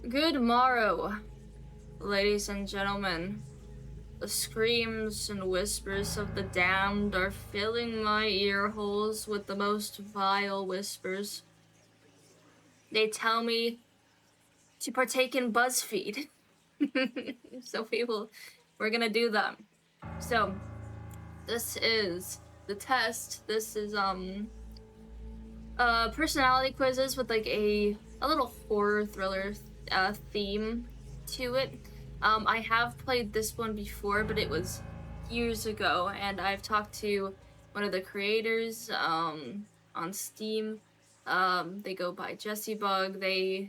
Good morrow, ladies and gentlemen. The screams and whispers of the damned are filling my ear holes with the most vile whispers. They tell me to partake in BuzzFeed. So we're gonna do that. So, this is the test. This is, personality quizzes with like a little horror thriller theme to it. I have played this one before, but it was years ago, and I've talked to one of the creators on Steam. They go by Jesse Bug. They've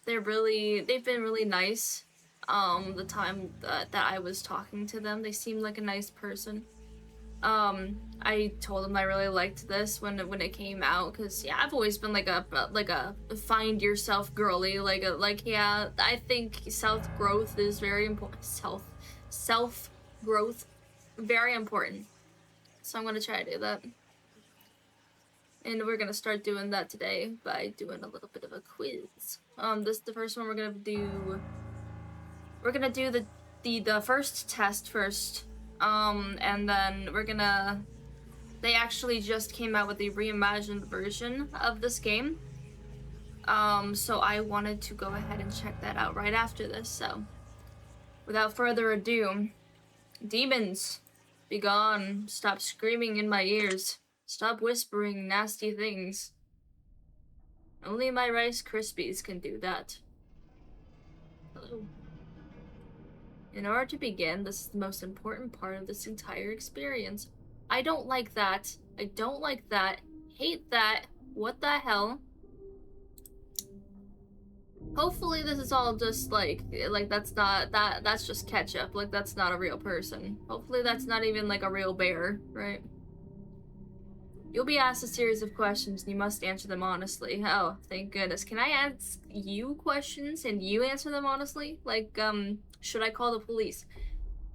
been really nice. The time that I was talking to them, they seemed like a nice person. I told him I really liked this when it came out, because yeah, I've always been like a find yourself girly, yeah, I think self growth is very important. Self growth, very important. So I'm gonna try to do that, and we're gonna start doing that today by doing a little bit of a quiz. The first one we're gonna do. We're gonna do the first test first. And then they actually just came out with a reimagined version of this game. So I wanted to go ahead and check that out right after this, so. Without further ado, demons, be gone. Stop screaming in my ears. Stop whispering nasty things. Only my Rice Krispies can do that. Hello. In order to begin, this is the most important part of this entire experience. I don't like that. I don't like that. Hate that. What the hell? Hopefully this is all just like that's just ketchup. Like, that's not a real person. Hopefully that's not even like a real bear, right? You'll be asked a series of questions and you must answer them honestly. Oh, thank goodness. Can I ask you questions and you answer them honestly? Like, should I call the police?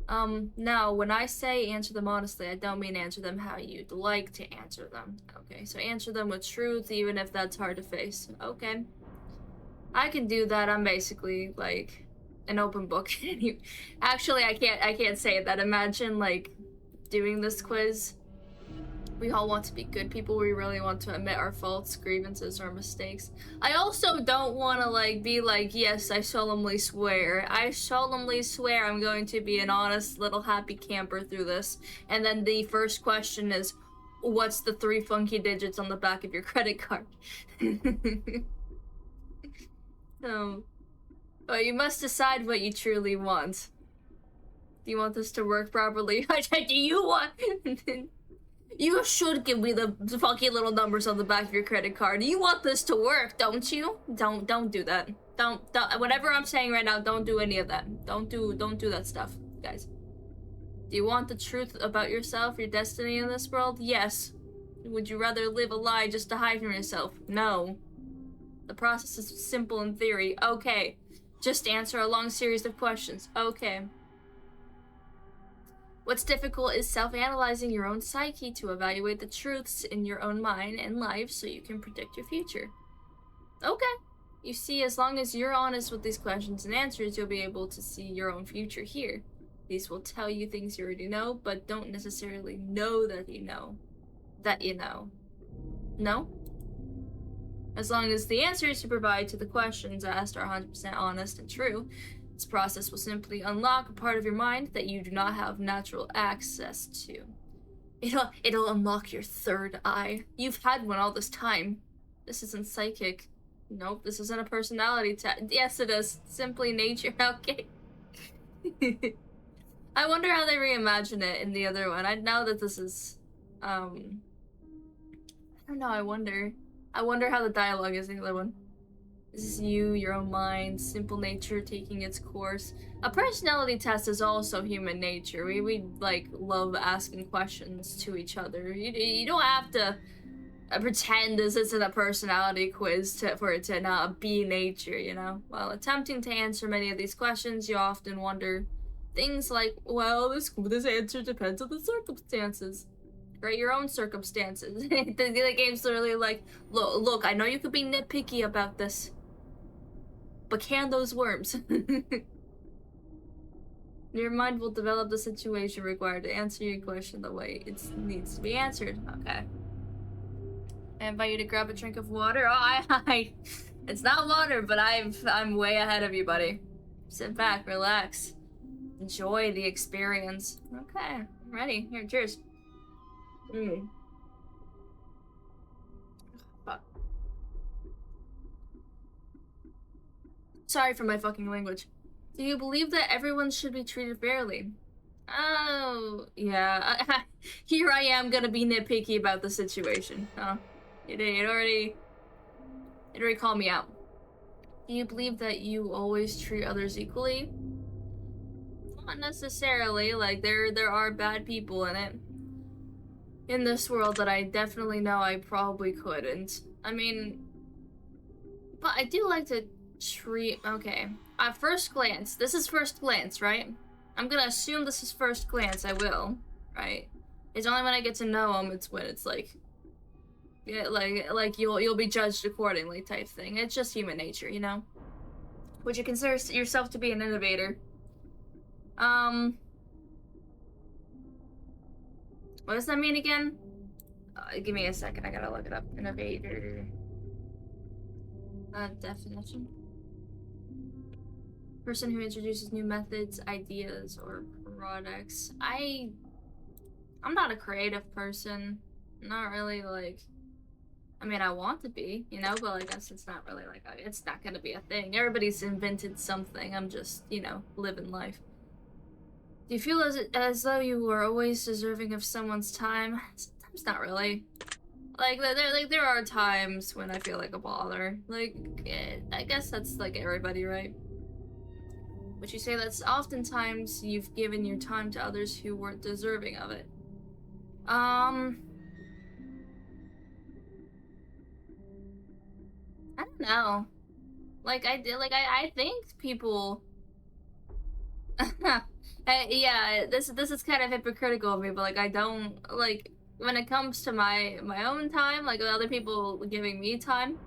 Now, when I say answer them honestly, I don't mean answer them how you'd like to answer them. Okay, so answer them with truth, even if that's hard to face. Okay. I can do that. I'm basically, like, an open book. Actually, I can't say that. Imagine, like, doing this quiz. We all want to be good people. We really want to admit our faults, grievances, or mistakes. I also don't want to, like, be like, yes, I solemnly swear. I solemnly swear I'm going to be an honest little happy camper through this. And then the first question is, what's the 3 funky digits on the back of your credit card? So, but you must decide what you truly want. Do you want this to work properly? Do you want... You should give me the funky little numbers on the back of your credit card. You want this to work, don't you? Don't do that. Don't whatever I'm saying right now, don't do any of that. Don't do that stuff, guys. Do you want the truth about yourself, your destiny in this world? Yes. Would you rather live a lie just to hide from yourself? No. The process is simple in theory. Okay. Just answer a long series of questions. Okay. What's difficult is self-analyzing your own psyche to evaluate the truths in your own mind and life so you can predict your future. Okay. You see, as long as you're honest with these questions and answers, you'll be able to see your own future here. These will tell you things you already know, but don't necessarily know that you know. No? As long as the answers you provide to the questions asked are 100% honest and true, this process will simply unlock a part of your mind that you do not have natural access to. It'll unlock your third eye. You've had one all this time. This isn't psychic. Nope, this isn't a personality test. Yes, it is. Simply nature. Okay. I wonder how they reimagine it in the other one. I know that this is, I don't know, I wonder how the dialogue is in the other one. This is you, your own mind, simple nature taking its course. A personality test is also human nature. We like, love asking questions to each other. You don't have to pretend this isn't a personality quiz for it to not be nature, you know? While attempting to answer many of these questions, you often wonder things like, well, this answer depends on the circumstances. Right, your own circumstances. The game's literally like, look, I know you could be nitpicky about this, But can those worms? Your mind will develop the situation required to answer your question the way it needs to be answered. Okay. I invite you to grab a drink of water. Oh, it's not water, but I'm way ahead of you, buddy. Sit back, relax, enjoy the experience. Okay, I'm ready. Here, cheers. Fuck. Sorry for my fucking language. Do you believe that everyone should be treated fairly? Oh, yeah. Here I am gonna be nitpicky about the situation. Huh? It already called me out. Do you believe that you always treat others equally? Not necessarily. Like, there are bad people in it. In this world that I definitely know I probably couldn't. I mean, but I do like to treat, okay. At first glance, this is first glance, right? I'm gonna assume this is first glance, I will, right? It's only when I get to know them, it's when it's like, yeah, like you'll be judged accordingly type thing. It's just human nature, you know? Would you consider yourself to be an innovator? What does that mean again? Give me a second, I gotta look it up. Innovator. Definition. Person who introduces new methods, ideas, or products. I'm not a creative person. Not really, like, I mean, I want to be, you know, but I guess it's not really like, it's not gonna be a thing. Everybody's invented something. I'm just, you know, living life. Do you feel as though you were always deserving of someone's time? Sometimes not really. Like, there are times when I feel like a bother. Like, I guess that's like everybody, right? Would you say that's oftentimes you've given your time to others who weren't deserving of it? I don't know. Like, I think people... yeah, this is kind of hypocritical of me, but like I don't like when it comes to my own time, like other people giving me time,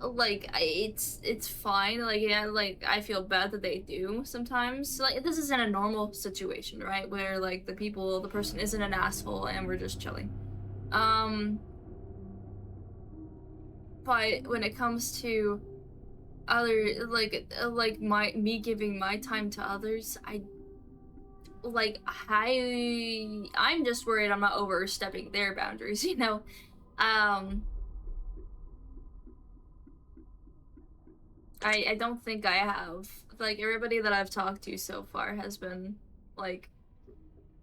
like it's fine. Like yeah, like I feel bad that they do sometimes. Like this isn't a normal situation, right? Where like the person isn't an asshole and we're just chilling. But when it comes to other like me giving my time to others, I'm just worried I'm not overstepping their boundaries, you know. I don't think I have. Like everybody that I've talked to so far has been like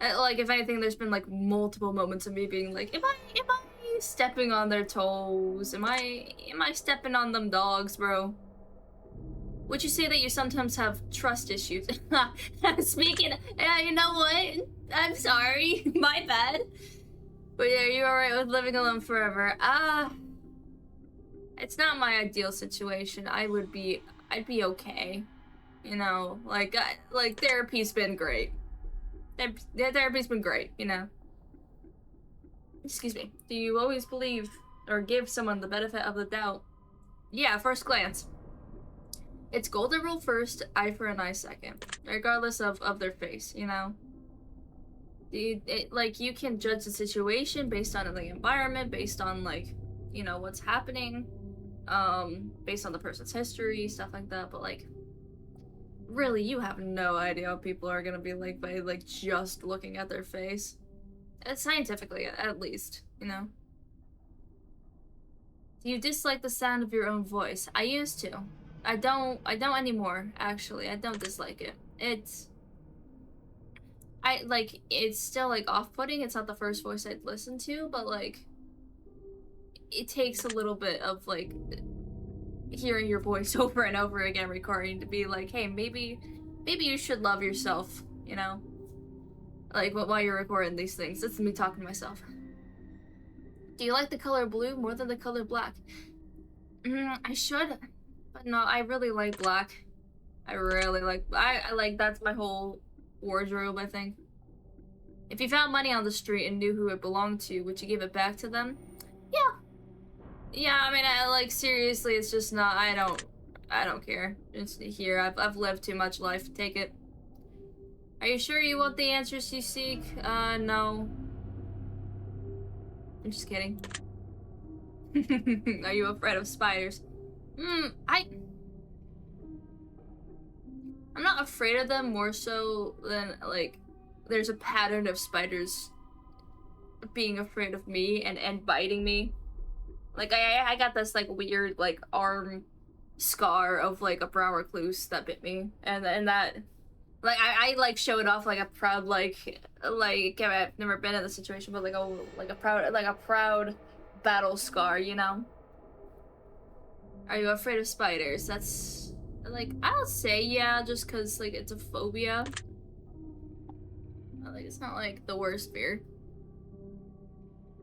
if anything there's been like multiple moments of me being like, am I stepping on their toes? Am I stepping on them dogs, bro? Would you say that you sometimes have trust issues? Speaking, you know what? I'm sorry, my bad. But yeah, are you alright with living alone forever? It's not my ideal situation. I'd be okay. You know, like therapy's been great. Therapy's been great, you know. Excuse me. Do you always believe or give someone the benefit of the doubt? Yeah, first glance. It's golden rule first, eye for an eye second. Regardless of their face, you know? Like, you can judge the situation based on the environment, based on, like, you know, what's happening, based on the person's history, stuff like that, but, like, really, you have no idea what people are gonna be like by, like, just looking at their face. Scientifically, at least, you know? Do you dislike the sound of your own voice? I used to. I don't anymore, actually. I don't dislike it. It's still, like, off-putting. It's not the first voice I'd listen to, but, like, it takes a little bit of, like, hearing your voice over and over again recording to be like, hey, maybe you should love yourself, you know? Like, while you're recording these things. It's me talking to myself. Do you like the color blue more than the color black? I should, but no, I really like black. I like, that's my whole wardrobe, I think. If you found money on the street and knew who it belonged to, would you give it back to them? Yeah. Yeah, I mean, seriously, it's just not, I don't care. It's here. I've lived too much life. Take it. Are you sure you want the answers you seek? No. I'm just kidding. Are you afraid of spiders? I'm not afraid of them, more so than, like, there's a pattern of spiders being afraid of me and biting me. Like, I got this, like, weird, like, arm scar of, like, a brown recluse that bit me. And that, like, I like, showed off, like, a proud, like, I've never been in this situation, but, like, a proud battle scar, you know? Are you afraid of spiders? That's, like, I'll say yeah, just because, like, it's a phobia. Like, it's not, like, the worst fear.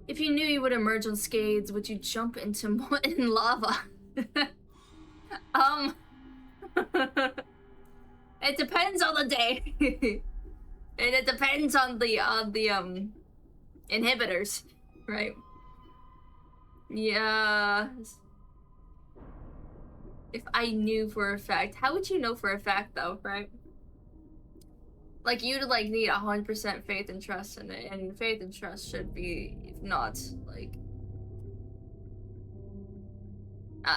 If you knew you would emerge unscathed, would you jump into molten lava? It depends on the day. And it depends on the inhibitors, right? Yeah. If I knew for a fact, how would you know for a fact though, right? Like, you'd, like, need 100% faith and trust in it, and faith and trust should be, if not, like...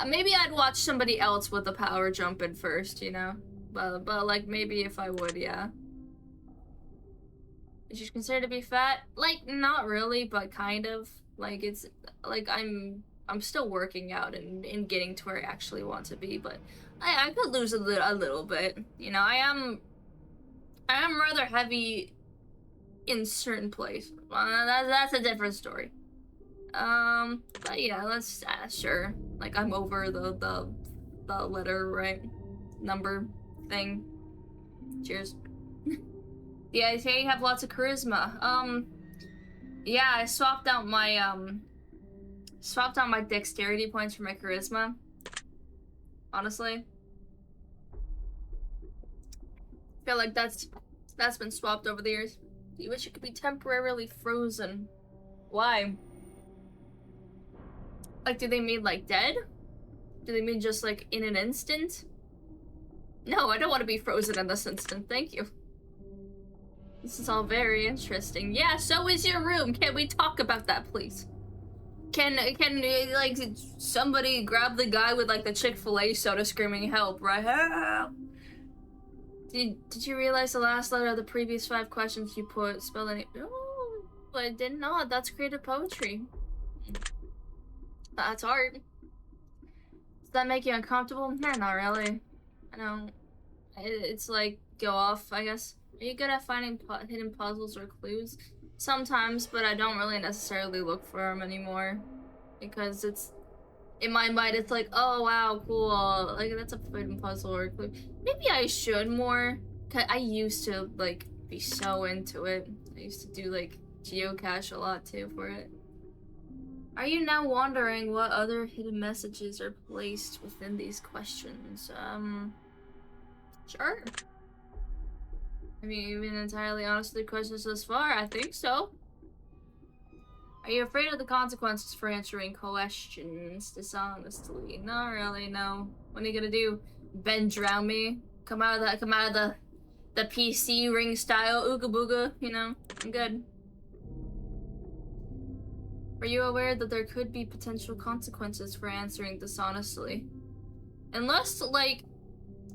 maybe I'd watch somebody else with the power jump in first, you know? But like, maybe if I would, yeah. Is she considered to be fat? Like, not really, but kind of. Like, it's, like, I'm still working out and getting to where I actually want to be, but I could lose a little bit. You know, I am rather heavy in certain places. That's a different story. But yeah, let's, sure. Like, I'm over the letter, right? Number thing. Cheers. Yeah, I say you have lots of charisma. Yeah, I swapped out my dexterity points for my charisma. Honestly. I feel like that's been swapped over the years. You wish it could be temporarily frozen. Why? Like, do they mean, like, dead? Do they mean just, like, in an instant? No, I don't want to be frozen in this instant, thank you. This is all very interesting. Yeah, so is your room. Can we talk about that, please? Can like, somebody grab the guy with, like, the Chick-fil-A soda screaming help, right? Help! Did you realize the last letter of the previous 5 questions you put spelled any? No, I did not. That's creative poetry. That's art. Does that make you uncomfortable? Nah, not really. I don't. It's like, go off, I guess. Are you good at finding hidden puzzles or clues? Sometimes, but I don't really necessarily look for them anymore. Because it's, in my mind, it's like, oh wow, cool. Like, that's a hidden puzzle or a clue. Maybe I should more. Cause I used to, like, be so into it. I used to do, like, geocache a lot too for it. Are you now wondering what other hidden messages are placed within these questions? Sure. I mean, you've been entirely honest with the questions thus far. I think so. Are you afraid of the consequences for answering questions dishonestly? Not really, no. What are you gonna do? Ben drown me? Come out of the PC ring style ooga booga, you know? I'm good. Are you aware that there could be potential consequences for answering dishonestly? Unless, like,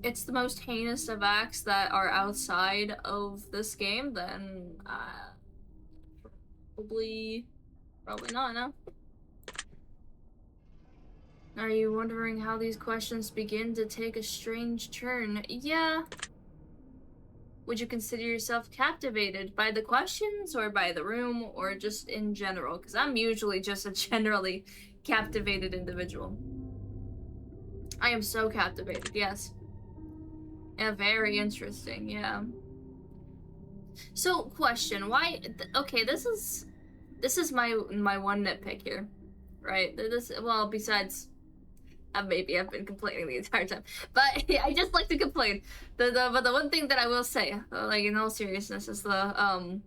it's the most heinous of acts that are outside of this game, then, probably not, no. Are you wondering how these questions begin to take a strange turn? Yeah. Would you consider yourself captivated by the questions, or by the room, or just in general? Because I'm usually just a generally captivated individual. I am so captivated, yes. Yeah, very interesting, yeah. So, question, why, okay, this is my one nitpick here, right? This, well, besides, maybe I've been complaining the entire time, but I just like to complain. But the one thing that I will say, like, in all seriousness, is the,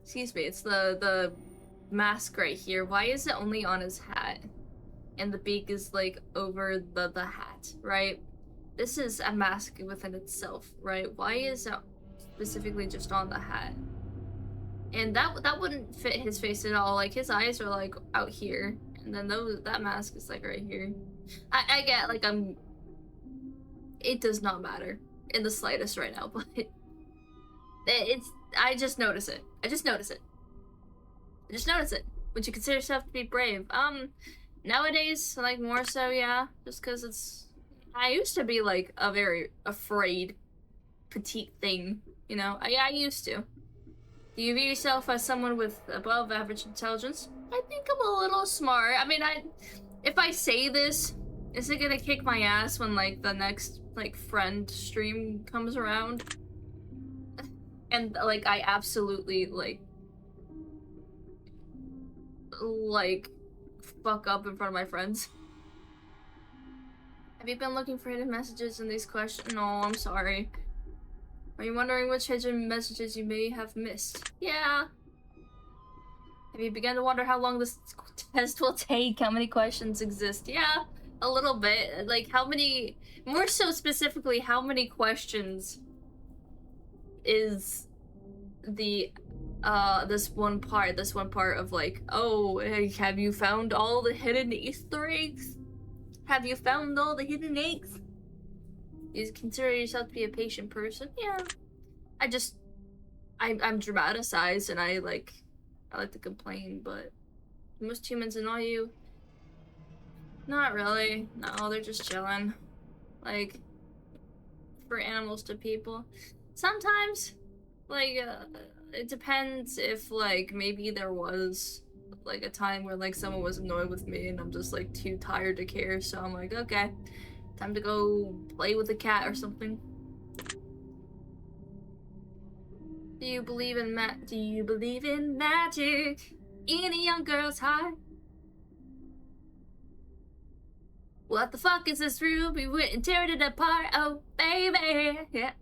excuse me, it's the mask right here. Why is it only on his hat? and the beak is like over the hat, right? This is a mask within itself, right? Why is it specifically just on the hat? And that wouldn't fit his face at all. Like his eyes are like out here, and then that mask is like right here. I get like it does not matter in the slightest right now, but I just notice it. I just notice it. I just notice it. Would you consider yourself to be brave? Nowadays, like more so, yeah. Just because it's I used to be like a very afraid petite thing, you know? I used to. Do you view yourself as someone with above average intelligence? I think I'm a little smart. I mean, if I say this, is it gonna kick my ass when like the next like friend stream comes around? And like I absolutely like fuck up in front of my friends. Have you been looking for hidden messages in these questions? No, I'm sorry. Are you wondering which hidden messages you may have missed? Yeah. Have you begun to wonder how long this test will take? How many questions exist? Yeah, a little bit. Like, how many... More so specifically, how many questions is the... this one part of, like, oh, hey, have you found all the hidden Easter eggs? Have you found all the hidden eggs? You consider yourself to be a patient person? Yeah. I'm dramatized and I like to complain, but most humans annoy you. Not really. No, they're just chilling. Like, for animals to people. Sometimes, like, it depends if, like, maybe there was, like, a time where, like, someone was annoyed with me and I'm just, like, too tired to care, so I'm like, okay. Time to go play with a cat or something. Do you believe in magic in a young girl's heart? What the fuck is this room? We went and teared it apart. Oh, baby. Yeah.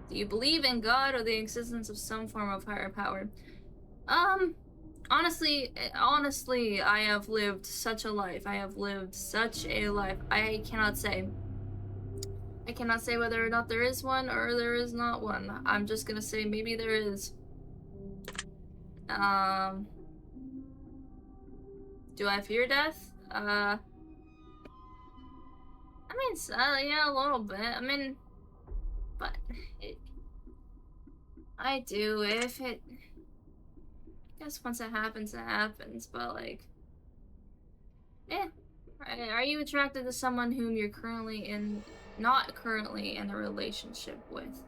Do you believe in God or the existence of some form of higher power? Honestly, I have lived such a life. I cannot say. I cannot say whether or not there is one or there is not one. I'm just gonna say maybe there is. Do I fear death? I mean, yeah, a little bit. I mean, but I do if it... I guess once it happens, but like... Eh. Are you attracted to someone whom you're not currently in a relationship with?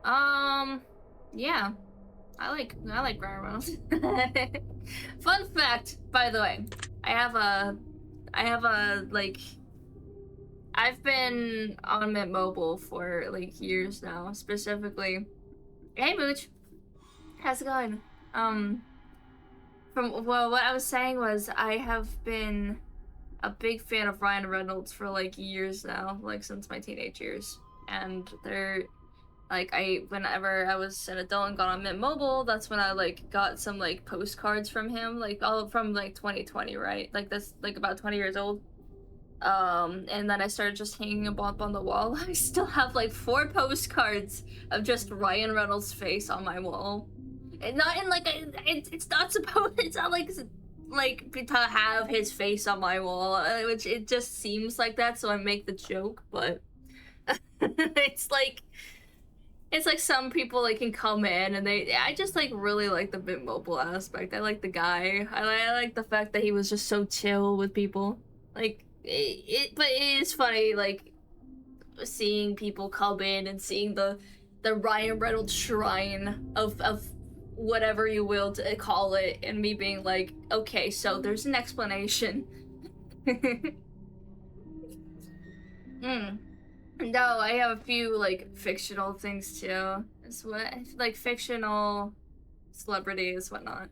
Yeah. I like Ryan Reynolds. Fun fact, by the way, I have a, like, I've been on Mint Mobile for, like, years now, specifically. Hey, Mooch. How's it going? What I was saying was I have been a big fan of Ryan Reynolds for, like, years now, like, since my teenage years. And they're, like, whenever I was an adult and got on Mint Mobile, that's when I, like, got some, like, postcards from him, like, all from, like, 2020, right? Like, that's, like, about 20 years old. And then I started just hanging them up on the wall. I still have, like, 4 postcards of just Ryan Reynolds' face on my wall. And not in, like, it's not like, to have his face on my wall, which it just seems like that, so I make the joke, but it's like some people, like, can come in and I just, like, really like the Mint Mobile aspect. I like the guy. I like the fact that he was just so chill with people. Like, but it is funny, like, seeing people come in and seeing the Ryan Reynolds shrine of whatever you will to call it, and me being like, okay, so there's an explanation. No, I have a few, like, fictional things too. It's like fictional celebrities, whatnot.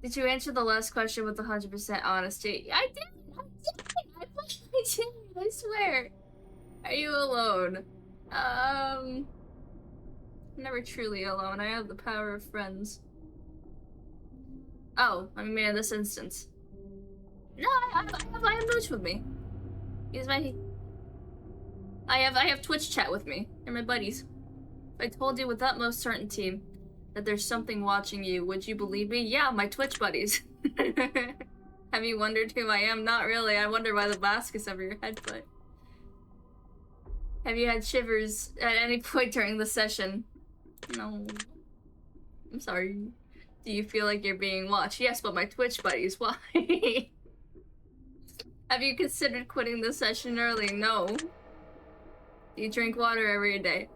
Did you answer the last question with 100% honesty? I did! I swear. Are you alone? I'm never truly alone. I have the power of friends. Oh, I mean, in this instance. No, I have Mooch with me. He's my... I have Twitch chat with me. They're my buddies. If I told you with utmost certainty that there's something watching you, would you believe me? Yeah, my Twitch buddies. Have you wondered who I am? Not really. I wonder why the mask is over your head, but... Have you had shivers at any point during the session? No. I'm sorry. Do you feel like you're being watched? Yes, but my Twitch buddies, why? Have you considered quitting the session early? No. Do you drink water every day?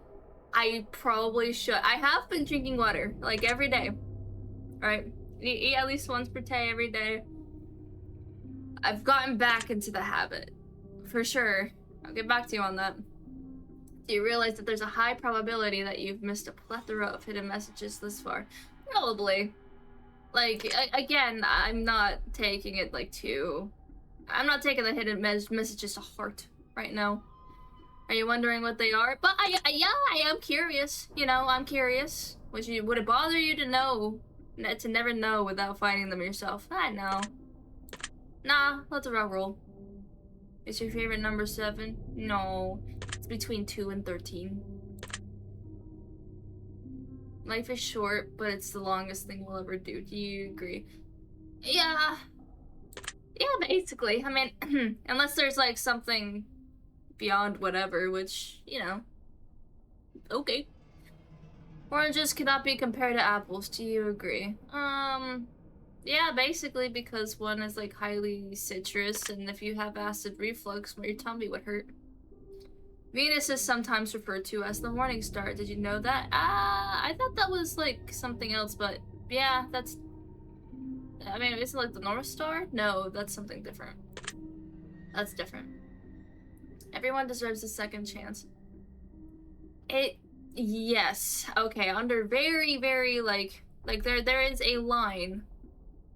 I probably should. I have been drinking water, like, every day. Right? Eat at least once per day every day. I've gotten back into the habit. For sure. I'll get back to you on that. Do you realize that there's a high probability that you've missed a plethora of hidden messages this far? Probably. Like, again, I'm not taking it, like, I'm not taking the hidden messages to heart right now. Are you wondering what they are? But yeah, I am curious. You know, I'm curious. Would it bother you to know, to never know without finding them yourself? I know. Nah, that's a rough rule. Is your favorite number 7? No, it's between 2 and 13. Life is short, but it's the longest thing we'll ever do. Do you agree? Yeah. Yeah, basically. I mean, unless there's like something beyond whatever, which, you know, okay. Oranges cannot be compared to apples. Do you agree? Yeah, basically, because one is like highly citrus, and if you have acid reflux, your tummy would hurt. Venus is sometimes referred to as the morning star. Did you know that? I thought that was like something else, but yeah, that's... I mean, isn't it like the North Star? No, that's something different. That's different. Everyone deserves a second chance. Yes. Okay, under very, very, like there is a line,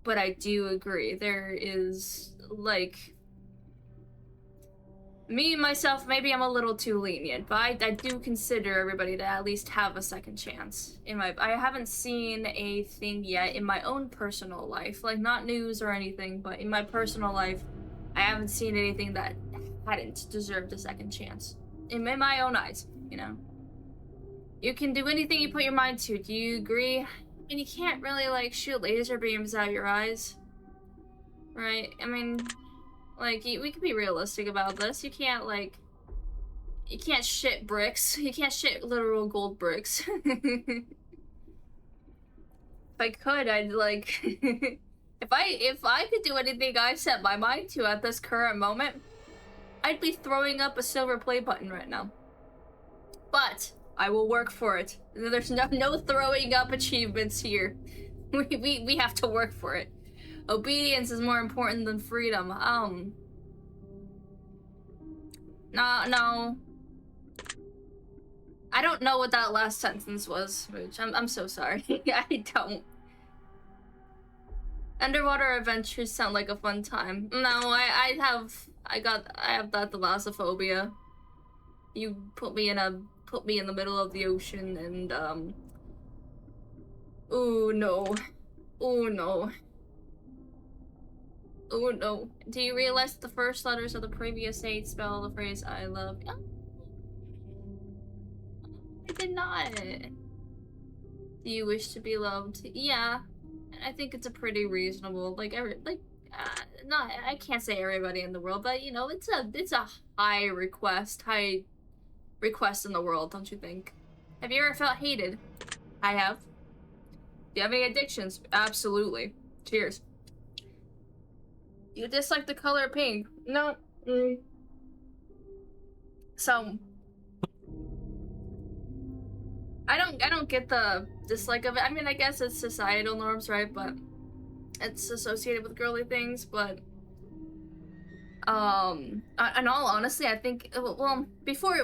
but I do agree. There is, like... Me, myself, maybe I'm a little too lenient, but I do consider everybody to at least have a second chance. I haven't seen a thing yet in my own personal life, like not news or anything, but in my personal life, I haven't seen anything that hadn't deserved a second chance. In my own eyes, you know. You can do anything you put your mind to, do you agree? I mean, you can't really, like, shoot laser beams out your eyes. Right? I mean... Like, we can be realistic about this. You can't, like... You can't shit bricks. You can't shit literal gold bricks. If I could, I'd, like... if I could do anything I set my mind to at this current moment, I'd be throwing up a silver play button right now. But, I will work for it. There's no throwing up achievements here. We have to work for it. Obedience is more important than freedom. No. I don't know what that last sentence was, which I'm so sorry. I don't. Underwater adventures sound like a fun time. No, I have that thalassophobia. You put me in the middle of the ocean and ooh no. Ooh no. Oh no. Do you realize that the first letters of the previous 8 spell the phrase I love? Oh, I did not. Do you wish to be loved? Yeah. I think it's a pretty reasonable, like, not, I can't say everybody in the world, but you know, it's a high request in the world, don't you think? Have you ever felt hated? I have. Do you have any addictions? Absolutely. Cheers. You dislike the color pink? No. So I don't get the dislike of it. I mean, I guess it's societal norms, right? But it's associated with girly things. But in all honesty, I think, well, before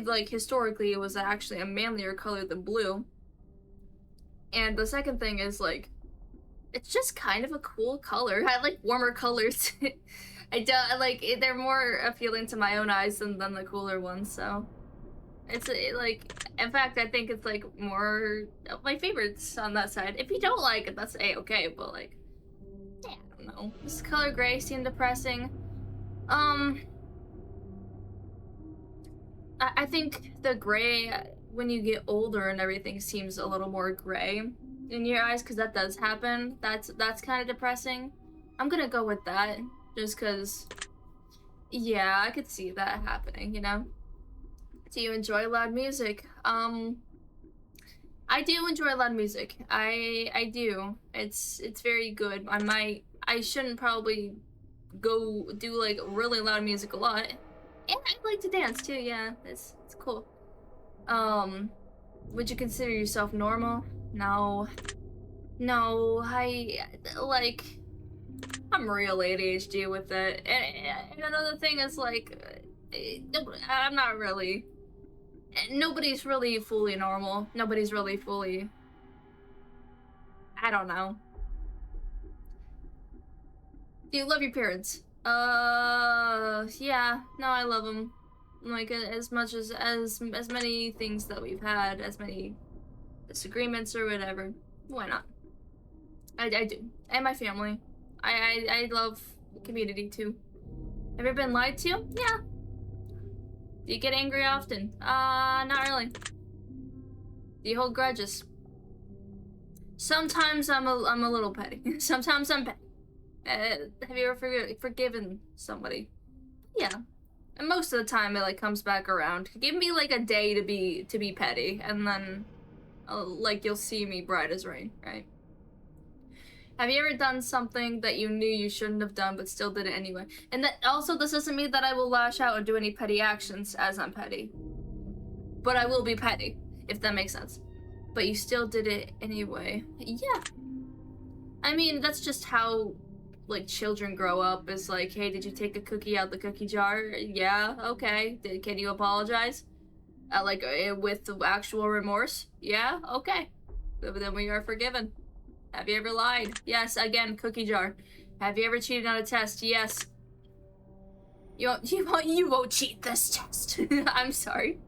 like historically it was actually a manlier color than blue. And the second thing is, like, it's just kind of a cool color. I like warmer colors. They're more appealing to my own eyes than the cooler ones, so. Like, In fact, I think it's like more of my favorites on that side. If you don't like it, that's a-okay, but like, yeah, I don't know. This color gray seemed depressing. I think the gray, when you get older and everything, seems a little more gray in your eyes, because that does happen. That's kind of depressing. I'm gonna go with that, just because, yeah, I could see that happening, you know? Do you enjoy loud music? I do enjoy loud music. I do. It's very good. I shouldn't probably go do like really loud music a lot. And I like to dance too, yeah. It's cool. Um, would you consider yourself normal? No. No, like, I'm real ADHD with it. And another thing is, like, I'm not really. Nobody's really fully normal. Nobody's really fully. I don't know. Do you love your parents? Yeah. No, I love them. Like, as much as many things that we've had, as many disagreements or whatever. Why not? I do. And my family. I love community too. Have you ever been lied to? Yeah. Do you get angry often? Not really. Do you hold grudges? Sometimes I'm a little petty. Sometimes I'm petty. Have you ever forgiven somebody? Yeah. And most of the time it like comes back around. Give me like a day to be petty, and then like you'll see me bright as rain, right? Have you ever done something that you knew you shouldn't have done but still did it anyway? And that also, this doesn't mean that I will lash out or do any petty actions as I'm petty. But I will be petty, if that makes sense. But you still did it anyway. Yeah. I mean, that's just how, like, children grow up. Is like, hey, did you take a cookie out the cookie jar? Yeah, okay. Can you apologize? With actual remorse? Yeah, okay. Then we are forgiven. Have you ever lied? Yes, again, cookie jar. Have you ever cheated on a test? Yes. You won't cheat this test. I'm sorry.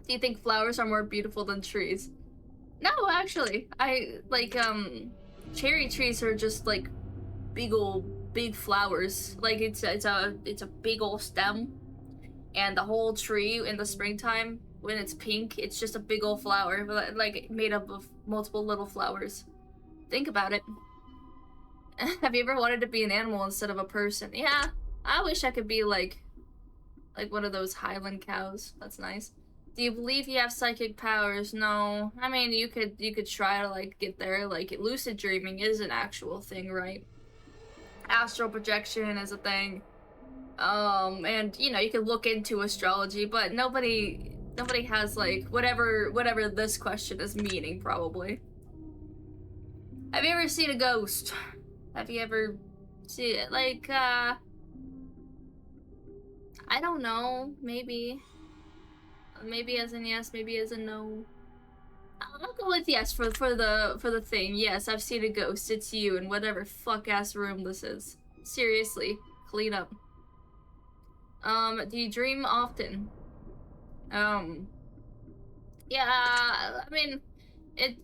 Do you think flowers are more beautiful than trees? No, actually. Cherry trees are just like big flowers. Like it's a big old stem, and the whole tree in the springtime, when it's pink, it's just a big old flower, like made up of multiple little flowers. Think about it. Have you ever wanted to be an animal instead of a person? Yeah, I wish I could be like one of those Highland cows. That's nice. Do you believe you have psychic powers? No. I mean, you could try to like get there. Like, lucid dreaming is an actual thing, right? Astral projection is a thing. And you know, you can look into astrology, but nobody has like whatever this question is meaning, probably. Have you ever seen a ghost? Have you ever seen it? Like, I don't know, maybe as in yes, maybe as in no. I'll go with yes for the thing. Yes, I've seen a ghost. It's you in whatever fuck ass room this is. Seriously, clean up. Do you dream often? Yeah, I mean, it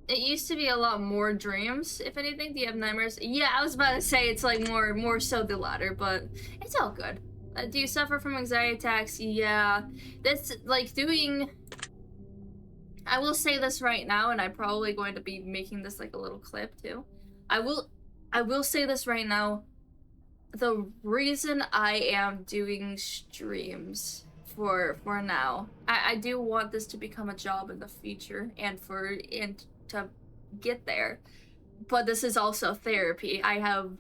used to be a lot more dreams, if anything. Do you have nightmares? Yeah, I was about to say it's like more so the latter, but it's all good. Do you suffer from anxiety attacks? Yeah. That's like doing... I will say this right now, and I'm probably going to be making this like a little clip too. I will say this right now. The reason I am doing streams for now, I do want this to become a job in the future, and to get there. But this is also therapy. I have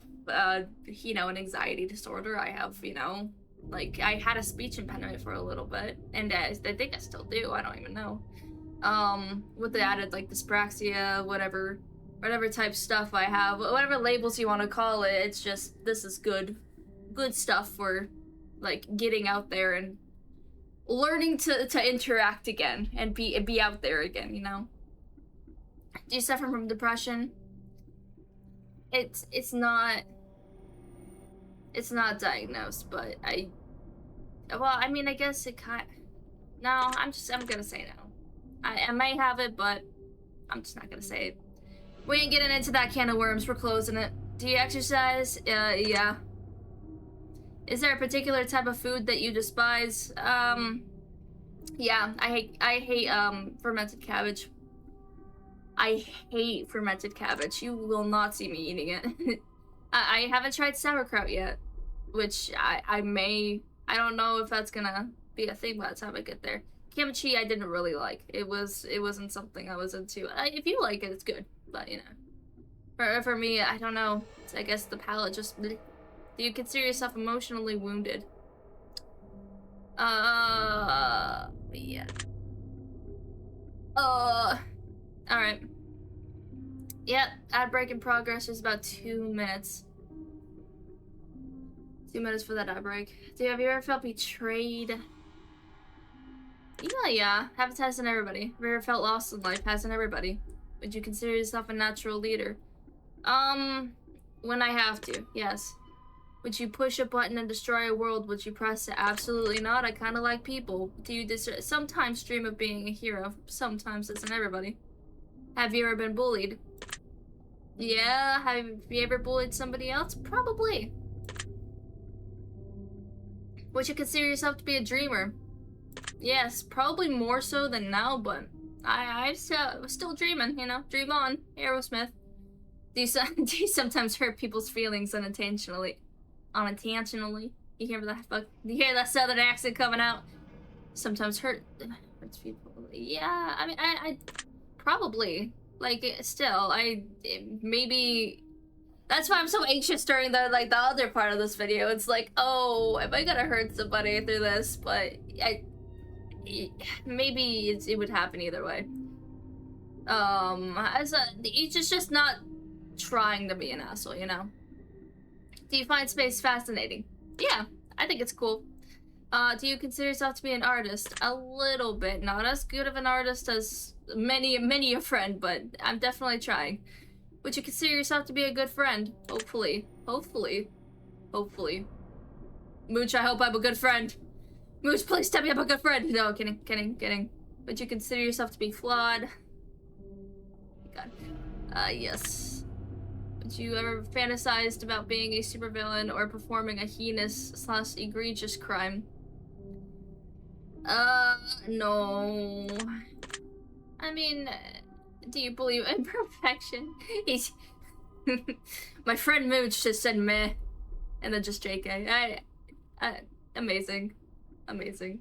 you know, an anxiety disorder. I have, you know, like, I had a speech impediment for a little bit, and I think I still do. I don't even know. With the added like dyspraxia, whatever type stuff I have, whatever labels you want to call it, it's just, this is good stuff for like getting out there and learning to interact again and be out there again, you know. Do you suffer from depression? It's not diagnosed, but I mean, I guess it kind No, I'm gonna say no. I may have it, but I'm just not gonna say it. We ain't getting into that can of worms. We're closing it. Do you exercise? Yeah. Is there a particular type of food that you despise? Yeah, I hate fermented cabbage. I hate fermented cabbage. You will not see me eating it. I haven't tried sauerkraut yet, which I I don't know if that's gonna be a thing by the time I get there. Kimchi I didn't really like. It wasn't something I was into. If you like it, it's good, but you know, for me, I don't know. I guess the palate just. Bleh. Do you consider yourself emotionally wounded? Yeah. Alright. Yep, ad break in progress. There's about 2 minutes. 2 minutes for that ad break. Have you ever felt betrayed? Yeah. Hasn't everybody? Have you ever felt lost in life? Hasn't everybody? Would you consider yourself a natural leader? When I have to, yes. Would you push a button and destroy a world? Would you press it? Absolutely not. I kind of like people. Do you sometimes dream of being a hero? Sometimes, isn't everybody? Have you ever been bullied? Yeah. Have you ever bullied somebody else? Probably. Would you consider yourself to be a dreamer? Yes, probably more so than now, but I'm still dreaming, you know? Dream on, Aerosmith. Do you sometimes hurt people's feelings unintentionally? Unintentionally? You hear that you hear that southern accent coming out? Hurts people. Yeah, I mean, I probably, like, still, maybe, that's why I'm so anxious during the other part of this video. It's like, oh, am I gonna hurt somebody through this? But maybe it would happen either way. He's just not trying to be an asshole, you know? Do you find space fascinating? Yeah, I think it's cool. Do you consider yourself to be an artist? A little bit. Not as good of an artist as many a friend, but I'm definitely trying. Would you consider yourself to be a good friend? Hopefully. Hopefully. Hopefully. Mooch, I hope I'm a good friend. Mooch, please tell me I'm a good friend. No, kidding. Would you consider yourself to be flawed? God. Yes. Would you ever fantasized about being a supervillain or performing a heinous/egregious crime? No. I mean, do you believe in perfection? He's... My friend Mooch just said meh, and then just JK. Amazing. Amazing.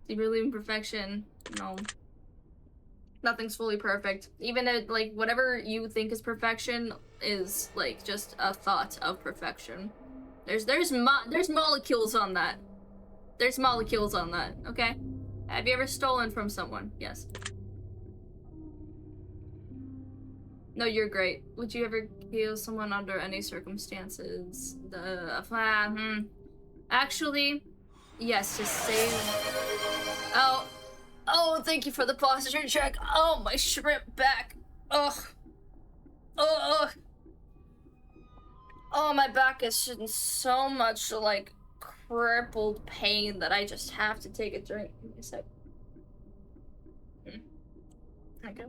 Do you believe in perfection? No. Nothing's fully perfect. Even if, like, whatever you think is perfection is, like, just a thought of perfection. There's molecules on that. There's molecules on that, okay? Have you ever stolen from someone? Yes. No, you're great. Would you ever kill someone under any circumstances? Actually, yes, just save... Oh, thank you for the posture check. Oh, my shrimp back. Ugh. Ugh. Oh, my back is in so much, like, crippled pain that I just have to take a drink. Give me a sec. Okay.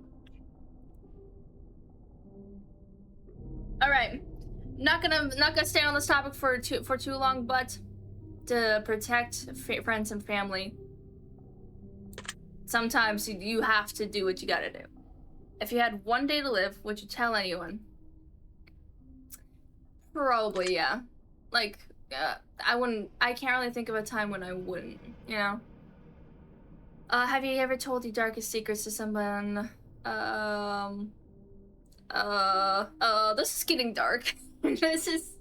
Alright. Not gonna stay on this topic for too long, but to protect friends and family, sometimes you have to do what you gotta do. If you had one day to live, would you tell anyone? Probably, yeah. Like, I can't really think of a time when I wouldn't, you know? Have you ever told your darkest secrets to someone? This is getting dark. This is...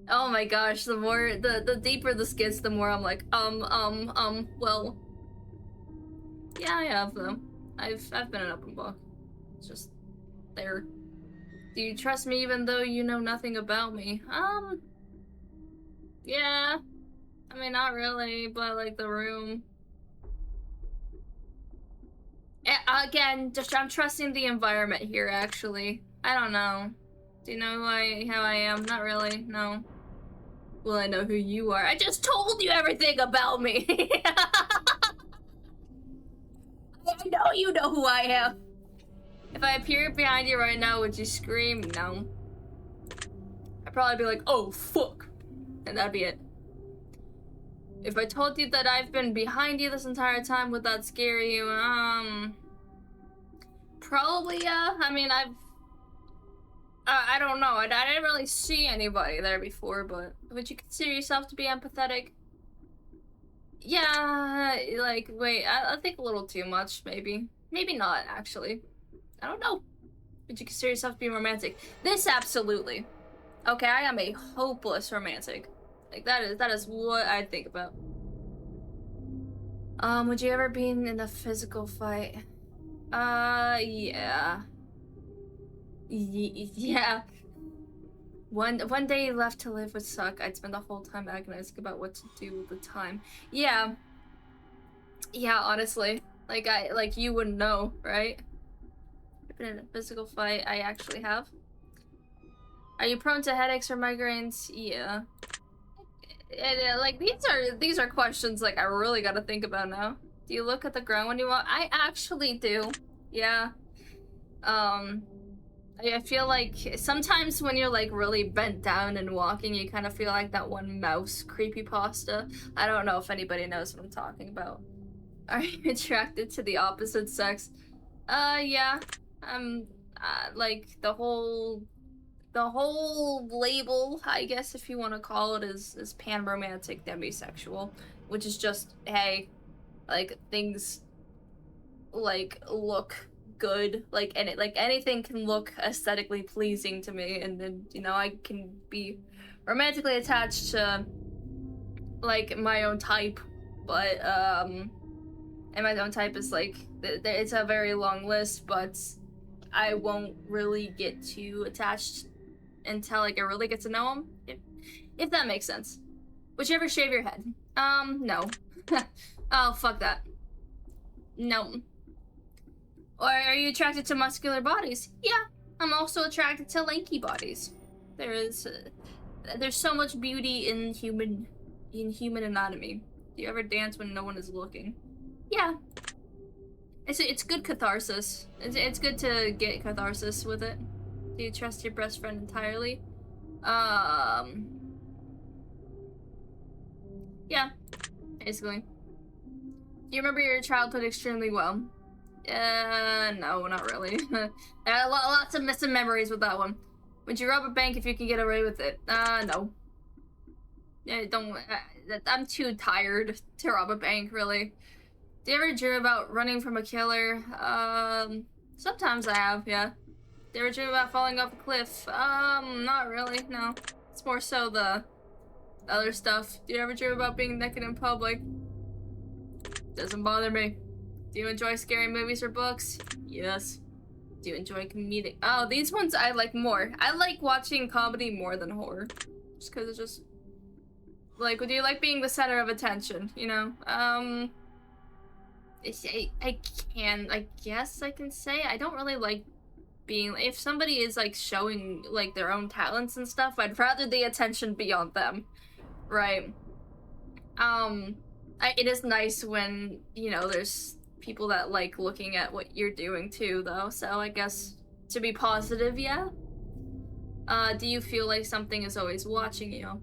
Oh my gosh, the deeper this gets, the more I'm like, well... Yeah, I have them. I've been an open book. It's just there. Do you trust me even though you know nothing about me? Yeah. I mean, not really, but like the room. Again, I'm trusting the environment here, actually. I don't know. Do you know how I am? Not really, no. Well, I know who you are. I just told you everything about me! I know you know who I am. If I appeared behind you right now, would you scream? No. I'd probably be like, oh, fuck. And that'd be it. If I told you that I've been behind you this entire time, would that scare you? Probably, yeah. I mean, I don't know. I didn't really see anybody there before, but would you consider yourself to be empathetic? Yeah, like, wait, I think a little too much, maybe. Maybe not, actually. I don't know. Would you consider yourself to be romantic? This, absolutely. Okay, I am a hopeless romantic. Like, that is what I think about. Would you ever be in a physical fight? Yeah. Yeah. One day left to live would suck. I'd spend the whole time agonizing about what to do with the time. Yeah. Yeah, honestly. Like you wouldn't know, right? I've been in a physical fight. I actually have. Are you prone to headaches or migraines? Yeah. Like these are questions like I really gotta think about now. Do you look at the ground when you walk? I actually do. Yeah. I feel like sometimes when you're like really bent down and walking, you kind of feel like that one mouse creepypasta. I don't know if anybody knows what I'm talking about. Are you attracted to the opposite sex? Yeah. Like the whole label, I guess if you want to call it, is pan-romantic demisexual, which is just, hey, like things like look good, like, and it, like anything can look aesthetically pleasing to me, and then, you know, I can be romantically attached to like my own type, but and my own type is like it's a very long list, but I won't really get too attached until like I really get to know them, if that makes sense. Would you ever shave your head? No. Oh, fuck that. No. Or are you attracted to muscular bodies? Yeah, I'm also attracted to lanky bodies. There's so much beauty in human anatomy. Do you ever dance when no one is looking? Yeah. It's good catharsis. It's good to get catharsis with it. Do you trust your best friend entirely? Yeah, basically. Do you remember your childhood extremely well? No, not really. Lots of missing memories with that one. Would you rob a bank if you could get away with it? No. Don't. I'm too tired to rob a bank, really. Do you ever dream about running from a killer? Sometimes I have, yeah. Do you ever dream about falling off a cliff? Not really, no. It's more so the other stuff. Do you ever dream about being naked in public? Doesn't bother me. Do you enjoy scary movies or books? Yes. Do you enjoy comedic? Oh, these ones I like more. I like watching comedy more than horror. Just because it's just... Like, would you like being the center of attention, you know? I guess I can say I don't really like being... If somebody is, like, showing, like, their own talents and stuff, I'd rather the attention be on them. Right. It is nice when, you know, there's people that like looking at what you're doing too, though, so I guess to be positive, yeah. Do you feel like something is always watching you?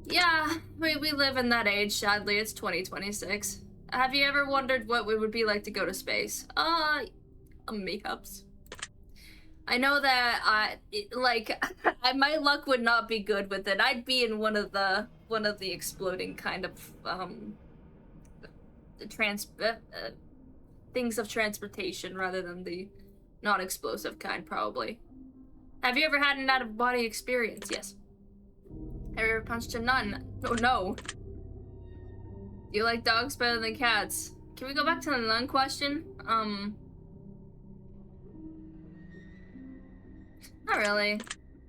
Yeah, we live in that age, sadly. It's 2026. Have you ever wondered what it would be like to go to space? Makeups. I know that my luck would not be good with it. I'd be in one of the exploding kind of things of transportation rather than the non-explosive kind, probably. Have you ever had an out-of-body experience? Yes. Have you ever punched a nun? Oh, no. Do you like dogs better than cats? Can we go back to the nun question? Not really.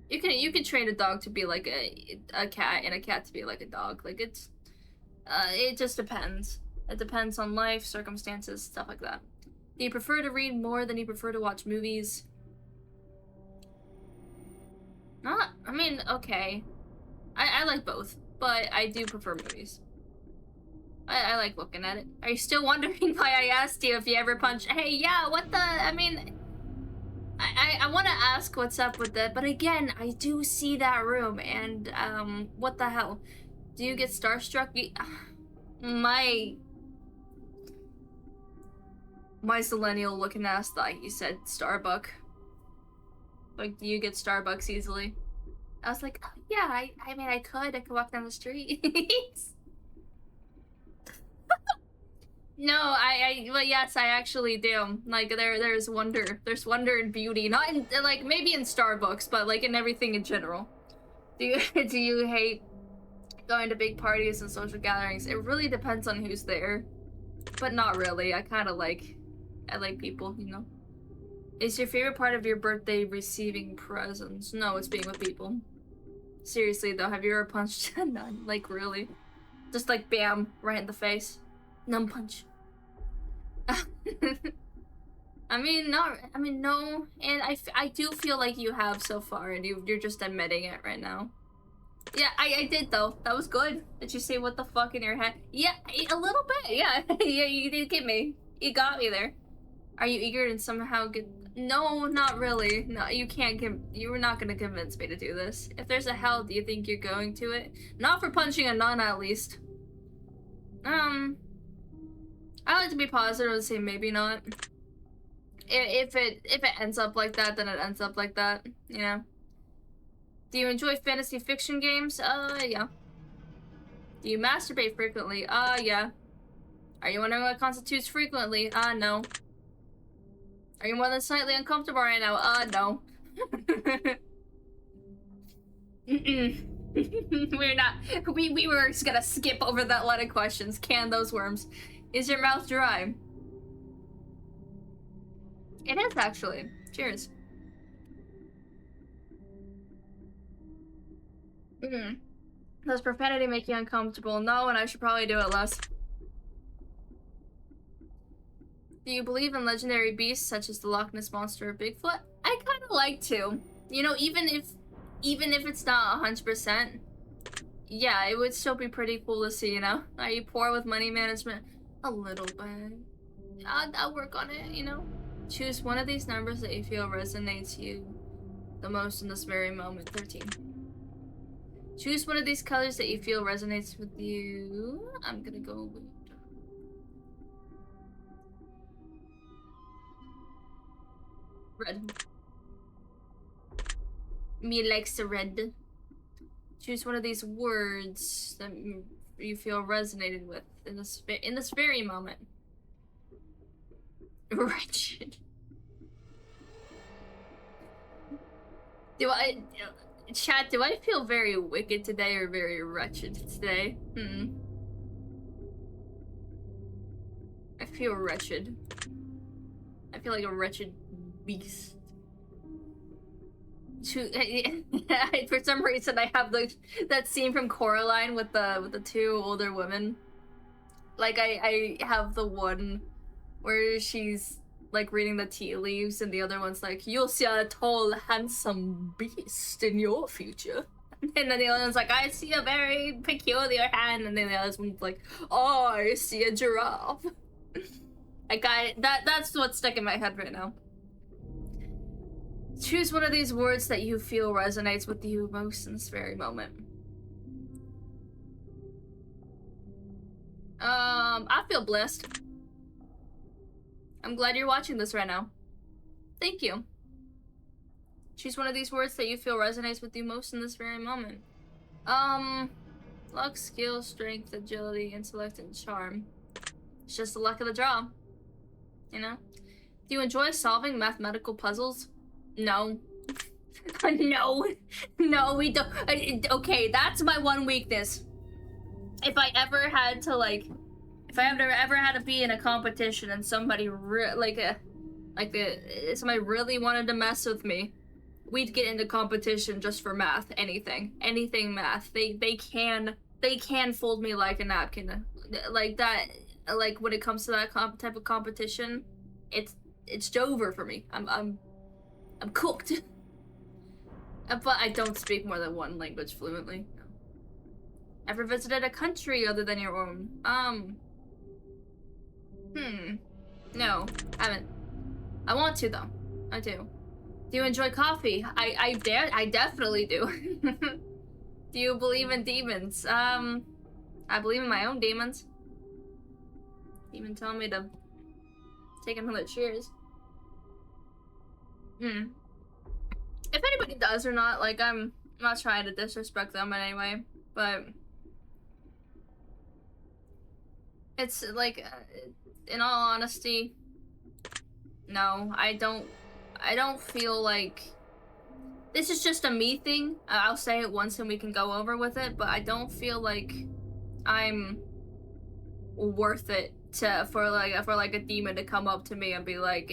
You can train a dog to be like a cat and a cat to be like a dog. Like it just depends. It depends on life, circumstances, stuff like that. Do you prefer to read more than you prefer to watch movies? I mean, okay. I like both, but I do prefer movies. I like looking at it. Are you still wondering why I asked you if you ever punch? Hey, yeah, what the? I mean, I want to ask what's up with it, but again, I do see that room, and what the hell? Do you get starstruck? My Selennial looking ass thought you said Starbuck. Like, do you get Starbucks easily? I was like, oh, yeah, I mean, I could walk down the street. No, well, yes, I actually do. Like, there's wonder and beauty. Not in, like, maybe in Starbucks, but, like, in everything in general. Do you, do you hate going to big parties and social gatherings? It really depends on who's there. But not really. I like people, you know? Is your favorite part of your birthday receiving presents? No, it's being with people. Seriously, though, have you ever punched a nun? Like, really? Just like, bam, right in the face. Nun punch. I mean, no, and I do feel like you have so far, and you're just admitting it right now. Yeah, I did, though. That was good. Did you say what the fuck in your head? Yeah, a little bit, yeah. Yeah, you did get me. You got me there. Are you eager to somehow get... No, not really. No, you were not gonna convince me to do this. If there's a hell, do you think you're going to it? Not for punching a nun, at least. I like to be positive and say maybe not. If it ends up like that, then it ends up like that, you know? Do you enjoy fantasy fiction games? Yeah. Do you masturbate frequently? Yeah. Are you wondering what constitutes frequently? No. Are you more than slightly uncomfortable right now? No. We're not. We were just gonna skip over that line of questions. Can those worms. Is your mouth dry? It is, actually. Cheers. Does profanity make you uncomfortable? No, and I should probably do it less. Do you believe in legendary beasts such as the Loch Ness Monster or Bigfoot? I kind of like to. You know, even if it's not 100%, yeah, it would still be pretty cool to see, you know? Are you poor with money management? A little bit. I'll work on it, you know? Choose one of these numbers that you feel resonates you the most in this very moment. 13. Choose one of these colors that you feel resonates with you. I'm gonna go with... red. Me likes the red. Choose one of these words that you feel resonated with in this very moment. Wretched. Chat, do I feel very wicked today or very wretched today? I feel wretched. I feel like a wretched beast. For some reason, I have that scene from Coraline with the two older women. Like, I have the one where she's like reading the tea leaves, and the other one's like, "You'll see a tall, handsome beast in your future." And then the other one's like, "I see a very peculiar hand," and then the other one's like, "Oh, I see a giraffe." That's what's stuck in my head right now. Choose one of these words that you feel resonates with you most in this very moment. I feel blessed. I'm glad you're watching this right now. Thank you. Choose one of these words that you feel resonates with you most in this very moment. Luck, skill, strength, agility, intellect, and charm. It's just the luck of the draw. You know? Do you enjoy solving mathematical puzzles? No. No, we don't. Okay, that's my one weakness. If I ever had to, like, if I ever had to be in a competition and somebody somebody really wanted to mess with me, we'd get into competition just for math. Anything math. They can fold me like a napkin. Like that. Like when it comes to that type of competition, it's over for me. I'm cooked. But I don't speak more than one language fluently. Ever visited a country other than your own? No, haven't. I want to though. I do. Do you enjoy coffee? I definitely do. Do you believe in demons? I believe in my own demons. Demon telling me to take another cheers. If anybody does or not, like, I'm not trying to disrespect them in any way, but it's like, in all honesty, no, I don't feel like this is just a me thing. I'll say it once and we can go over with it, but I don't feel like I'm worth it for like a demon to come up to me and be like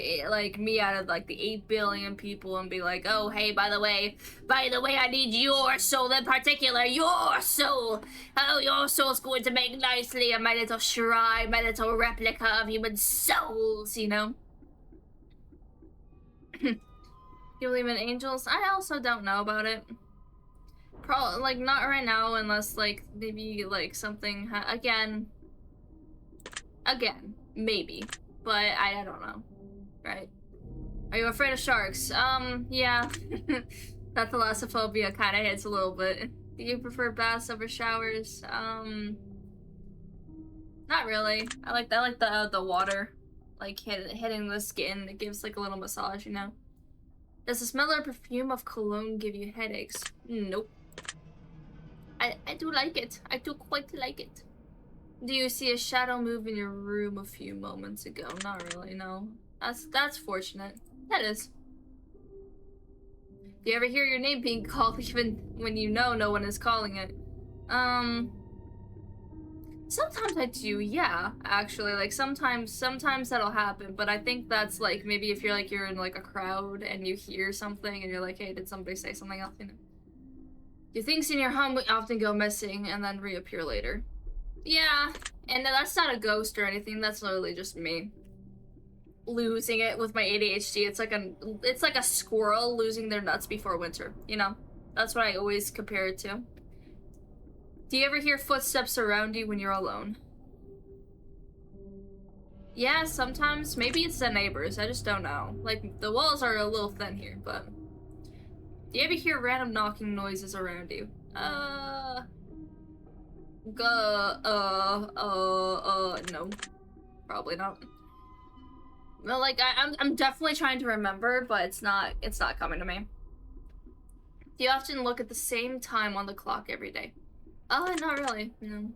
me out of like the 8 billion people and be like, oh hey, by the way I need your soul in particular, your soul. Oh, your soul's going to make nicely in my little shrine, my little replica of human souls, you know. You believe in angels? I also don't know about it. Probably like not right now, unless like maybe like something again, maybe, but I don't know, right? Are you afraid of sharks? Yeah. That thalassophobia kind of hits a little bit. Do you prefer baths over showers? Not really. I like the water, like hitting the skin. It gives like a little massage, you know. Does the smell or perfume of cologne give you headaches? Nope. I do like it. I do quite like it. Do you see a shadow move in your room a few moments ago? Not really, no. That's fortunate. That is. Do you ever hear your name being called even when you know no one is calling it? Sometimes I do, yeah, actually. Like, sometimes that'll happen, but I think that's, like, maybe if you're in, like, a crowd and you hear something and you're like, hey, did somebody say something else, you know? Do things in your home often go missing and then reappear later? Yeah, and that's not a ghost or anything, that's literally just me losing it with my ADHD. It's like a squirrel losing their nuts before winter, you know? That's what I always compare it to. Do you ever hear footsteps around you when you're alone? Yeah, sometimes. Maybe it's the neighbors. I just don't know. Like, the walls are a little thin here, but... Do you ever hear random knocking noises around you? No. Probably not. Well, like, I'm definitely trying to remember, but it's not coming to me. Do you often look at the same time on the clock every day? Oh, not really, no.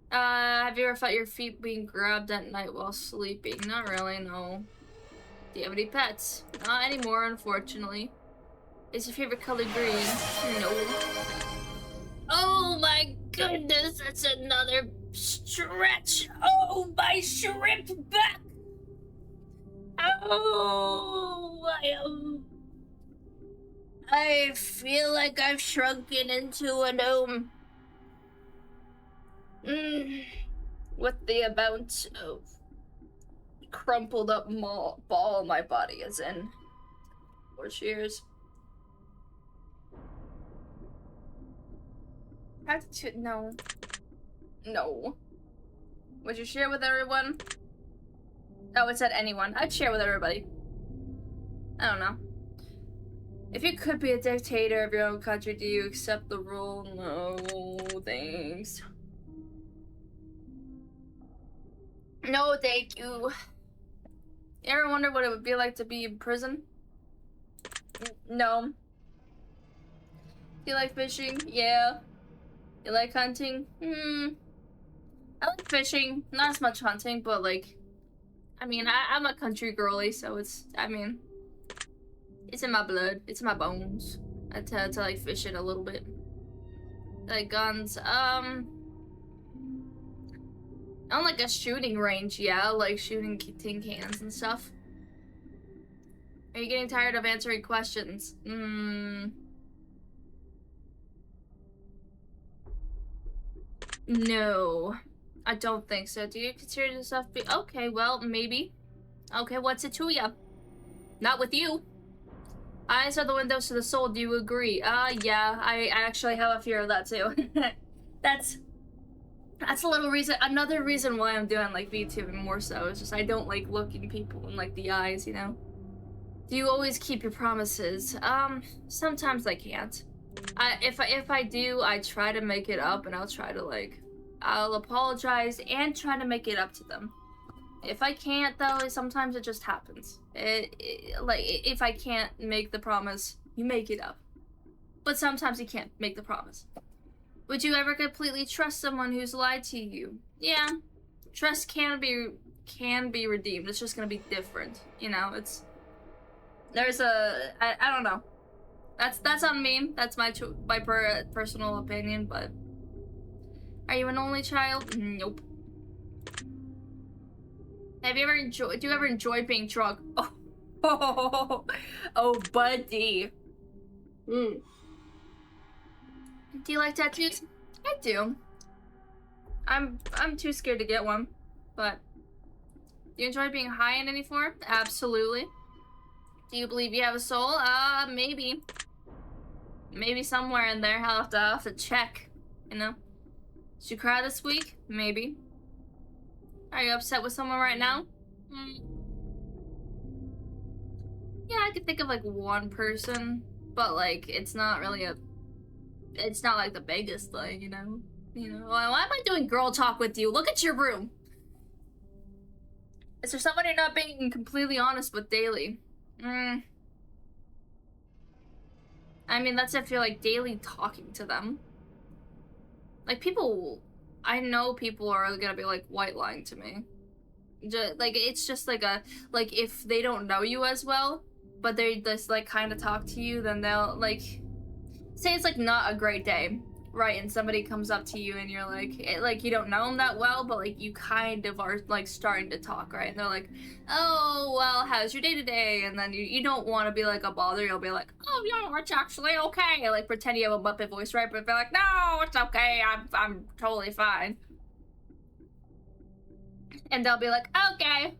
Have you ever felt your feet being grabbed at night while sleeping? Not really, no. Do you have any pets? Not anymore, unfortunately. Is your favorite color green? No. Oh my goodness, that's another stretch. Oh, my shrimp back. Oh, I feel like I've shrunken into a gnome. With the amount of crumpled up ball my body is in. 4 cheers. No. No. Would you share with everyone? Oh, it said anyone. I'd share with everybody. I don't know. If you could be a dictator of your own country, do you accept the rule? No, thanks. No, thank you. You ever wonder what it would be like to be in prison? No. You like fishing? Yeah. You like hunting? I like fishing. Not as much hunting, but like... I mean, I'm a country girly, so it's... I mean... It's in my blood. It's in my bones. I tend to like fish it a little bit. Like guns. On like a shooting range, yeah, like shooting tin cans and stuff. Are you getting tired of answering questions? No, I don't think so. Do you consider yourself okay? Well, maybe. Okay, what's it to ya? Not with you. Eyes are the windows to the soul. Do you agree? Yeah, I actually have a fear of that too. That's a little reason. Another reason why I'm doing like VTubing more so is just I don't like looking people in like the eyes, you know. Do you always keep your promises? Sometimes I can't. If I do, I try to make it up, and I'll try to like, I'll apologize and try to make it up to them. If I can't, though, sometimes it just happens. Like if I can't make the promise, you make it up. But sometimes you can't make the promise. Would you ever completely trust someone who's lied to you? Yeah, trust can be redeemed. It's just gonna be different, you know. There's I don't know. That's on me. That's my personal opinion. But are you an only child? Nope. Do you ever enjoy being drunk? Oh, buddy. Do you like tattoos? I do. I'm too scared to get one, but do you enjoy being high in any form? Absolutely. Do you believe you have a soul? Maybe. Maybe somewhere in there. I'll have to check, you know? Did you cry this week? Maybe. Are you upset with someone right now? Yeah, I could think of like one person, but like it's not really it's not like the biggest thing, you know? Why am I doing girl talk with you? Look at your room. Is there someone you're not being completely honest with daily? I mean, that's if you're like daily talking to them. Like people, I know people are gonna be like white lying to me. Like it's just like like if they don't know you as well, but they just like kind of talk to you, then they'll like say it's like not a great day, right? And somebody comes up to you and you're like you don't know them that well, but like you kind of are like starting to talk, right? And they're like, oh well, how's your day today? And then you don't want to be like a bother. You'll be like, oh yeah, it's actually okay. Like pretend you have a Muppet voice, right? But they're like, no, it's okay. I'm totally fine. And they'll be like, okay.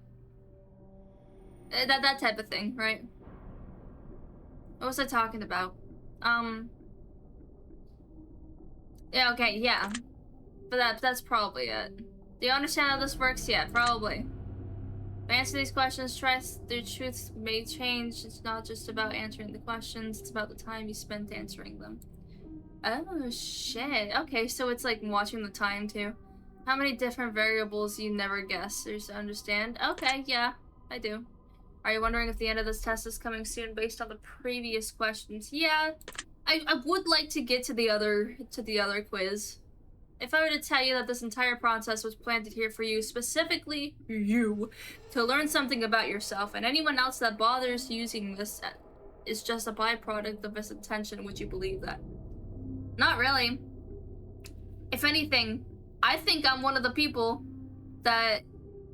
That type of thing, right? What was I talking about? Yeah, okay, yeah. But that's probably it. Do you understand how this works yet? Probably. To answer these questions, trust the truth may change. It's not just about answering the questions, it's about the time you spent answering them. Oh, shit. Okay, so it's like watching the time, too. How many different variables you never guess? There's to understand. Okay, yeah, I do. Are you wondering if the end of this test is coming soon based on the previous questions? Yeah, I would like to get to the other quiz. If I were to tell you that this entire process was planted here for you, specifically you, to learn something about yourself, and anyone else that bothers using this is just a byproduct of this intention, would you believe that? Not really. If anything, I think I'm one of the people that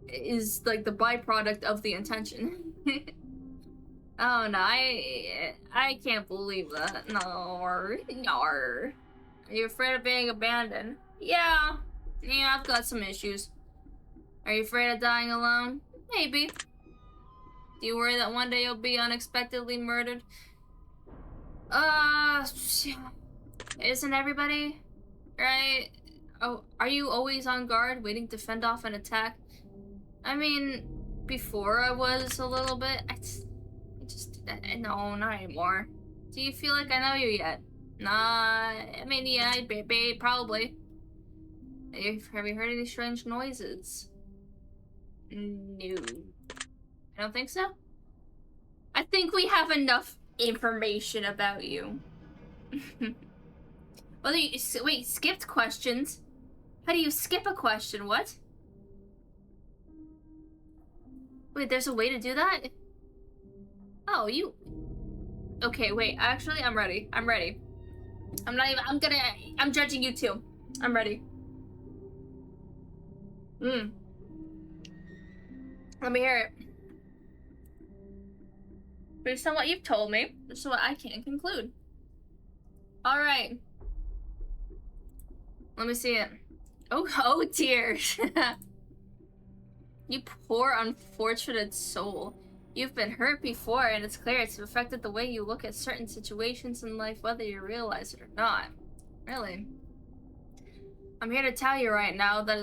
is like the byproduct of the intention. Oh no, I can't believe that. No. Are you afraid of being abandoned? Yeah, I've got some issues. Are you afraid of dying alone? Maybe. Do you worry that one day you'll be unexpectedly murdered? Isn't everybody? Right? Oh, are you always on guard, waiting to fend off an attack? I mean, before I was a little bit. No, not anymore. Do you feel like I know you yet? Nah, I mean, yeah, probably. Have you heard any strange noises? No. I don't think so. I think we have enough information about you. Wait, skipped questions? How do you skip a question? What? Wait, there's a way to do that? Oh, you... Okay, wait, actually, I'm ready. I'm judging you too. I'm ready. Let me hear it. Based on what you've told me, this is what I can conclude. Alright. Let me see it. Oh dear. You poor unfortunate soul. You've been hurt before, and it's clear it's affected the way you look at certain situations in life, whether you realize it or not. Really? I'm here to tell you right now that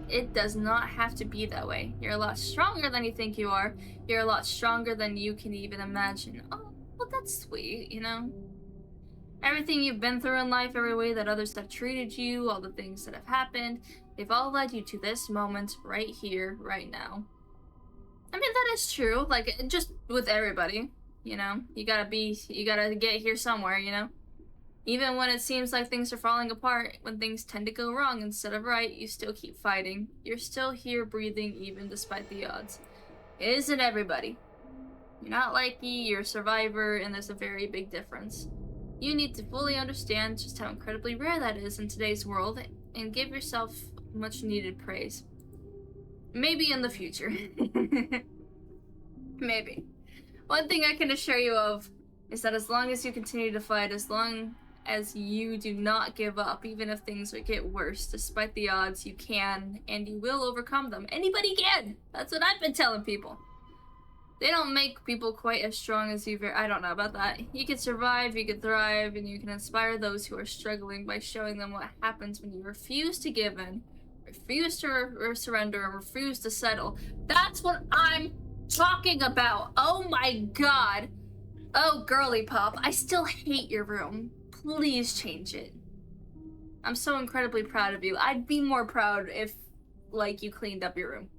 it does not have to be that way. You're a lot stronger than you think you are. You're a lot stronger than you can even imagine. Oh, well, that's sweet, you know? Everything you've been through in life, every way that others have treated you, all the things that have happened, they've all led you to this moment right here, right now. I mean, that is true. Like, just with everybody, you know? You gotta get here somewhere, you know? Even when it seems like things are falling apart, when things tend to go wrong instead of right, you still keep fighting. You're still here breathing even despite the odds. It isn't everybody. You're not Likey, you're a survivor, and there's a very big difference. You need to fully understand just how incredibly rare that is in today's world, and give yourself much needed praise. Maybe in the future. Maybe. One thing I can assure you of is that as long as you continue to fight, as long as you do not give up, even if things would get worse, despite the odds, you can, and you will overcome them. Anybody can! That's what I've been telling people. They don't make people quite as strong as you. I don't know about that. You can survive, you can thrive, and you can inspire those who are struggling by showing them what happens when you refuse to give in, refuse to surrender, and refuse to settle. That's what I'm talking about. Oh my god. Oh, girly pop, I still hate your room. Please change it. I'm so incredibly proud of you. I'd be more proud if, like, you cleaned up your room.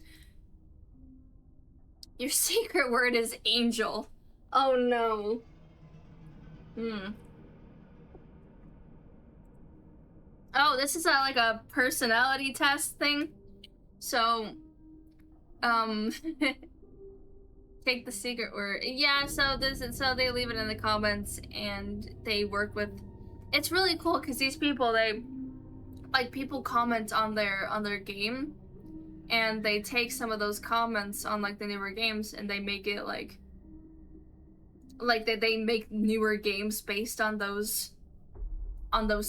Your secret word is angel. Oh no. Oh, this is like a personality test thing. So, take the secret word. Yeah, so they leave it in the comments and they work with. It's really cool because these people, people comment on their game, and they take some of those comments on like the newer games and they make it like they make newer games based on those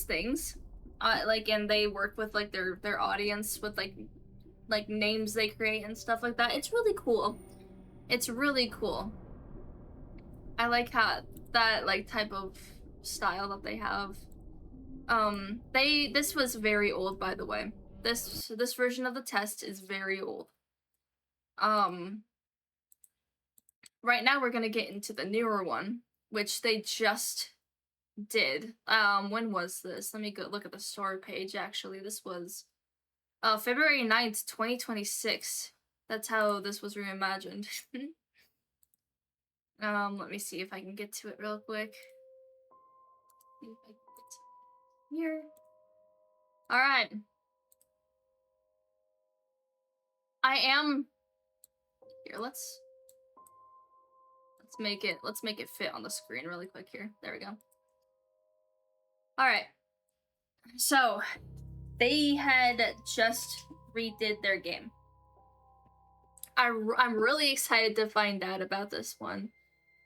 things. And they work with like their audience with like names they create and stuff like that. It's really cool. It's really cool. I like how that like type of style that they have. This was very old, by the way. This version of the test is very old. Right now we're gonna get into the newer one, which they just did. When was this? Let me go look at the story page. Actually, this was February 9th, 2026. That's how this was reimagined. Let me see if I can get to it real quick. Here. All right. I am here. Let's make it fit on the screen really quick here. There we go. All right. So, they had just redid their game. I'm really excited to find out about this one.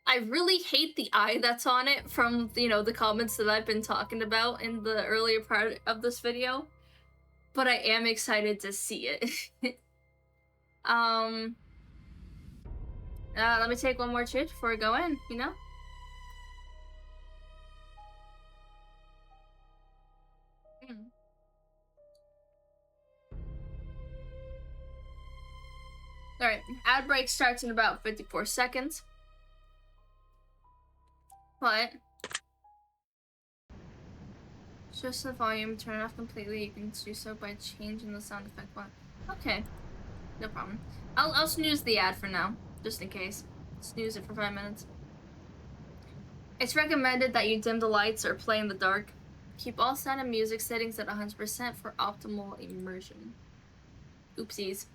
I really hate the eye that's on it from, you know, the comments that I've been talking about in the earlier part of this video. But I am excited to see it. Let me take one more chit before I go in, you know? Alright, ad break starts in about 54 seconds. But just the volume, turn it off completely. You can do so by changing the sound effect one. Okay, no problem. I'll snooze the ad for now, just in case. Snooze it for 5 minutes. It's recommended that you dim the lights or play in the dark. Keep all sound and music settings at 100% for optimal immersion. Oopsies.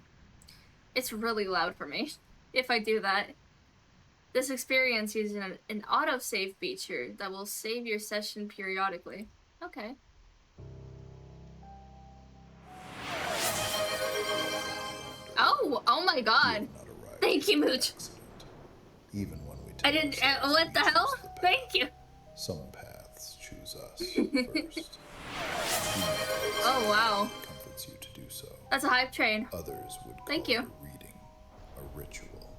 It's really loud for me if I do that. This experience uses an autosave feature that will save your session periodically. Okay. Oh my god. Thank you, Mooch. Even when we I didn't, what the hell? Thank you. Some paths choose us first. Oh wow. Comforts you to do so. That's a hype train. Others would call Thank you. it a reading, a ritual,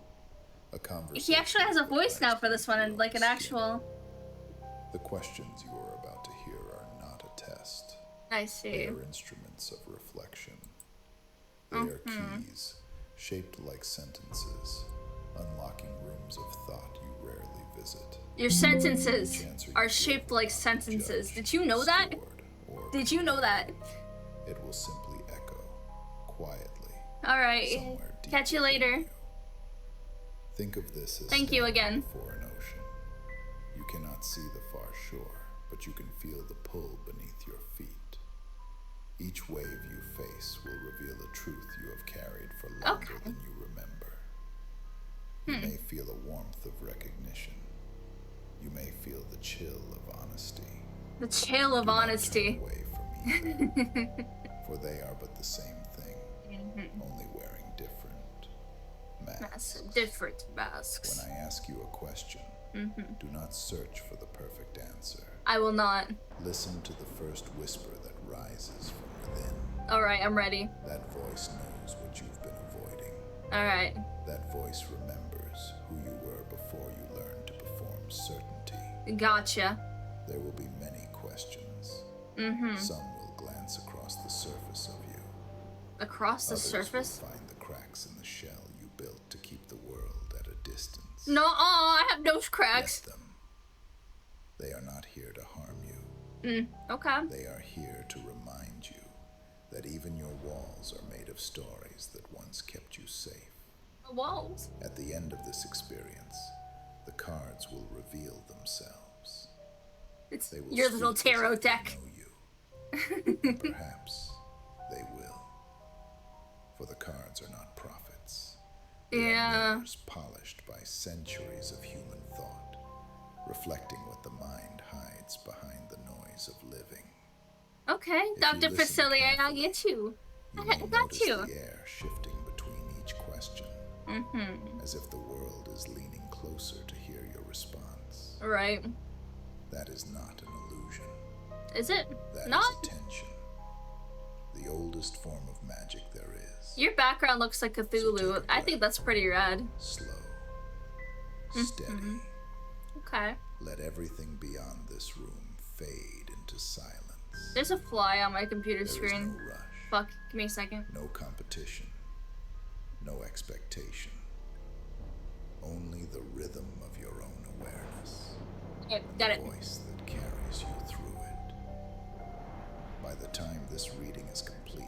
a conversation. He actually has a voice now for this one, and like an actual. The questions you are about to hear are not a test. I They see. are instruments of reflection. They are keys, shaped like sentences, unlocking rooms of thought you rarely visit. Your Each sentences answer are you shaped give will like not be sentences. judged, Did you know that? stored, or Did you know that? it will simply echo, quietly, Alright. somewhere deep Catch you within later. you. Think of this as Thank you standing again. before an ocean. You cannot see the far shore, but you can feel the pull beneath your feet. Each wave you face will reveal a truth you have carried for longer Okay. than you remember. You may feel a warmth of recognition. You may feel the chill of honesty. The chill of Do not honesty. turn away from either, for they are but the same thing, only wearing different masks. Different When masks. I ask you a question, do not search for the perfect answer. I will not. Listen to the first whisper that rises from within. Alright, I'm ready. That voice knows what you've been avoiding. Alright. That voice remembers who you were before you learned to perform certainty. Gotcha. There will be many questions. Some will glance across the surface of you. Across the Others surface? will find the cracks in the shell you built to keep the world at a distance. No, I have nose cracks. Let them. They are not here to harm you. Okay. They are here to remind you that even your walls are made of stories that once kept you safe. Walls. At the end of this experience, the cards will reveal themselves. It's They will your little speak as tarot if they deck. know you. And perhaps they will. For the cards are not prophets. They are mirrors polished by centuries of human thought, reflecting what the mind hides behind the noise of living. Okay, If Dr. you listen Facilier, I carefully, get you. You I may got notice you. the air shifting between each question, as if the world is leaning closer to hear your response. Right. That is not an illusion. Is it? That is Not? attention. The oldest form of magic there is. Your background looks like So Cthulhu. take a I think that's pretty rad. Slow. Steady. Okay. Let everything beyond this room fade into silence. There's a fly on my computer There is screen. no rush. Fuck, give me a second. No competition. No expectation. Only the rhythm of your own awareness. Okay, got it. The voice that carries you through it. By the time this reading is complete,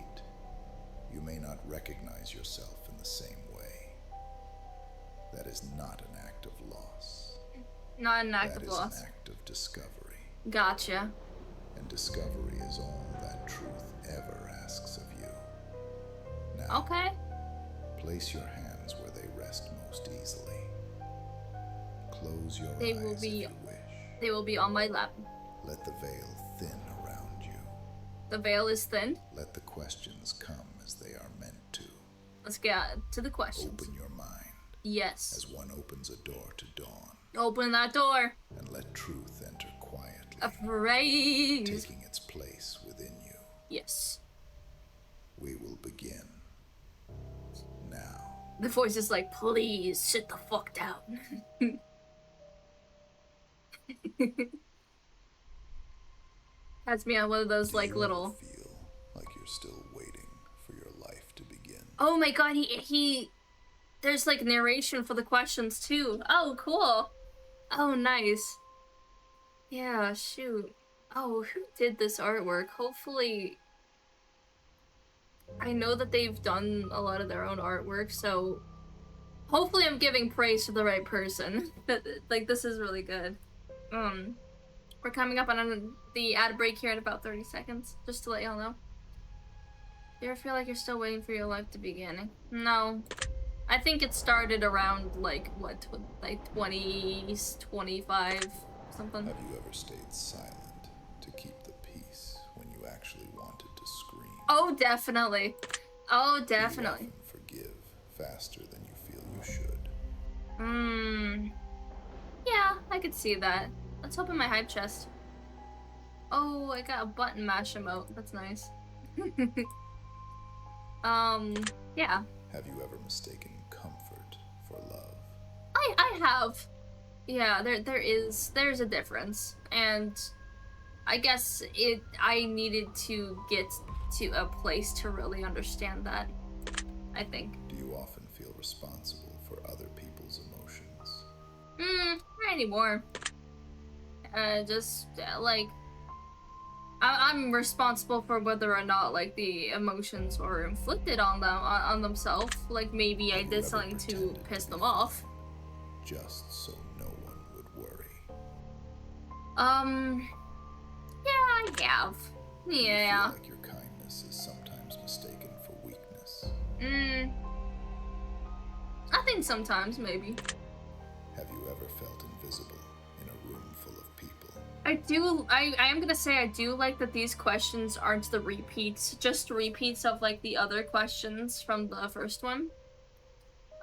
you may not recognize yourself in the same way. That is not an act of loss. Not an act That of is loss. an act of discovery. Gotcha. And discovery is all that truth ever asks of you. Now, Okay. place your hands where they rest most easily. Close your They eyes will if be- you wish. They will be on my lap. Let the veil thin around you. The veil is thin. Let the questions come as they are meant to. Let's get to the questions. Open your mind Yes. as one opens a door to dawn, Open that door. and let truth enter quietly, Afraid. taking its place within you. Yes. We will begin now. The voice is like, please sit the fuck down. Has me on one of those Do like you little. ever feel like you're still waiting for your life to begin? Oh my god, he. There's like narration for the questions too. Oh, cool. Oh, nice. Yeah, shoot. Oh, who did this artwork? Hopefully. I know that they've done a lot of their own artwork, so hopefully I'm giving praise to the right person. Like, this is really good. We're coming up on the ad break here in about 30 seconds, just to let y'all know. You ever feel like you're still waiting for your life to begin? No. I think it started around, like, what, like 20s, 25, something. Have you ever stayed silent to keep the peace when you actually wanted to scream? Oh, definitely. Oh, Do you definitely. often forgive faster than you feel you should? Yeah, I could see that. Let's open my hype chest. Oh, I got a button mash emote. That's nice. Yeah. Have you ever mistaken comfort for love? I have. Yeah, there's a difference. And I guess I needed to get to a place to really understand that, I think. Do you often feel responsible for other people's emotions? Not anymore. Just, like, I'm responsible for whether or not, like, the emotions are inflicted on them, on themselves. Like, maybe I did something to piss them off. Just so no one would worry. Yeah, I have. Yeah. Do you feel like your kindness is sometimes mistaken for weakness? I think sometimes, maybe. Have you ever felt invisible in a room full of people? I am gonna say I do like that these questions aren't the repeats, just repeats of, like, the other questions from the first one.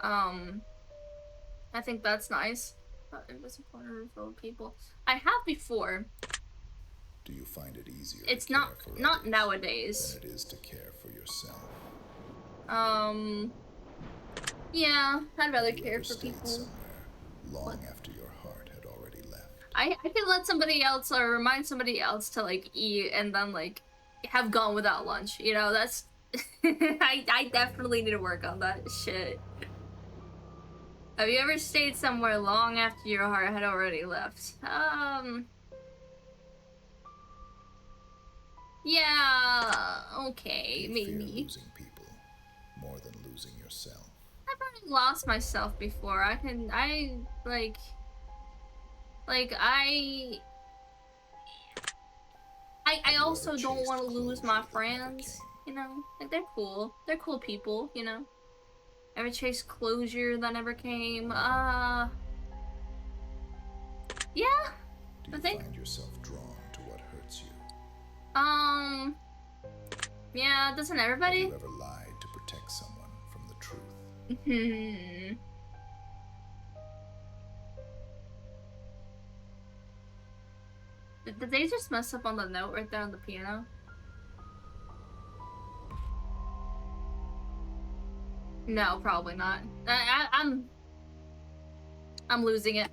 I think that's nice. Invisible in a room full of people. I have before. Do you find it easier It's to care not for not others nowadays. than it is to care for yourself? Yeah, I'd rather Have you care ever for stayed people. somewhere long after your heart had already left? I could let somebody else or remind somebody else to, like, eat and then, like, have gone without lunch. You know, that's I definitely need to work on that shit. Have you ever stayed somewhere long after your heart had already left? Yeah, okay, Do you maybe. fear losing people more than losing yourself? I've already lost myself before. I also don't want to lose my friends, you know? Like, they're cool. They're cool people, you know? Ever chase closure that never came? Yeah, Do you find yourself drawn to what hurts you? Yeah, doesn't everybody? Have you ever lied to protect someone from the truth? Did they just mess up on the note right there on the piano? No, probably not. I'm losing it.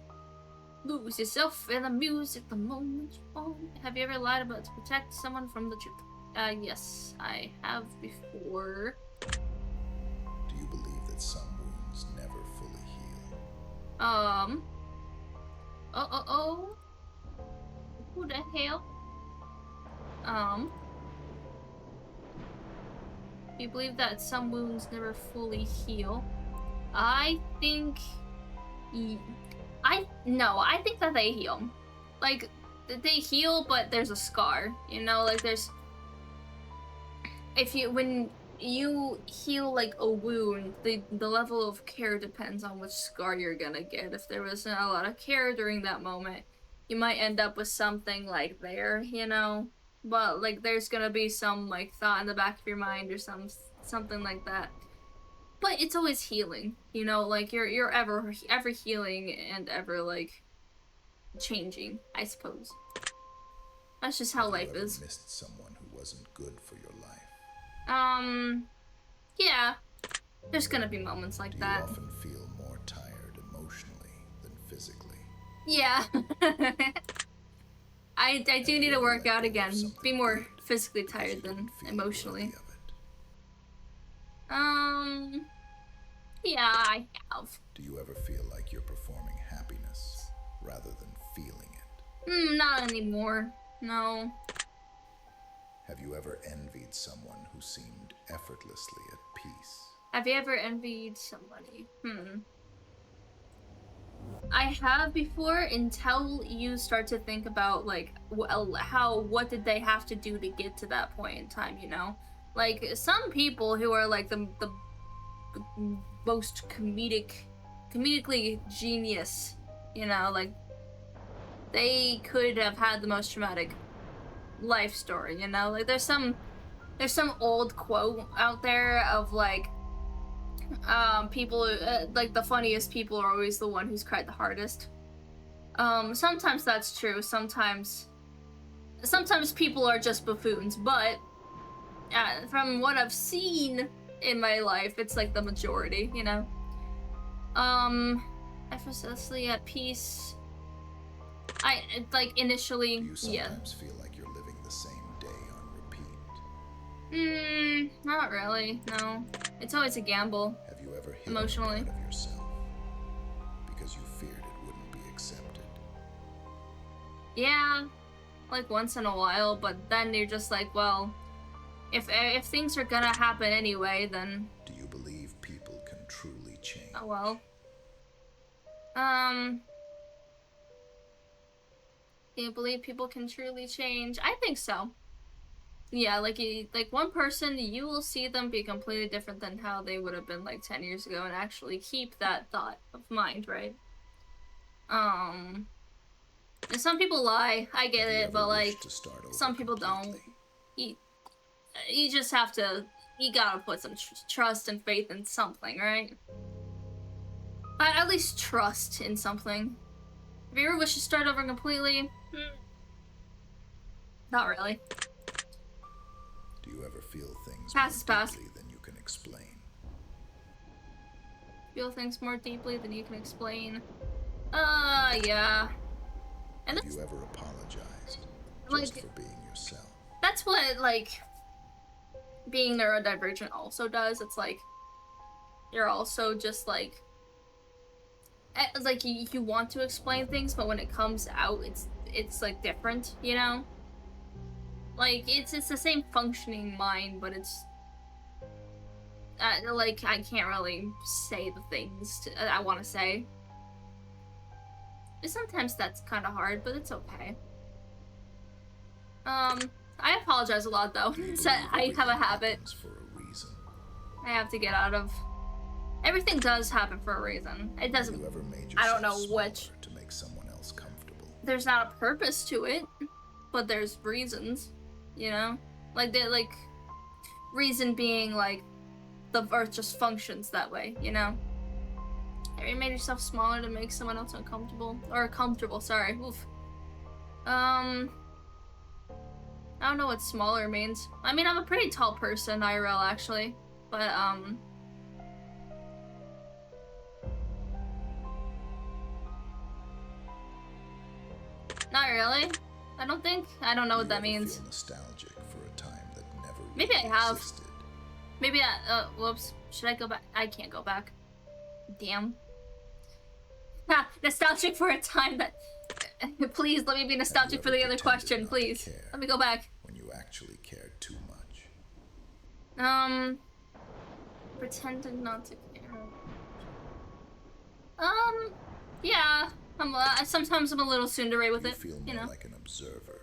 Lose yourself in the music the moment you want. Have you ever lied about to protect someone from the truth? Yes, I have before. Do you believe that some wounds never fully heal? Who the hell? You believe that some wounds never fully heal? I think... I think that they heal. Like, they heal, but there's a scar, you know? Like, there's... when you heal, like, a wound, the level of care depends on which scar you're gonna get. If there wasn't a lot of care during that moment, you might end up with something, like, there, you know? But, like, there's gonna be some, like, thought in the back of your mind or something like that. But it's always healing, you know? Like, you're ever healing and ever, like, changing, I suppose. That's just how life is. Missed someone who wasn't good for your life? Yeah. There's gonna be moments like that. Do you often feel more tired emotionally than physically? Yeah. I do need to work out again. Be more physically tired than emotionally. Yeah, I have. Do you ever feel like you're performing happiness rather than feeling it? Not anymore. No. Have you ever envied someone who seemed effortlessly at peace? Have you ever envied somebody? I have before, until you start to think about, like, what did they have to do to get to that point in time, you know? Like, some people who are, like, the most comedically genius, you know, like, they could have had the most traumatic life story, you know? Like, there's some old quote out there of, like, people, like, the funniest people are always the one who's cried the hardest. Sometimes that's true, sometimes people are just buffoons, but from what I've seen in my life, it's like the majority, you know? Effortlessly at peace. Like, initially, Do you sometimes feel like you're Not really, no. It's always a gamble. Have you ever hidden a Emotionally. part of yourself because you feared it wouldn't be accepted? Yeah, like once in a while, but then you're just like, well, if things are gonna happen anyway, then Do you believe people can truly change? oh well. Um, do you believe people can truly change? I think so. Yeah, like one person, you will see them be completely different than how they would have been like 10 years ago and actually keep that thought of mind, right? Um, and some people lie, I get Have you it, ever but wished like to start over some people completely? don't. You, you just have to, you gotta put some trust and faith in something, right? At least trust in something. Have you ever wished to start over completely? Not really. Do you ever feel things Past more is past. deeply than you can explain? Feel things more deeply than you can explain. Yeah. And Have that's you ever apologized just like for being yourself? that's what like being neurodivergent also does. It's like you're also just like you want to explain things, but when it comes out, it's like different, you know? Like it's the same functioning mind, but it's like I can't really say the things I want to say. Sometimes that's kind of hard, but it's okay. I apologize a lot though. Do you So believe I have a everything habit happens for a reason? I have to get out of. Everything does happen for a reason. It Have doesn't. you ever made I don't yourself know smaller which. to make someone else comfortable? There's not a purpose to it, but there's reasons. You know, like the reason being like the earth just functions that way. You know. Have you made yourself smaller to make someone else uncomfortable or comfortable? Sorry. Oof. I don't know what smaller means. I mean, I'm a pretty tall person, IRL actually, but not really. I don't think. I don't know what that Do you ever means. feel nostalgic for a time that never Maybe really I have. existed? Maybe I. Whoops. Should I go back? I can't go back. Damn. Ha! Nostalgic for a time that. Please let me be Have you nostalgic for ever the other pretended question, not to please. care Let me go back. when you actually cared too much? Um. Pretended not to care. Yeah. Sometimes I'm a little tsundere with Do you it. feel You more know. like an observer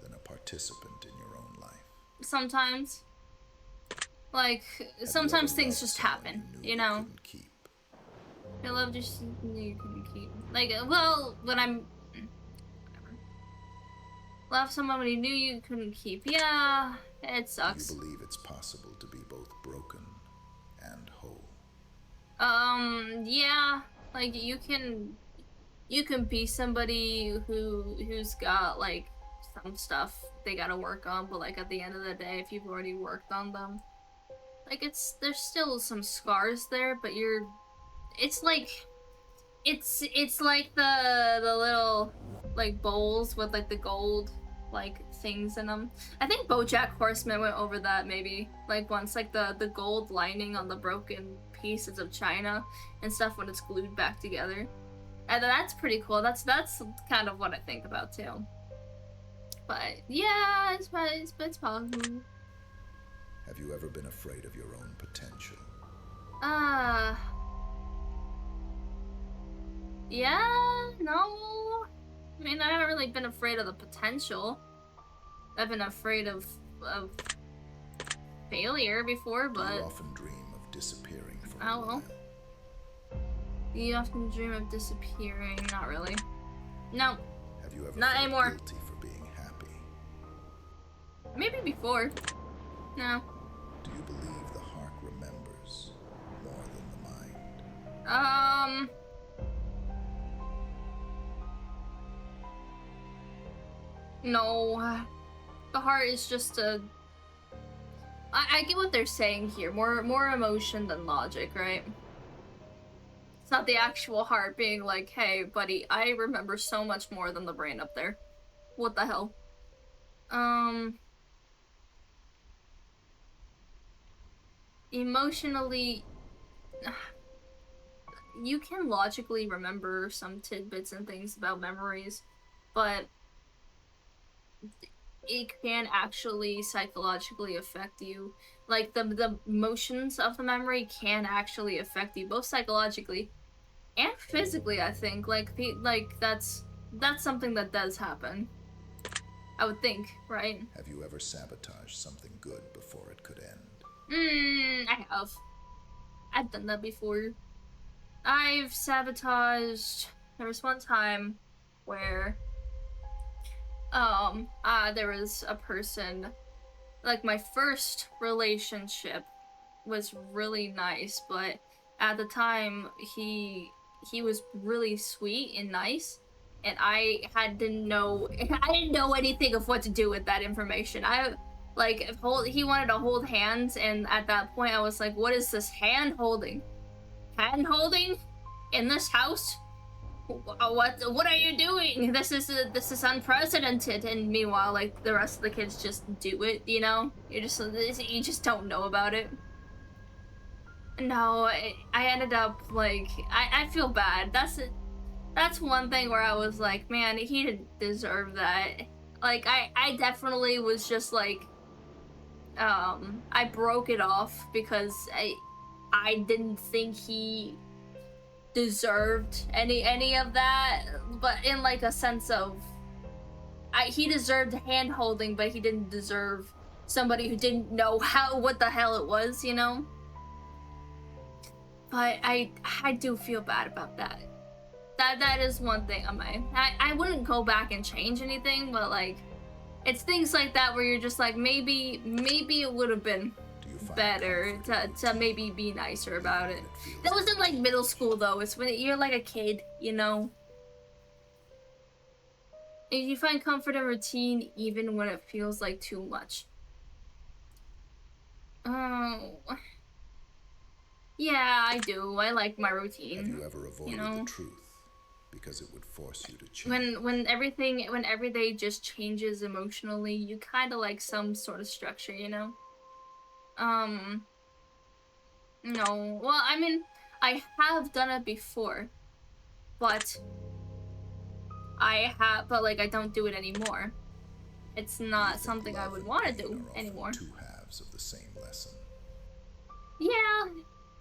than a participant in your own life? Sometimes. Like, Have you ever sometimes things loved just someone happen, you knew you you know? couldn't keep? Your love just you can keep. Like, well, when I'm. Whatever. Love someone you knew you couldn't keep. Yeah, it Do you sucks. believe it's possible to be both broken and whole? Yeah. Like, you can be somebody who's got, like, some stuff they gotta work on, but, like, at the end of the day, if you've already worked on them, like, there's still some scars there, but it's like, it's like the little like bowls with like the gold like things in them. I think BoJack Horseman went over that maybe like once, like the gold lining on the broken pieces of china and stuff when it's glued back together. And that's pretty cool. That's kind of what I think about too. But yeah, it's possible. Have you ever been afraid of your own potential? Uh, yeah, no. I mean, I haven't really been afraid of the potential. I've been afraid of failure before, Do you but often dream of disappearing for a oh while? well. You often dream of disappearing. Not really. No, Have you ever not felt anymore. guilty for being happy? Maybe before. No. Do you believe the heart remembers more than the mind? Um. No. The heart is just a. I get what they're saying here. More emotion than logic, right? It's not the actual heart being like, hey, buddy, I remember so much more than the brain up there. What the hell? Um. Emotionally, you can logically remember some tidbits and things about memories, but it can actually psychologically affect you. Like the emotions of the memory can actually affect you both psychologically and physically, I think. That's something that does happen. I would think, right? Have you ever sabotaged something good before it could end? I have. I've done that before. I've sabotaged. There was one time where there was a person, like my first relationship was really nice, but at the time he was really sweet and nice, and didn't know I didn't know anything of what to do with that information. He wanted to hold hands, and at that point I was like, what is this hand holding? Hand holding in this house? What are you doing? This is unprecedented. And meanwhile, like, the rest of the kids just do it, you know? You just don't know about it. No, I ended up like I feel bad. That's one thing where I was like, man, he didn't deserve that. Like I definitely was just like I broke it off because I didn't think he deserved any of that, but in like a sense of he deserved hand holding, but he didn't deserve somebody who didn't know what the hell it was, you know? But I do feel bad about that. That is one thing on I wouldn't go back and change anything, but like it's things like that where you're just like maybe it would have been better to maybe be nicer about it. That wasn't like middle school though. It's when you're like a kid, you know. And you find comfort in routine even when it feels like too much. Oh. Yeah, I do. I like my routine. Have you ever avoided the truth because it would force you to change? When every day just changes emotionally, you kind of like some sort of structure, you know? No. Well, I mean, I have done it before, but like I don't do it anymore. It's not something I would want to do anymore. Two halves of the same lesson. Yeah,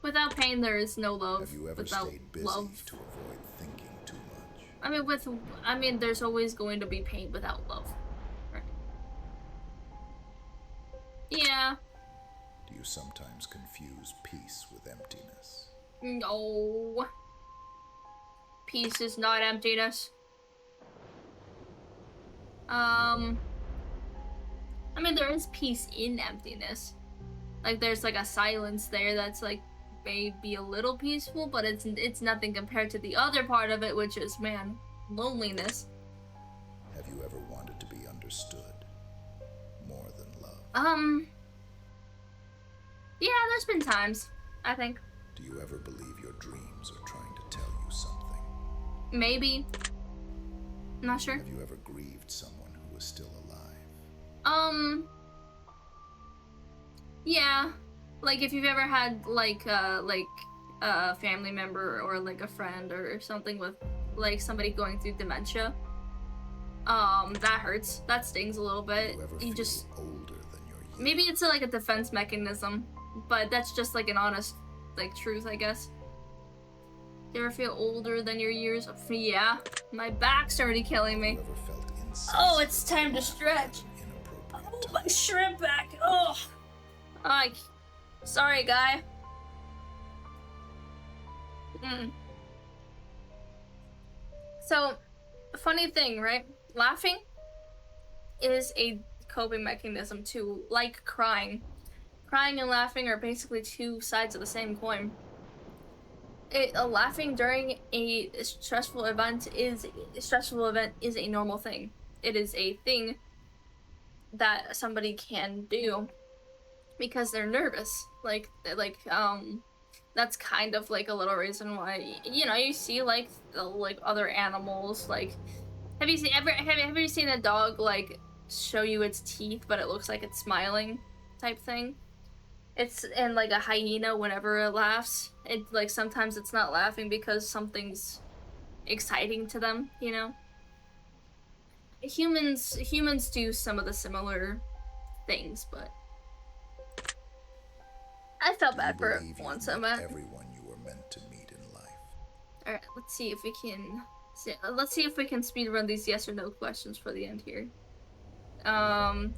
without pain there is no love. Have you ever without stayed busy love to avoid thinking too much? I mean there's always going to be pain without love. Right. Yeah. Do you sometimes confuse peace with emptiness? No. Peace is not emptiness. I mean, there is peace in emptiness. Like, there's like a silence there that's like maybe a little peaceful, but it's nothing compared to the other part of it, which is, man, loneliness. Have you ever wanted to be understood more than love? Yeah, there's been times, I think. Do you ever believe your dreams are trying to tell you something? Maybe. I'm not sure. Have you ever grieved someone who was still alive? Yeah. Like, if you've ever had, like a family member or, like, a friend or something with, like, somebody going through dementia, that hurts. That stings a little bit. Do you ever feel just older than your years? Maybe it's like a defense mechanism, but that's just, like, an honest, like, truth, I guess. Do you ever feel older than your years? Yeah. My back's already killing me. Oh, it's time to stretch. Oh, my shrimp back. Oh. Like, sorry, guy. So, funny thing, right? Laughing is a coping mechanism too, like crying. Crying and laughing are basically two sides of the same coin. Laughing during a stressful event is a normal thing. It is a thing that somebody can do because they're nervous. That's kind of like a little reason why, you know, you see like other animals. Like, have you seen a dog like show you its teeth but it looks like it's smiling type thing? It's and like a hyena whenever it laughs. It like sometimes it's not laughing because something's exciting to them, you know? Humans do some of the similar things, but I felt Do you bad for it believe you've once I met met. everyone you were meant to meet in life? Alright, let's see if we can speed run these yes or no questions for the end here. Running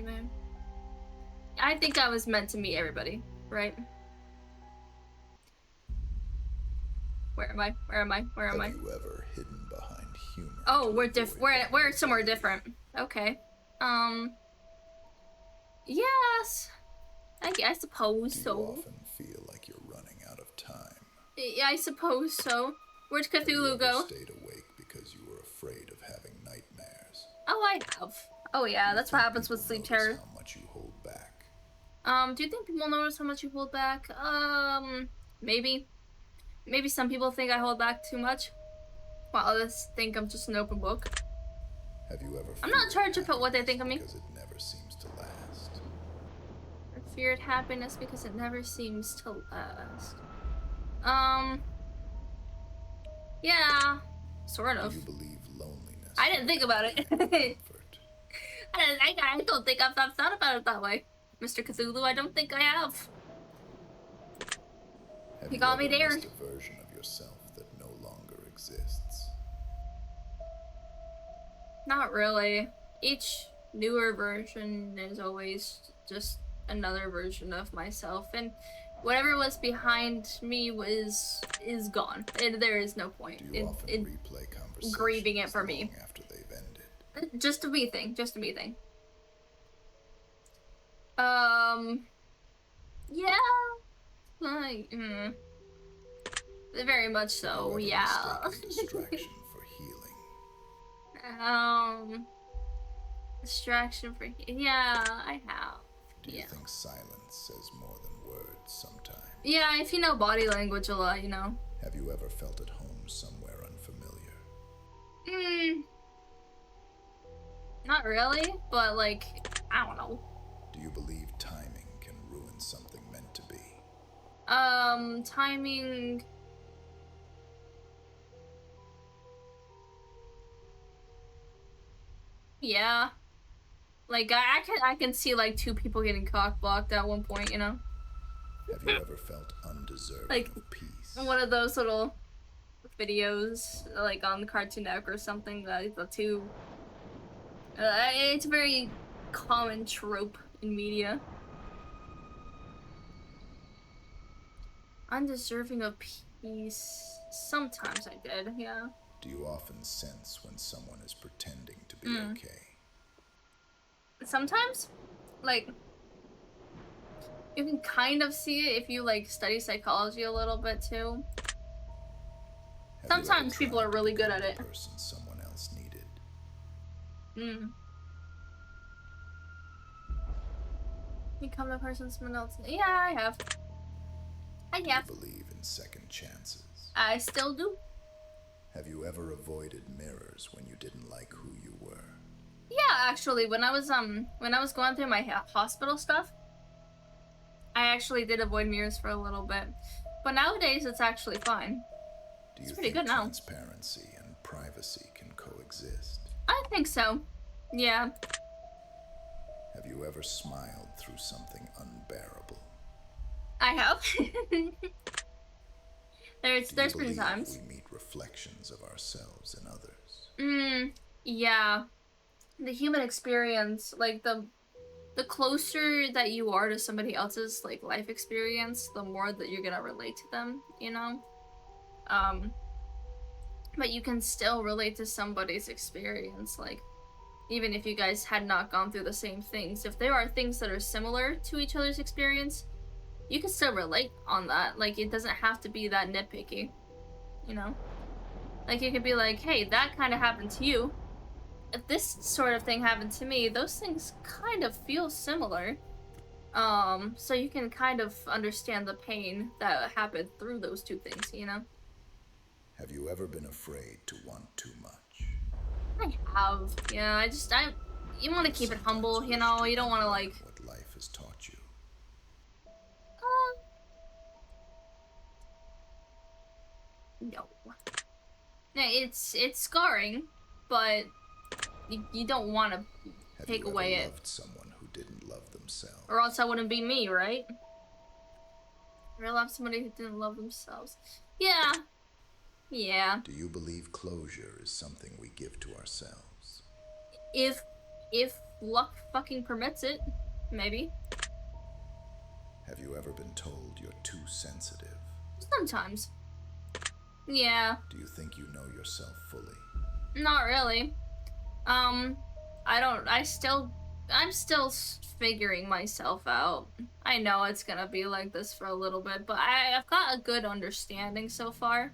Man. I think I was meant to meet everybody, right? Where am I? Where am I? Where am I? Have you ever hidden behind humor? Oh, to avoid we're somewhere vulnerability? different. Okay. Yes. I suppose Do you so. often feel like you're running out of time? Yeah, I suppose so. Where'd Have you Cthulhu ever go? stayed awake because you were afraid of having nightmares? Oh, I have. Oh Do yeah, you that's what think happens with people sleep notice terror. how much you hold back? Do you think people notice how much you hold back? Maybe. Maybe some people think I hold back too much, while others think I'm just an open book. Have you ever I'm not feared charged to put what they happiness think of me. because it never seems to last? Or feared happiness because it never seems to last. Um, yeah, sort Do of. you believe loneliness I can didn't think about actually it. bring comfort? I don't think I've thought about it that way. Mr. Cthulhu, I don't think I have. Have You you got me ever there. missed a version of yourself that no longer exists? Not really. Each newer version is always just another version of myself, and whatever was behind me is gone. There is no point Do you in often replay grieving it conversations for long me. after they've ended? Just a me thing. Just a me thing. Um. Yeah. Like. Very much Have you so. ever Yeah. mistaken distraction for healing? um. Distraction for. Yeah, I have. Do you Yeah. think silence says more than words sometimes? Yeah, if you know body language a lot, you know. Have you ever felt at home somewhere unfamiliar? Mm, not really, but like, I don't know. Do you believe timing can ruin something meant to be? Timing. Yeah, like I can see like two people getting cock blocked at one point, you know, Have you ever felt undeserving like of peace? one of those little videos like on the Cartoon Network or something that the two. It's a very common trope in media. Undeserving of peace. Sometimes I did, yeah. Do you often sense when someone is pretending to be Mm. okay? Sometimes, like, you can kind of see it if you like study psychology a little bit too. Have you ever Sometimes people tried are to really good become at it. the person someone else needed? Mm. Become the person someone else. Yeah, I have. I Do you have. believe in second chances? I still do. Have you ever avoided mirrors when you didn't like who you were? Yeah, actually, when I was going through my hospital stuff, I actually did avoid mirrors for a little bit. But nowadays, it's actually fine. Do It's you pretty think good now. transparency and privacy can coexist? I think so. Yeah. Have you ever smiled through something unbearable? I have. Do you There's been believe times. we meet reflections of ourselves in others? Yeah. The human experience, like the closer that you are to somebody else's like life experience, the more that you're gonna relate to them, you know? Um, but you can still relate to somebody's experience, like even if you guys had not gone through the same things. If there are things that are similar to each other's experience, you can still relate on that. Like it doesn't have to be that nitpicky, you know? Like you could be like, hey, that kind of happened to you. If this sort of thing happened to me, those things kind of feel similar. So you can kind of understand the pain that happened through those two things, you know? Have you ever been afraid to want too much? I have. Yeah, you want to keep it humble, you know? You don't want to like. What life has taught you. No. It's scarring, but you don't want to Have take you ever away it. loved someone who didn't love themselves? Or else that wouldn't be me, right? I love somebody who didn't love themselves. Yeah. Yeah. Do you believe closure is something we give to ourselves? If if luck fucking permits it, maybe. Have you ever been told you're too sensitive? Sometimes. Yeah. Do you think you know yourself fully? Not really. Um, I don't. I'm still figuring myself out. I know it's gonna be like this for a little bit, but I've got a good understanding so far.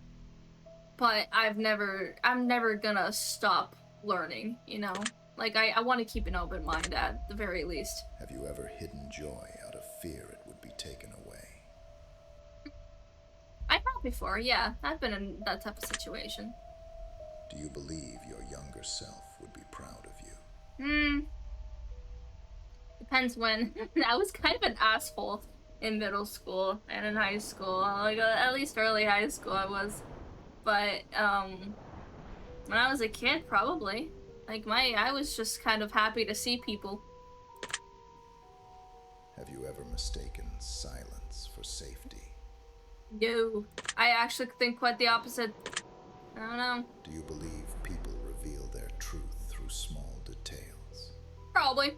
But I'm never gonna stop learning, you know? Like, I want to keep an open mind at the very least. Have you ever hidden joy out of fear it would be taken away? I have before, yeah. I've been in that type of situation. Do you believe your younger self would be proud of you? Hmm, depends when. I was kind of an asshole in middle school and in high school. Like, at least early high school I was. But, when I was a kid, probably. Like, I was just kind of happy to see people. Have you ever mistaken silence for safety? No. I actually think quite the opposite. I don't know. Do you believe people reveal their truth through small details? Probably.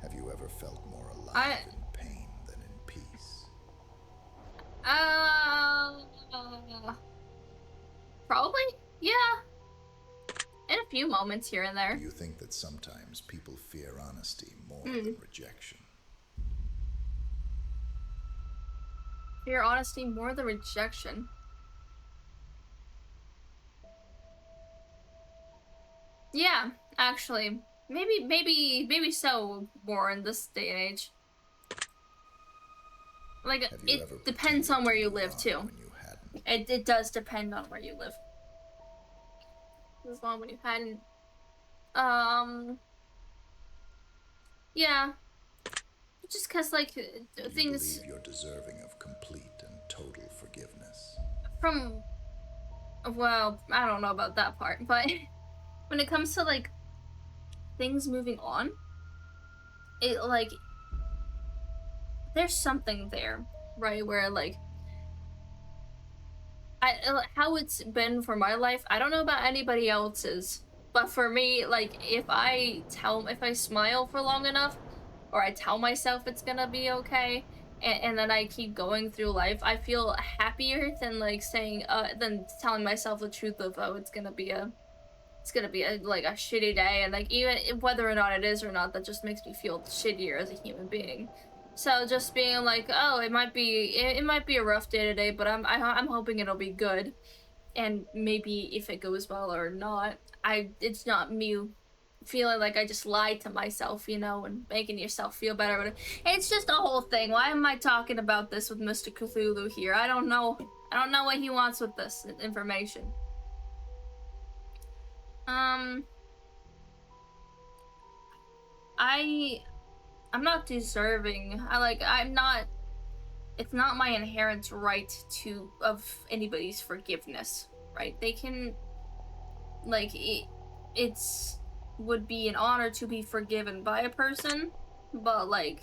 Have you ever felt more alive I, in pain than in peace? uh, probably? Yeah. In a few moments here and Do there. you think that sometimes people fear honesty more Hmm. than rejection? Fear honesty more than rejection. Yeah, actually. Maybe so more in this day and age. Like, Have you ever it depends on pretended where to you move live, on too. when you hadn't? It does depend on where you live. As long when you hadn't. Um, yeah. Just cause, like, Do you things believe you're deserving of complete and total forgiveness? from, well, I don't know about that part, but when it comes to, like, things moving on, it, like, there's something there, right? Where, like, how it's been for my life, I don't know about anybody else's, but for me, like, if I smile for long enough, or I tell myself it's gonna be okay, and then I keep going through life, I feel happier than like saying, than telling myself the truth of, oh, it's gonna be a, like, a shitty day, and like, even whether or not it is or not, that just makes me feel shittier as a human being. So just being like, oh, it might be a rough day today, but I'm hoping it'll be good, and maybe if it goes well or not, it's not me feeling like I just lied to myself, you know, and making yourself feel better. But it's just a whole thing. Why am I talking about this with Mr. Cthulhu here? I don't know. I don't know what he wants with this information. Um, I I'm not deserving. I'm not. It's not my inherent right to of anybody's forgiveness, right? They can, like, it's would be an honor to be forgiven by a person, but like,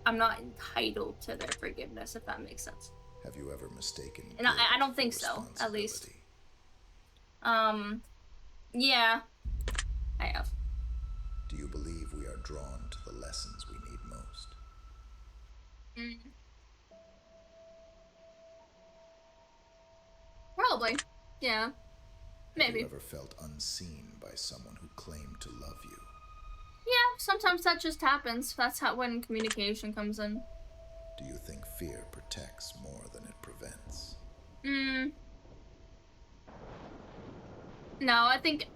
I'm not entitled to their forgiveness, if that makes sense. Have you ever mistaken And guilt I don't for think so, at least. responsibility? Um, yeah, I have. Do you believe we are drawn to the lessons we need most? Mm, probably. Yeah, Have you maybe. ever felt unseen by someone who claimed to love you? Yeah, sometimes that just happens. That's how when communication comes in. Do you think fear protects more than it prevents? Mm, no, I think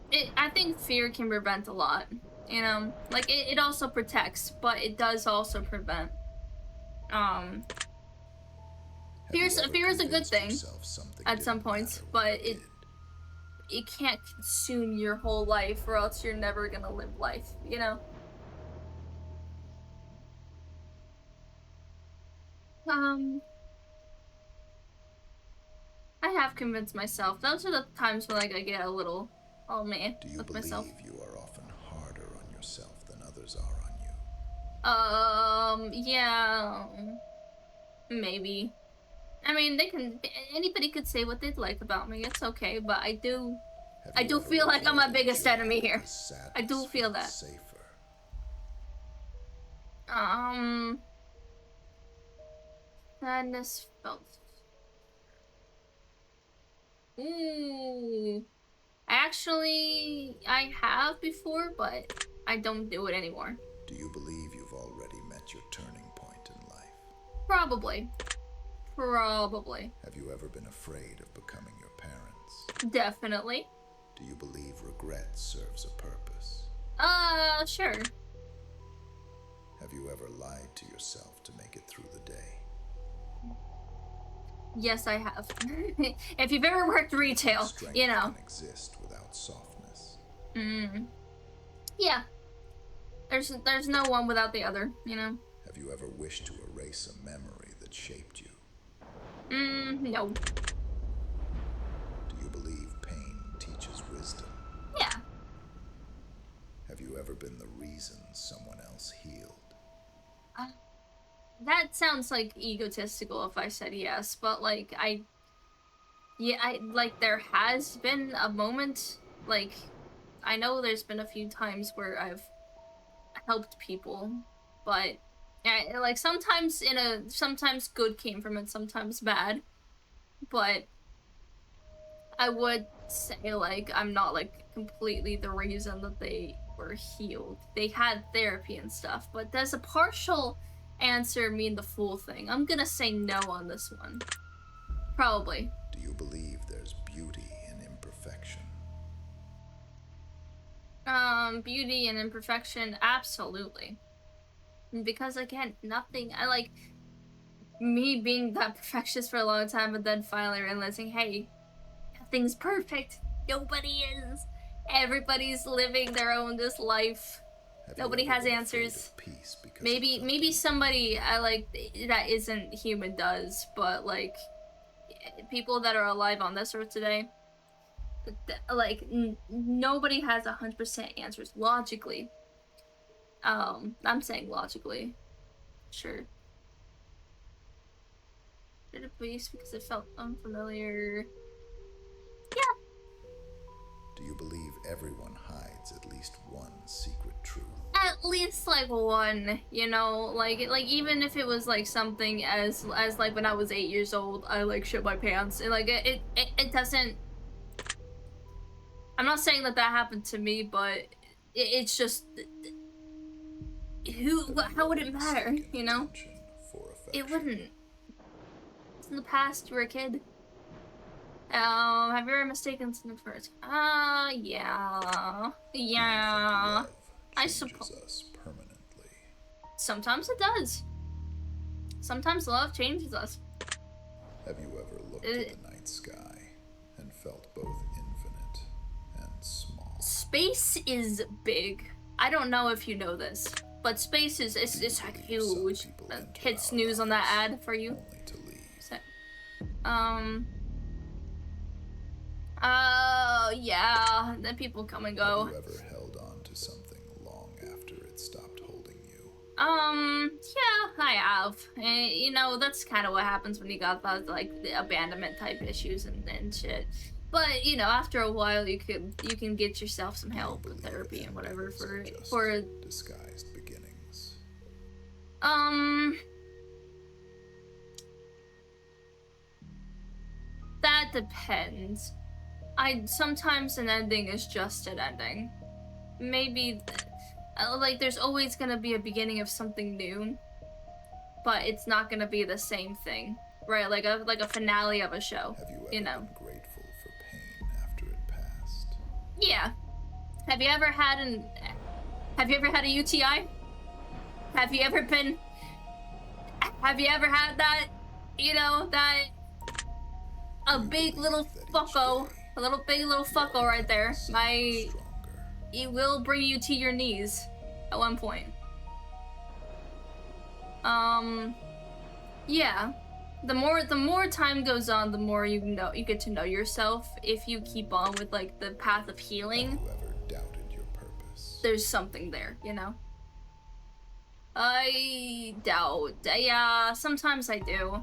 fear can prevent a lot. You know, like, it also protects, but it does also prevent. Um, Have you ever fear is a good convinced thing yourself something at some didn't points, matter when but it did? it can't consume your whole life, or else you're never gonna live life. You know. Um, I have convinced myself. Those are the times when like I get a little, oh man, Do you with believe myself. you are often harder on yourself than others are on you? Yeah, maybe. I mean, anybody could say what they'd like about me. It's okay, but Have I you do ever feel like I'm my avoided biggest joy enemy here. because I do sadness feel feels that. safer? Um, sadness felt. Ooh. Actually, I have before, but I don't do it anymore. Do you believe you've already met your turning point in life? Probably. Probably. Have you ever been afraid of becoming your parents? Definitely. Do you believe regret serves a purpose? Sure. Have you ever lied to yourself to make it through the day? Yes, I have. If you've ever worked retail, Strength you know. can exist without softness. Yeah. There's no one without the other, you know. Have you ever wished to erase a memory that shaped you? No. Do you believe pain teaches wisdom? Yeah. Have you ever been the reason someone else healed? Uh, that sounds like egotistical if I said yes, but like I like there has been a moment, like I know there's been a few times where I've helped people, but yeah, like sometimes good came from it, sometimes bad, but I would say like I'm not like completely the reason that they were healed. They had therapy and stuff, but does a partial answer mean the full thing? I'm gonna say no on this one. Probably. Do you believe there's beauty in imperfection? Beauty and imperfection, absolutely. Because again, nothing. I like me being that perfectionist for a long time, but then finally realizing, hey, nothing's perfect. Nobody is. Everybody's living their own this life. Have you Nobody ever has been afraid answers. of peace because Maybe somebody I like that isn't human does, but like people that are alive on this earth today, like nobody has 100% answers logically. I'm saying logically. Sure. Did it please because it felt unfamiliar. Yeah, Do you believe everyone hides at least one secret truth? at least like one, you know, like even if it was like something as like when I was 8 years old, I like shit my pants and like it doesn't. I'm not saying that happened to me, but it's just how would it matter, you know? Attention for It affection. wouldn't. It's in the past. You were a kid. Have you ever mistaken something for it? Yeah. Yeah. Love I changes suppose. us permanently. Sometimes it does. Sometimes love changes us. Have you ever looked at the night sky and felt both infinite and small? Space is big. I don't know if you know this, but space is it's like huge. Hit snooze on that ad for you. Only to leave. So, oh yeah, then people come and go. Have you ever held on to something long after it stopped holding you? Yeah, I have. You know, that's kind of what happens when you got that, like, the abandonment type issues and shit. But, you know, after a while, you can get yourself some help with therapy and whatever for disguised beginnings. That depends. Sometimes an ending is just an ending. Maybe, like, there's always gonna be a beginning of something new, but it's not gonna be the same thing, right? Like a finale of a show. Have you ever you know? been grateful for pain after it passed? Yeah. Have you ever had a UTI? Have you ever had that, you know, that a big little fucko, big little fucko right there. It will bring you to your knees at one point. Yeah. The more time goes on, the more you get to know yourself. If you keep on with like the path of healing, have you ever doubted your purpose? there's something there, you know? I doubt. Yeah, sometimes I do.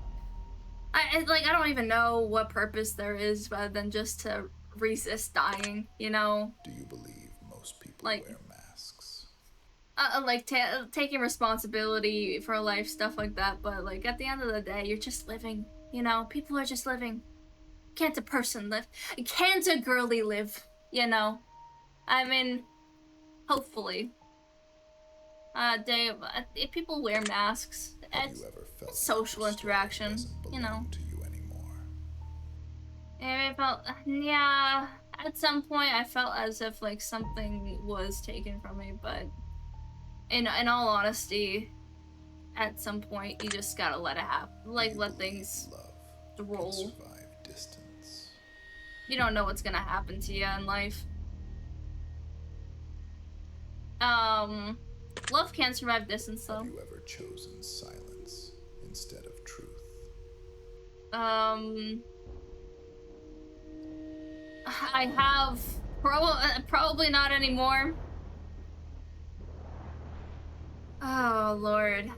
I don't even know what purpose there is other than just to resist dying, you know? Do you believe most people Like wear masks? like taking responsibility for life, stuff like that, but like at the end of the day, you're just living, you know? People are just living. Can't a person live? Can't a girly live, you know? I mean, hopefully. If people wear masks, Have you ever felt it's like social your story interaction, doesn't you know? belong to you anymore? I felt, yeah, at some point I felt as if like something was taken from me, but in all honesty, at some point you just gotta let it happen, Do like you let believe things love can roll. survive distance? You don't know what's gonna happen to you in life. Love can't survive distance Have though. you ever chosen silence instead of truth? Um, I have probably not anymore. Oh Lord,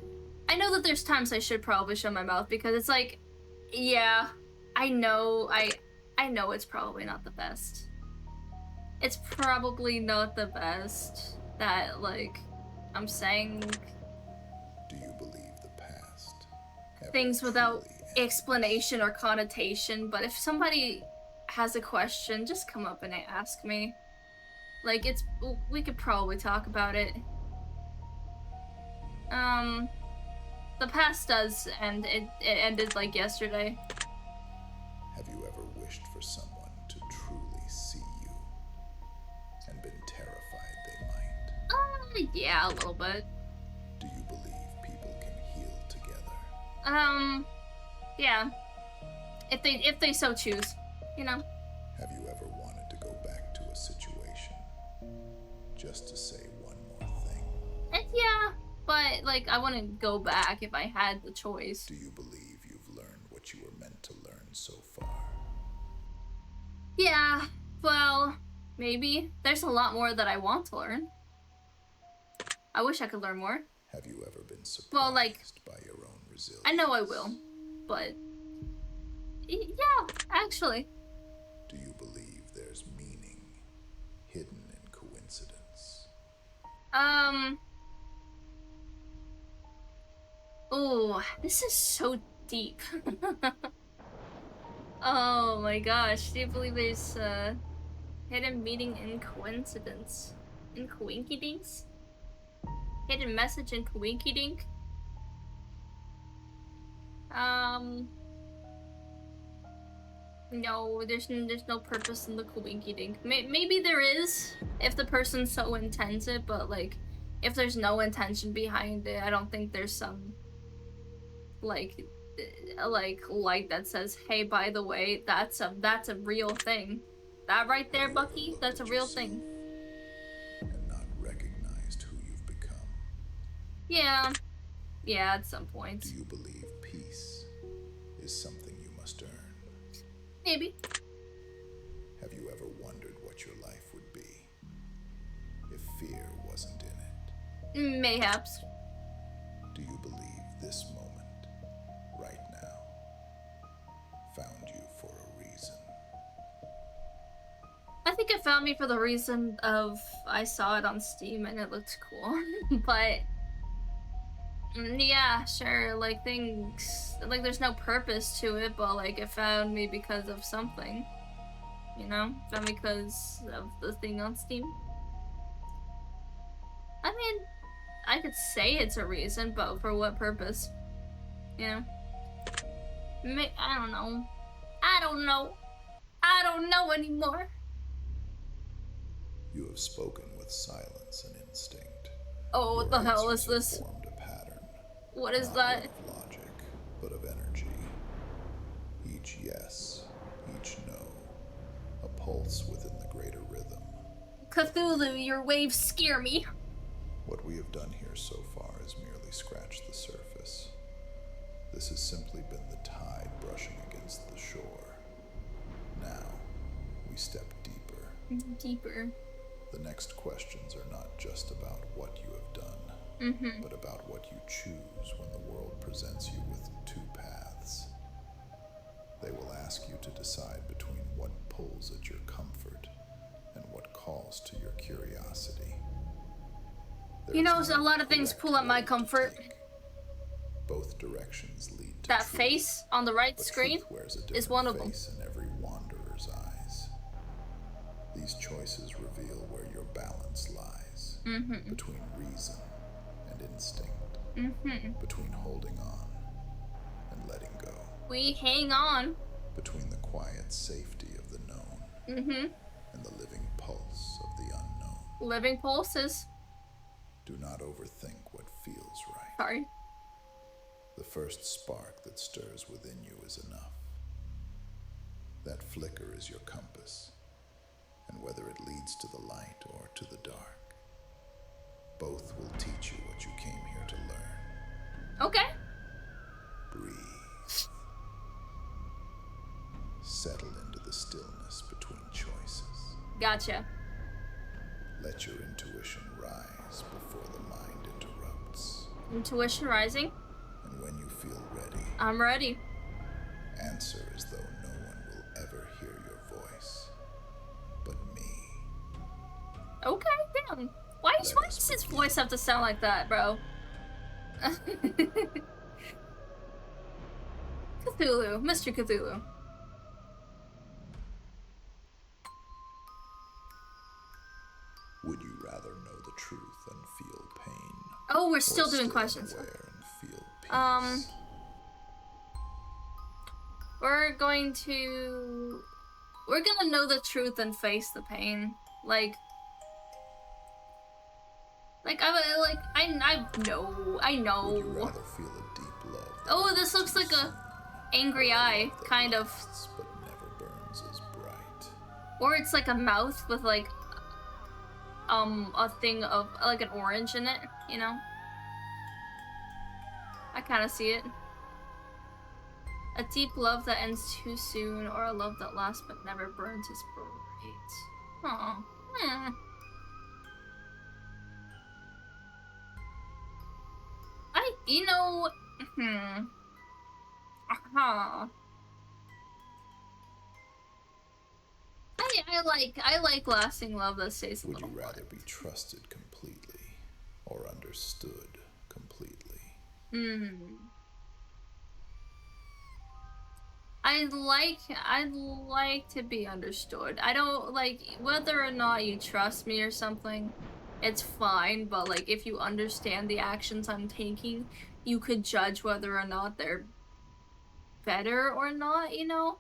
I know that there's times I should probably shut my mouth because it's like, yeah, I know it's probably not the best. It's probably not the best that like I'm saying Do you believe the past ever things without truly ends? explanation or connotation, but if somebody has a question, just come up and ask me. Like we could probably talk about it. Um, the past does end. It ended like yesterday. Have you ever wished for someone to truly see you and been terrified they might? Yeah, a little bit. Do you believe people can heal together? Um, yeah. If they so choose, you know. Have you ever wanted to go back to a situation just to say one more thing? Yeah, but like I wouldn't go back if I had the choice. Do you believe you've learned what you were meant to learn so far? Yeah, well, maybe. There's a lot more that I want to learn. I wish I could learn more. Have you ever been surprised Well, like, by your own resilience? I know I will, but yeah, actually. Do you believe there's meaning hidden in coincidence? Um, oh, this is so deep. Oh my gosh, do you believe there's hidden meaning in coincidence? In coinkydinks? Hidden message in coinkydink? Um, no, there's no purpose in the coinkydink. Maybe there is if the person so intends it, but like if there's no intention behind it, I don't think there's some like light that says, "Hey, by the way, that's a real thing." That right there, Have you ever Bucky, looked that's a at real yourself thing. and not recognized who you've become? Yeah, yeah, at some Do point. you believe peace is something you must earn? Maybe. Have you ever wondered what your life would be if fear wasn't in it? Mayhaps. Do you believe this moment, right now, found you for a reason? I think it found me for the reason of I saw it on Steam and it looked cool. But yeah, sure, like things like there's no purpose to it, but like it found me because of something. You know? Found me because of the thing on Steam. I mean, I could say it's a reason, but for what purpose? You know? I don't know. I don't know. I don't know anymore. You have spoken with silence and instinct. Oh, what Your the hell is answers have this? formed a pattern, What is not one that? of logic, but of energy. Each yes, each no, a pulse within the greater rhythm. Cthulhu, your waves scare me. What we have done here so far is merely scratch the surface. This has simply been the tide brushing against the shore. Now, we step deeper. Deeper. The next questions are not just about what you have done, but about what you choose when the world presents you with two paths. They will ask you to decide between what pulls at your comfort and what calls to your curiosity. You know, a lot of things pull at my comfort. Both directions lead to that truth, face on the right but screen truth wears a is one of different them. face in every wanderer's eyes. These choices reveal where your balance lies, between reason and instinct, between holding on and letting go. We hang on. Between the quiet safety of the known and the living pulse of the unknown. Living pulses. Do not overthink what feels right. Sorry. The first spark that stirs within you is enough. That flicker is your compass, and whether it leads to the light or to the dark, both will teach you what you came here to learn. Okay. Breathe. Settle into the stillness between choices. Gotcha. Let your intuition rise before the mind interrupts. Intuition rising. And when you feel ready, I'm ready. answer as though no one will ever hear your voice but me. Okay, damn. Why does his voice have to sound like that, bro? Cthulhu. Mr. Cthulhu. Would you rather know the truth and feel pain? Oh, we're still or doing stay questions. unaware and feel peace? We're gonna know the truth and face the pain. I know. Would you rather feel a deep love? Oh, this looks like a angry eye, kind of. Lasts but never burns as bright. Or it's like a mouth with like a thing of like an orange in it, you know? I kind of see it. A deep love that ends too soon, or a love that lasts but never burns as bright. Aw. I like lasting love that stays a Would little you rather while. be trusted completely or understood completely? I'd like to be understood. I don't like whether or not you trust me or something. It's fine, but like if you understand the actions I'm taking, you could judge whether or not they're better or not, you know?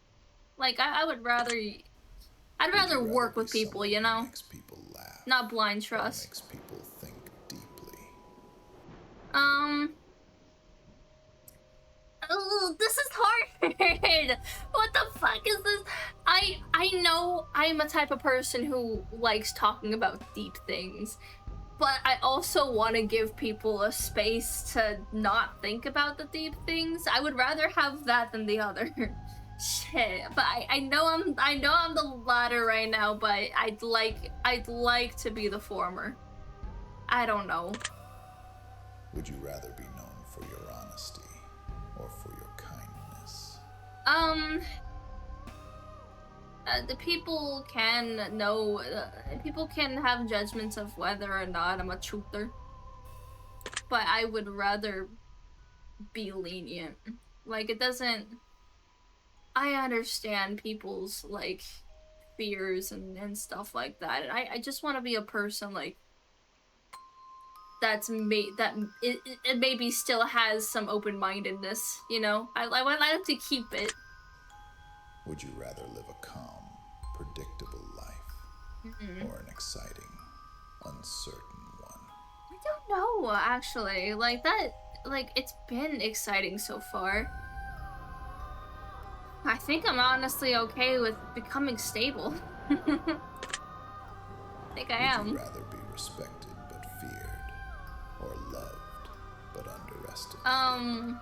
Like I'd rather work with people, you know? Makes people laugh, not blind trust. makes people think deeply. Oh, this is hard. What the fuck is this? I know I'm a type of person who likes talking about deep things, but I also want to give people a space to not think about the deep things. I would rather have that than the other. Shit, but I know I'm the latter right now, but I'd like to be the former. I don't know. Would you rather be known for your honesty or for your kindness? The people can know. People can have judgments of whether or not I'm a truther, but I would rather be lenient. Like it doesn't. I understand people's like fears and stuff like that, and I just want to be a person like that it maybe still has some open-mindedness, you know? I like to keep it. Would you rather live a calm, predictable life or an exciting, uncertain one? I don't know, actually. Like it's been exciting so far. I think I'm honestly okay with becoming stable. I think I am. Would you rather be respected but feared, or loved but underestimated?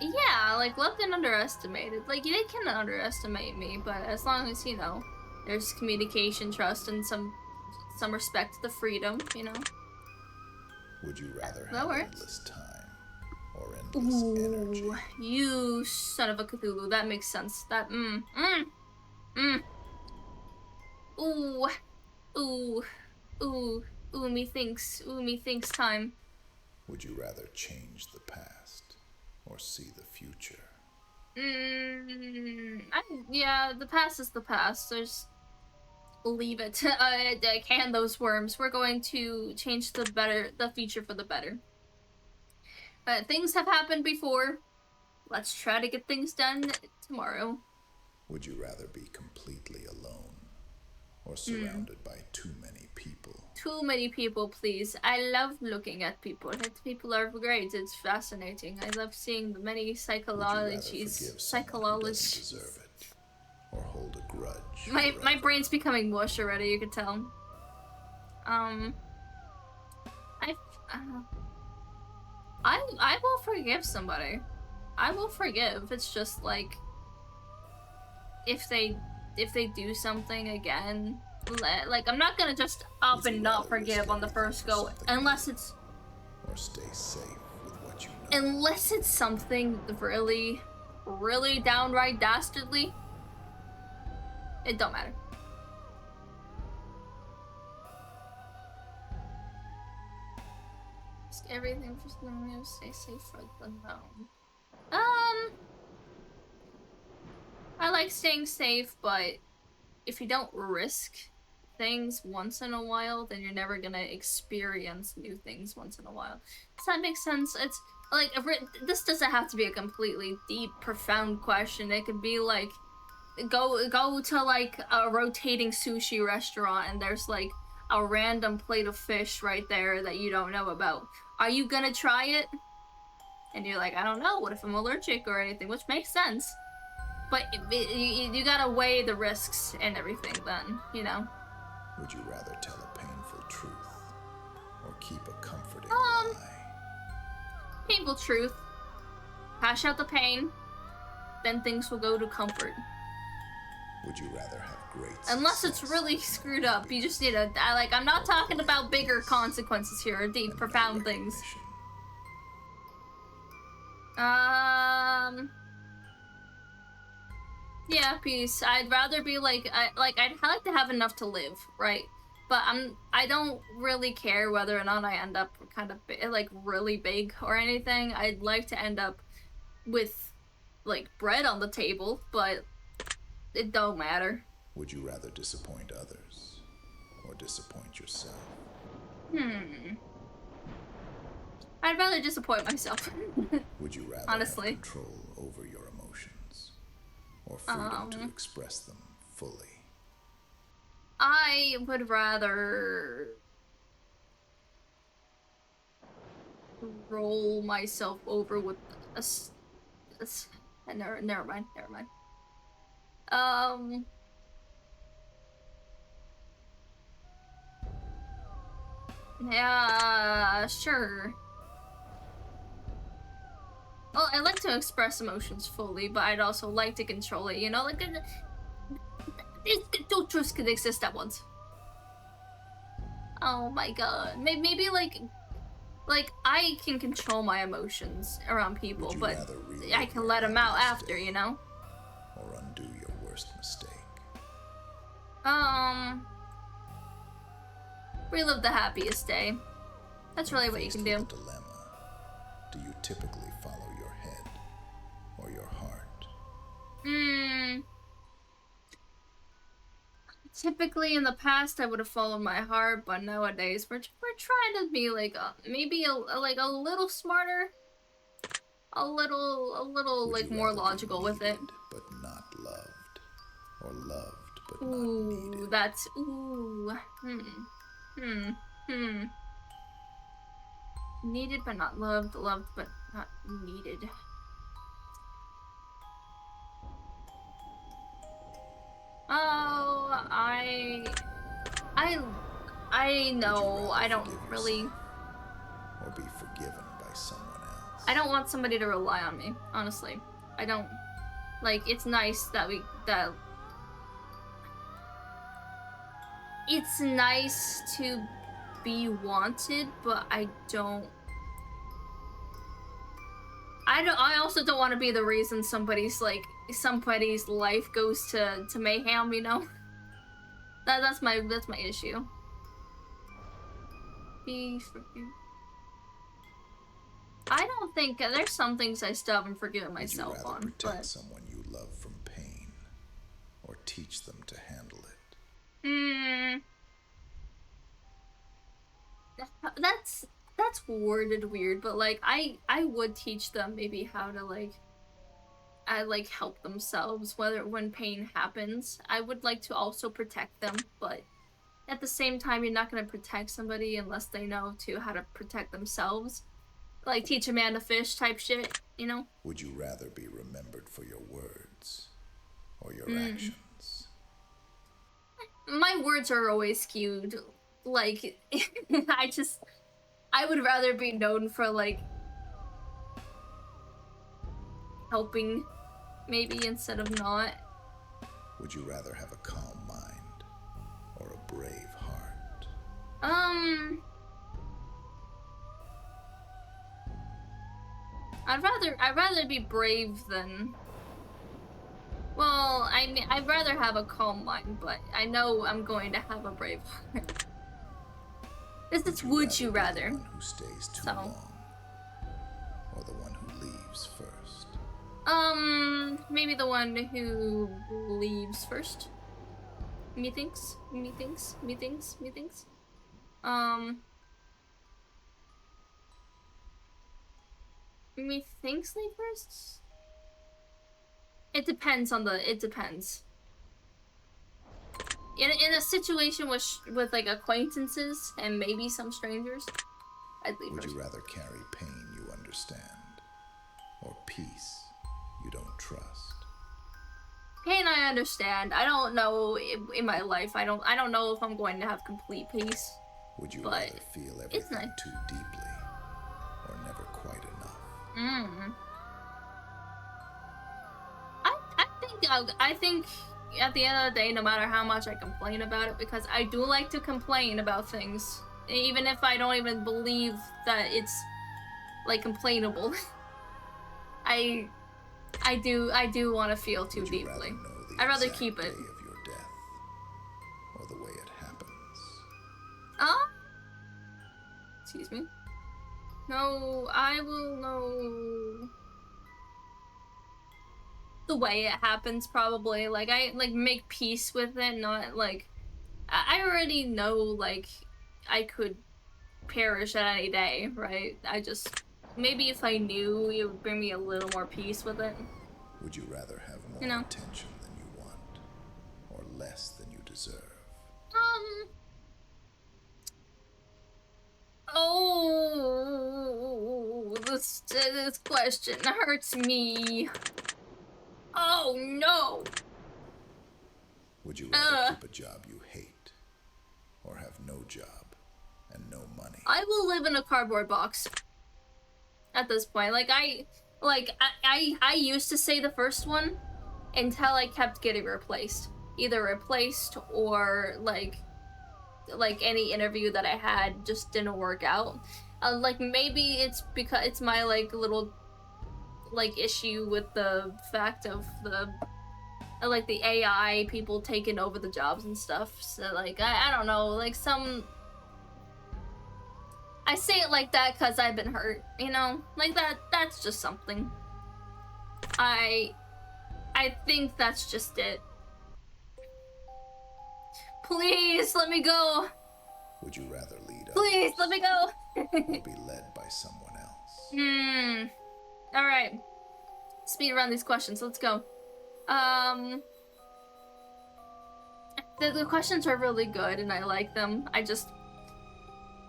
Yeah, like, let them underestimate it. Like, they can underestimate me, but as long as, you know, there's communication, trust, and some respect to the freedom, you know. Would you rather That have works. endless time or endless energy? You son of a Cthulhu. That makes sense. That, Ooh, ooh, methinks time. Would you rather change the past or see the future? Yeah, the past is the past. There's leave it. Can those worms. We're going to change the future for the better. Things have happened before. Let's try to get things done tomorrow. Would you rather be completely alone or surrounded by too many people? Too many people, please. I love looking at people. People are great. It's fascinating. I love seeing the many psychologies. Deserve it, or hold a grudge. My brain's becoming mush already. You can tell. I uh, I will forgive somebody. I will forgive. It's just like if they do something again, like I'm not gonna just up and not forgive on the first go unless it's or stay safe with what you know. Unless it's something really downright dastardly. It don't matter. Risk everything for something to stay safe for the known. I like staying safe, but if you don't risk things once in a while, then you're never gonna experience new things once in a while. Does that make sense? It's like, this doesn't have to be a completely deep, profound question. It could be like, go to like a rotating sushi restaurant and there's like a random plate of fish right there that you don't know about. Are you gonna try it? And you're like, I don't know, what if I'm allergic or anything? Which makes sense. But you gotta weigh the risks and everything then, you know? Would you rather tell a painful truth or keep a comforting lie? Painful truth. Hash out the pain, then things will go to comfort. Would you rather have great Unless it's really screwed up, you just need to, I'm not talking about bigger consequences here, or deep, profound things. Yeah, peace. I'd rather be I'd like to have enough to live, right? But I don't really care whether or not I end up kind of really big or anything. I'd like to end up with like bread on the table, but it don't matter. Would you rather disappoint others or disappoint yourself? I'd rather disappoint myself. Would you rather honestly have control over your emotions or freedom to express them fully? I would rather roll myself over with never mind. Yeah, sure. Well, I like to express emotions fully, but I'd also like to control it, you know? Like, two truths could exist at once. Oh my god. Maybe like, I can control my emotions around people, but I can let them out after, you know? Or undo your worst mistake? Relive the happiest day. That's really what you can do. Dilemma. Do you typically follow your head or your heart? Typically in the past I would have followed my heart, but nowadays we're trying to be like maybe a little smarter, a little like more logical with it. But not loved, or loved but not needed. That's Needed but not loved, loved but not needed. Oh, I know, I don't really. Or be forgiven by someone I don't want somebody to rely on me, honestly. I don't, like, it's nice that it's nice to be wanted, but I also don't want to be the reason somebody's life goes to mayhem, you know? That's my issue. Be forgiven. I don't think there's some things I still haven't forgiven myself Would you rather on. protect someone you love from pain, or teach them to handle it? That's worded weird, but like I would teach them maybe how to help themselves when pain happens. I would like to also protect them, but at the same time you're not going to protect somebody unless they know how to protect themselves. Like teach a man to fish type shit, you know? Would you rather be remembered for your words or your actions? My words are always skewed. Like, I would rather be known for, like, helping, maybe, instead of not. Would you rather have a calm mind or a brave heart? I'd rather be brave than... Well, I mean, I'd rather have a calm mind, but I know I'm going to have a brave heart. This is would you rather. The one who stays too long, or the one who leaves first? Maybe the one who leaves first. Methinks. Methinks leave first? It depends. In a situation with like acquaintances and maybe some strangers, I'd leave first. Would you rather carry pain you understand, or peace you don't trust? Pain I understand. I don't know in my life. I don't know if I'm going to have complete peace. Would you rather feel everything too deeply, or never quite enough? I think at the end of the day, no matter how much I complain about it, because I do like to complain about things, even if I don't even believe that it's like complainable. I do want to feel too deeply. I'd rather keep it. Day of your death, or the way it happens? Excuse me. No, I will know the way it happens, probably. Like, I make peace with it, not like I already know, like, I could perish at any day, right? I just maybe if I knew, it would bring me a little more peace with it. Would you rather have more attention than you want, or less than you deserve? Oh, this question hurts me. Oh no! Would you rather keep a job you hate, or have no job and no money? I will live in a cardboard box. At this point, I used to say the first one until I kept getting replaced. Either replaced or like any interview that I had just didn't work out. Like maybe it's because it's my like little like issue with the fact of the like the AI people taking over the jobs and stuff. So like I don't know, like I say it like that because I've been hurt, you know? Like that's just something. I think that's just it. Please let me go. Would you rather lead others? Please let me go. Or be led by someone else? All right. Speed around these questions. Let's go. The questions are really good and I like them.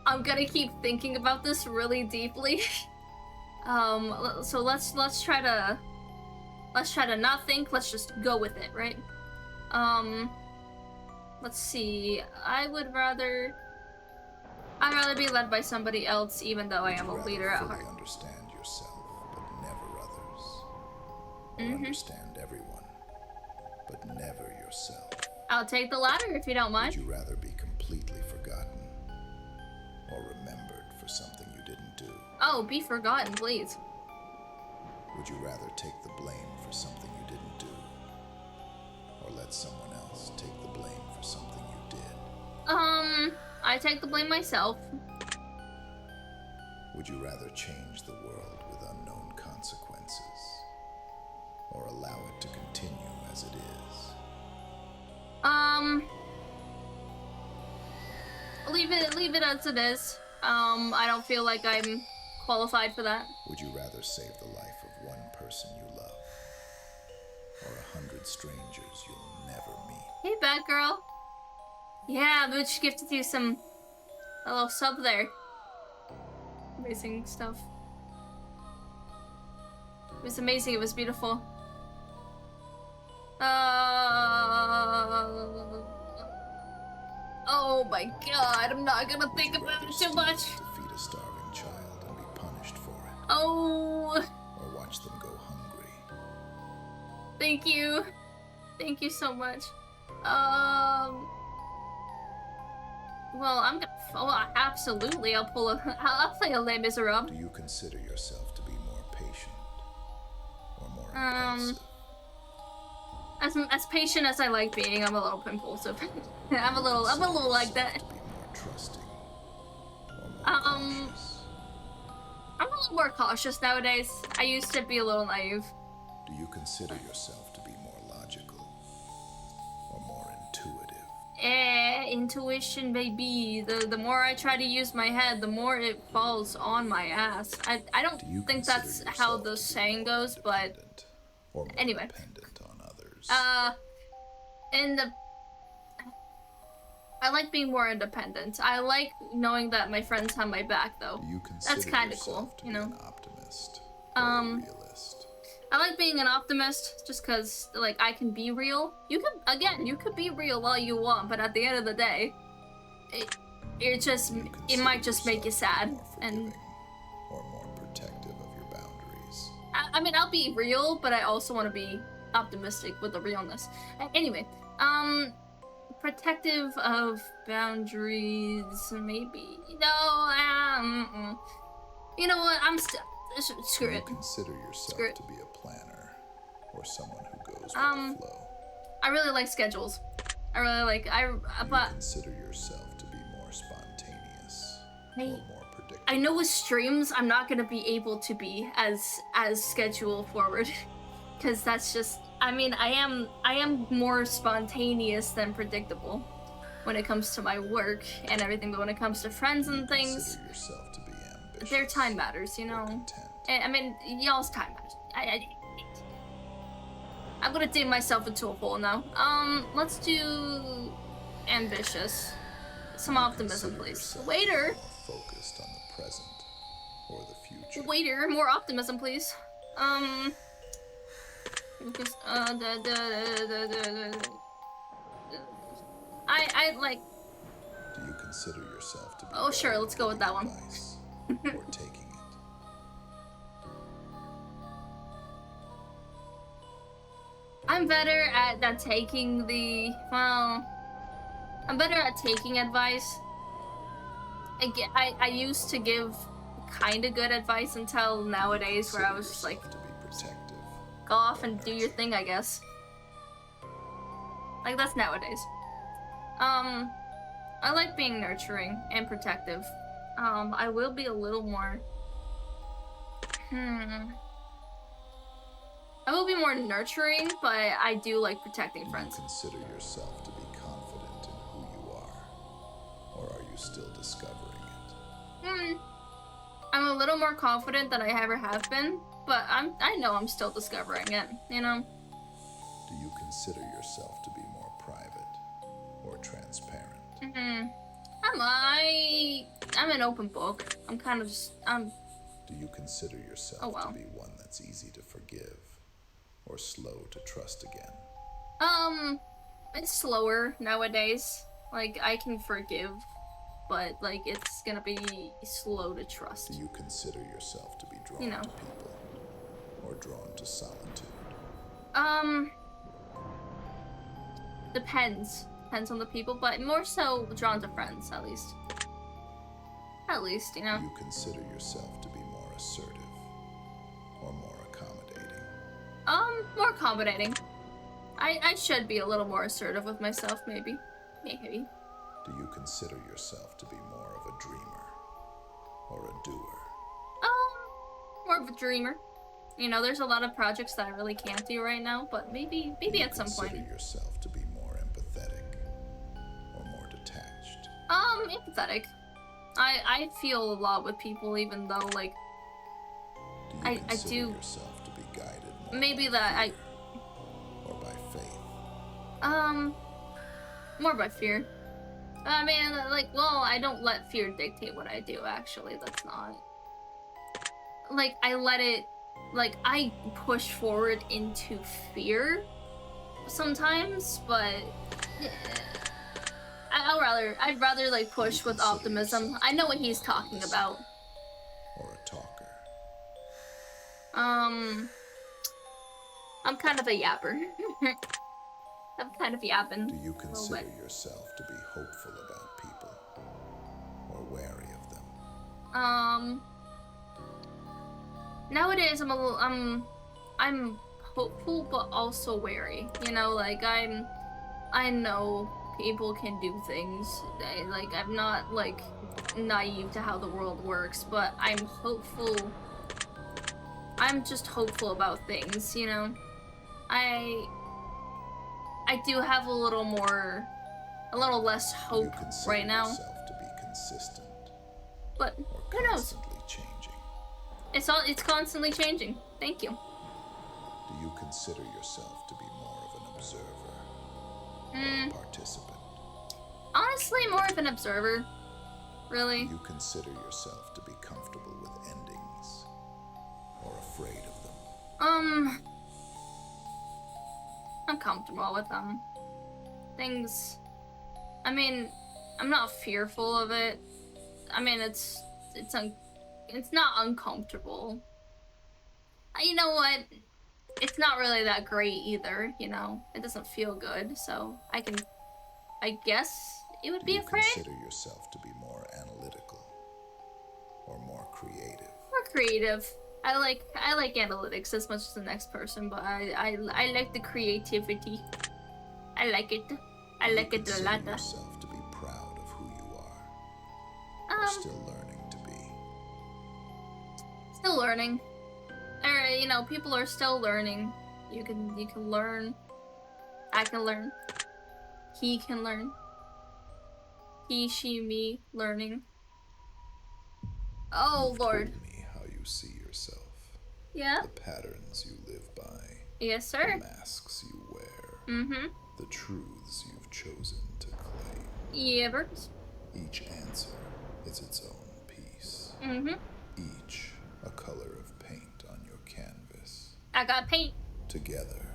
I'm gonna keep thinking about this really deeply. So let's try to not think. Let's just go with it, right? Let's see. I'd rather be led by somebody else, even though I am a leader at heart. Understand yourself, or understand everyone, but never yourself? I'll take the latter if you don't mind. Would you rather be completely forgotten or remembered for something you didn't do? Oh, be forgotten, please. Would you rather take the blame for something you didn't do, or let someone else take the blame for something you did? I take the blame myself. Would you rather change the world with unknown consequences, or allow it to continue as it is? Leave it as it is. I don't feel like I'm qualified for that. Would you rather save the life of one person you love, or 100 strangers you'll never meet? Hey, bad girl. Yeah, Mooch gifted you a little sub there. Amazing stuff. It was amazing. It was beautiful. Oh my god, I'm not gonna think about it too much. To feed a starving child and be punished for it? Oh. Or watch them go hungry? Thank you. Thank you so much. Well, I'm gonna. Oh, absolutely. I'll play a Les Miserables. Do you consider yourself to be more patient or more impulsive? As patient as I like being, I'm a little impulsive. I'm a little like that. To be more trusting or more cautious? I'm a little more cautious nowadays. I used to be a little naive. Do you consider yourself to be more logical or more intuitive? Intuition, baby. The more I try to use my head, the more it falls on my ass. I don't think that's how the saying goes, but or more anyway. Dependent on others? I like being more independent. I like knowing that my friends have my back, though. Do you consider that's kind of yourself cool, to you be know. An optimist or a realist? I like being an optimist just because, like, I can be real. You could be real all you want, but at the end of the day, it might just make you sad. And or more protective of your boundaries? I mean, I'll be real, but I also want to be optimistic with the realness. Anyway, protective of boundaries, maybe. No, you know what? Screw it. Do you consider yourself to be a planner or someone who goes with the flow? I really like schedules. I really like Do you consider yourself to be more spontaneous or more predictable? I know with streams, I'm not gonna be able to be as schedule forward, because that's just. I mean, I am more spontaneous than predictable when it comes to my work and everything, but when it comes to friends and things, consider yourself to be ambitious, their time matters, you know. I mean, y'all's time matters. I'm gonna dig myself into a hole now. Let's do ambitious. Some optimism, please. Waiter. More focused on the present or the future. Waiter, more optimism, please. Because I like. Do you consider yourself to be? Oh sure, let's go with that one. Or taking it? I'm better at taking the. Well, I'm better at taking advice. I used to give kind of good advice until nowadays, where I was just like, to be protective. Go off and do your thing, I guess. Like, that's nowadays. I like being nurturing and protective. I will be a little more... I will be more nurturing, but I do like protecting friends. Do you consider yourself to be confident in who you are? Or are you still discovering it? I'm a little more confident than I ever have been, but I know I'm still discovering it, you know? Do you consider yourself to be more private or transparent? I'm an open book. I'm kind of just, Do you consider yourself to be one that's easy to forgive or slow to trust again? It's slower nowadays. Like, I can forgive, but, like, it's gonna be slow to trust. Do you consider yourself to be drawn to people or drawn to solitude? Um, depends. Depends on the people, but more so drawn to friends, at least. At least, you know. Do you consider yourself to be more assertive or more accommodating? More accommodating. I should be a little more assertive with myself, maybe. Maybe. Do you consider yourself to be more of a dreamer or a doer? More of a dreamer. You know, there's a lot of projects that I really can't do right now, but maybe at some point. Do you consider yourself to be more empathetic or more detached? Empathetic. I feel a lot with people, even though, like, Do you consider yourself to be guided more maybe by that fear or by faith? More by fear. I mean, like, well, I don't let fear dictate what I do, actually. That's not... Like, I let it... Like, I push forward into fear sometimes, but... Yeah. I'd rather, like, push with optimism. I know what he's talking about. Or a talker? I'm kind of a yapper. I'm kind of yapping. Do you consider yourself to be hopeful about people or wary of them? Nowadays I'm hopeful but also wary. You know, like I know people can do things. Like I'm not like naive to how the world works, but I'm hopeful. I'm just hopeful about things, you know. I do have a little less hope right now. Do you consider yourself to be consistent? But who knows? Changing? It's constantly changing. Thank you. Do you consider yourself to be more of an observer or a participant? Honestly, more of an observer. Really. Do you consider yourself to be comfortable with endings or afraid of them? I'm comfortable with them. Things... I mean, I'm not fearful of it. I mean, it's not uncomfortable. You know what? It's not really that great either, you know? It doesn't feel good, so I guess it would be afraid. Do you consider yourself to be more analytical or more creative? More creative. I like analytics as much as the next person, but I like the creativity. I like it. I like it a lot. Do you consider yourself to be proud of who you are? Or still learning to be? Still learning. Or, you know, people are still learning. You can learn. I can learn. He can learn. He, she, me, learning. Oh, Lord. You've told me how you see yourself. Yeah? The patterns you live by. Yes, sir. The masks you wear. Mm-hmm. The truths you've chosen to claim. Yeah, Bert. Each answer is its own piece. Mm-hmm. Each a color of paint on your canvas. I got paint. Together,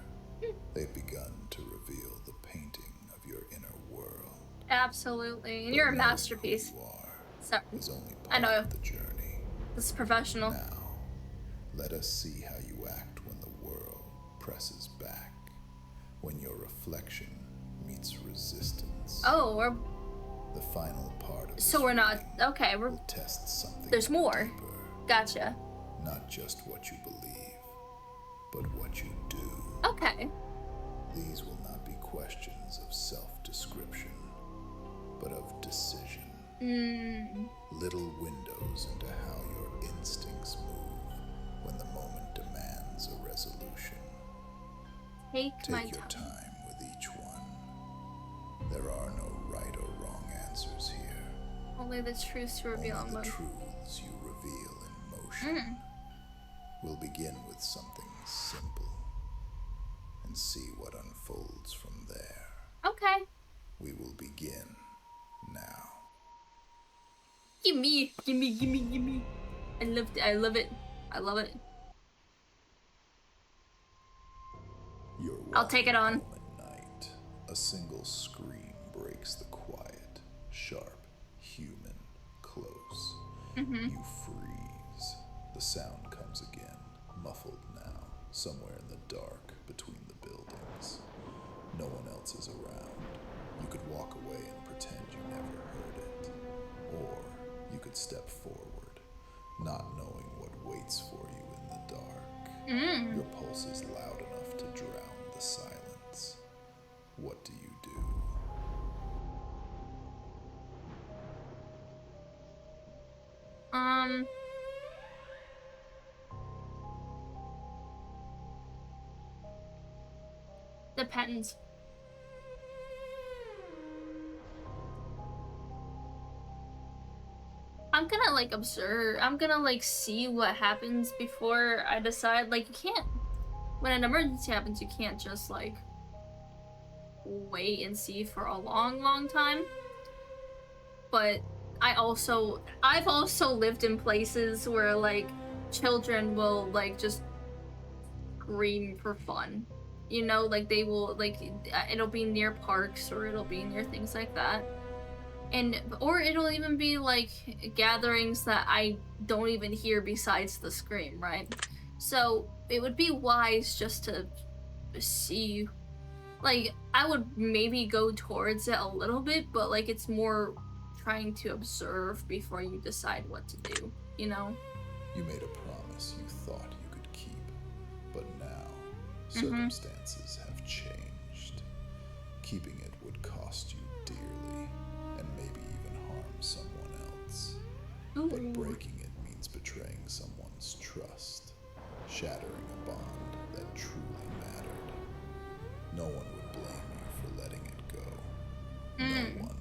they've begun to reveal the painting of your inner world. Absolutely. And you're a masterpiece. Who you are Sorry. is only I part know. of the journey. This is professional. Now, let us see how you act when the world presses back. When your reflection meets resistance. Oh, we're... The final part of So we're not... Okay, we're... will test something There's more. deeper. Gotcha. Not just what you believe, but what you do. Okay. These will not be questions of self-description, but of decision. Little windows into how your instincts move when the moment demands a resolution. Take my your time with each one. There are no right or wrong answers here. Only the truths to reveal Only in the motion. truths you reveal in motion. We'll begin with something simple and see what unfolds from there. Okay. We will begin now. Gimme. I love it. I love it. I'll take it on. At night, a single scream breaks the quiet, sharp, human, close. You freeze. The sound comes again, muffled now, somewhere in the dark. between the buildings. No one else is around. You could walk away and pretend you never heard it. Or you could step forward, not knowing what waits for you in the dark. Your pulse is loud enough to drown the silence. What do you do? Depends. I'm gonna like observe. I'm gonna like see what happens before I decide. Like, you can't, when an emergency happens, you can't just like wait and see for a long time. But I've also lived in places where like children will like just scream for fun. You know, like they will like, it'll be near parks or it'll be near things like that. And or it'll even be like gatherings that I don't even hear besides the scream, right? So it would be wise just to see, like, I would maybe go towards it a little bit, but like it's more trying to observe before you decide what to do, you know? You made a promise you thought you could keep, but now circumstances have changed. Keeping it would cost you dearly and maybe even harm someone else. Ooh. But breaking it means betraying someone's trust, shattering a bond that truly mattered. No one would blame you for letting it go. No one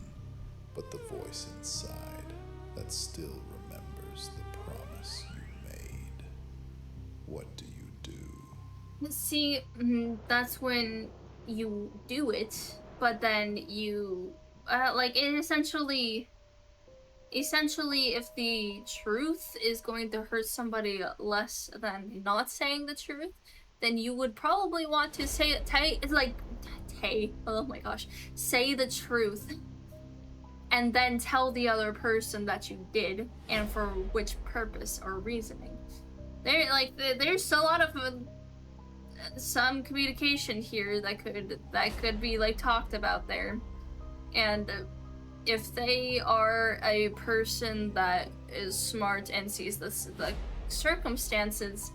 but the voice inside that still remembers the promise you made. What do you do? See, that's when you do it, but then you, like, it essentially, if the truth is going to hurt somebody less than not saying the truth, then you would probably want to say oh my gosh, say the truth, and then tell the other person that you did and for which purpose or reasoning. There's a lot of some communication here that could be like talked about there, and if they are a person that is smart and sees the circumstances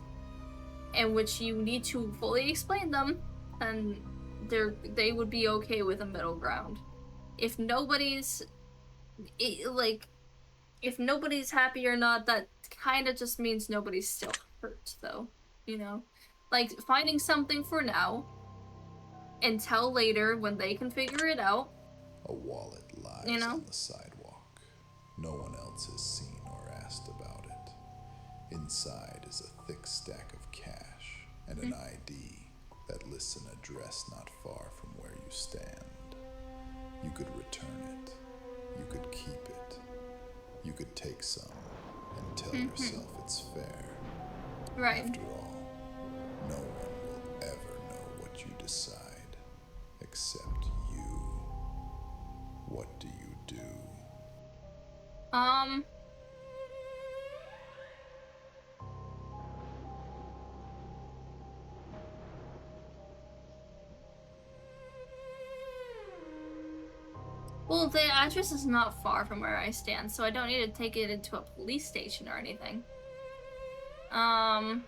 in which you need to fully explain them, then they would be okay with a middle ground. If nobody's if nobody's happy or not, that kind of just means nobody's still hurt, though, you know? Like, finding something for now, until later when they can figure it out. A wallet lies You know? on the sidewalk. No one else has seen or asked about it. Inside is a thick stack of cash and an ID that lists an address not far from where you stand. You could return it. You could keep it. You could take some and tell yourself it's fair. Right. After all, no one will ever know what you decide except you. What do you do? Well, the address is not far from where I stand, so I don't need to take it into a police station or anything. I'm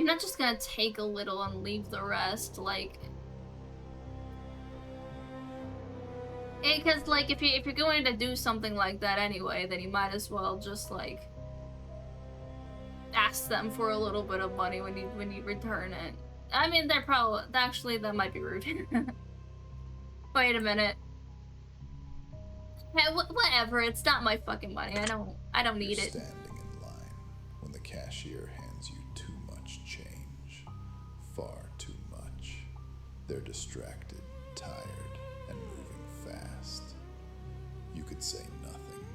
not just gonna take a little and leave the rest, like... Because, like, if you're going to do something like that anyway, then you might as well just, like, ask them for a little bit of money when you return it. I mean, they're probably... Actually, that might be rude. Wait a minute. Hey, whatever, it's not my fucking money. I don't need it. You're standing in line when the cashier hands you too much change. Far too much. They're distracted, tired, and moving fast. You could say nothing.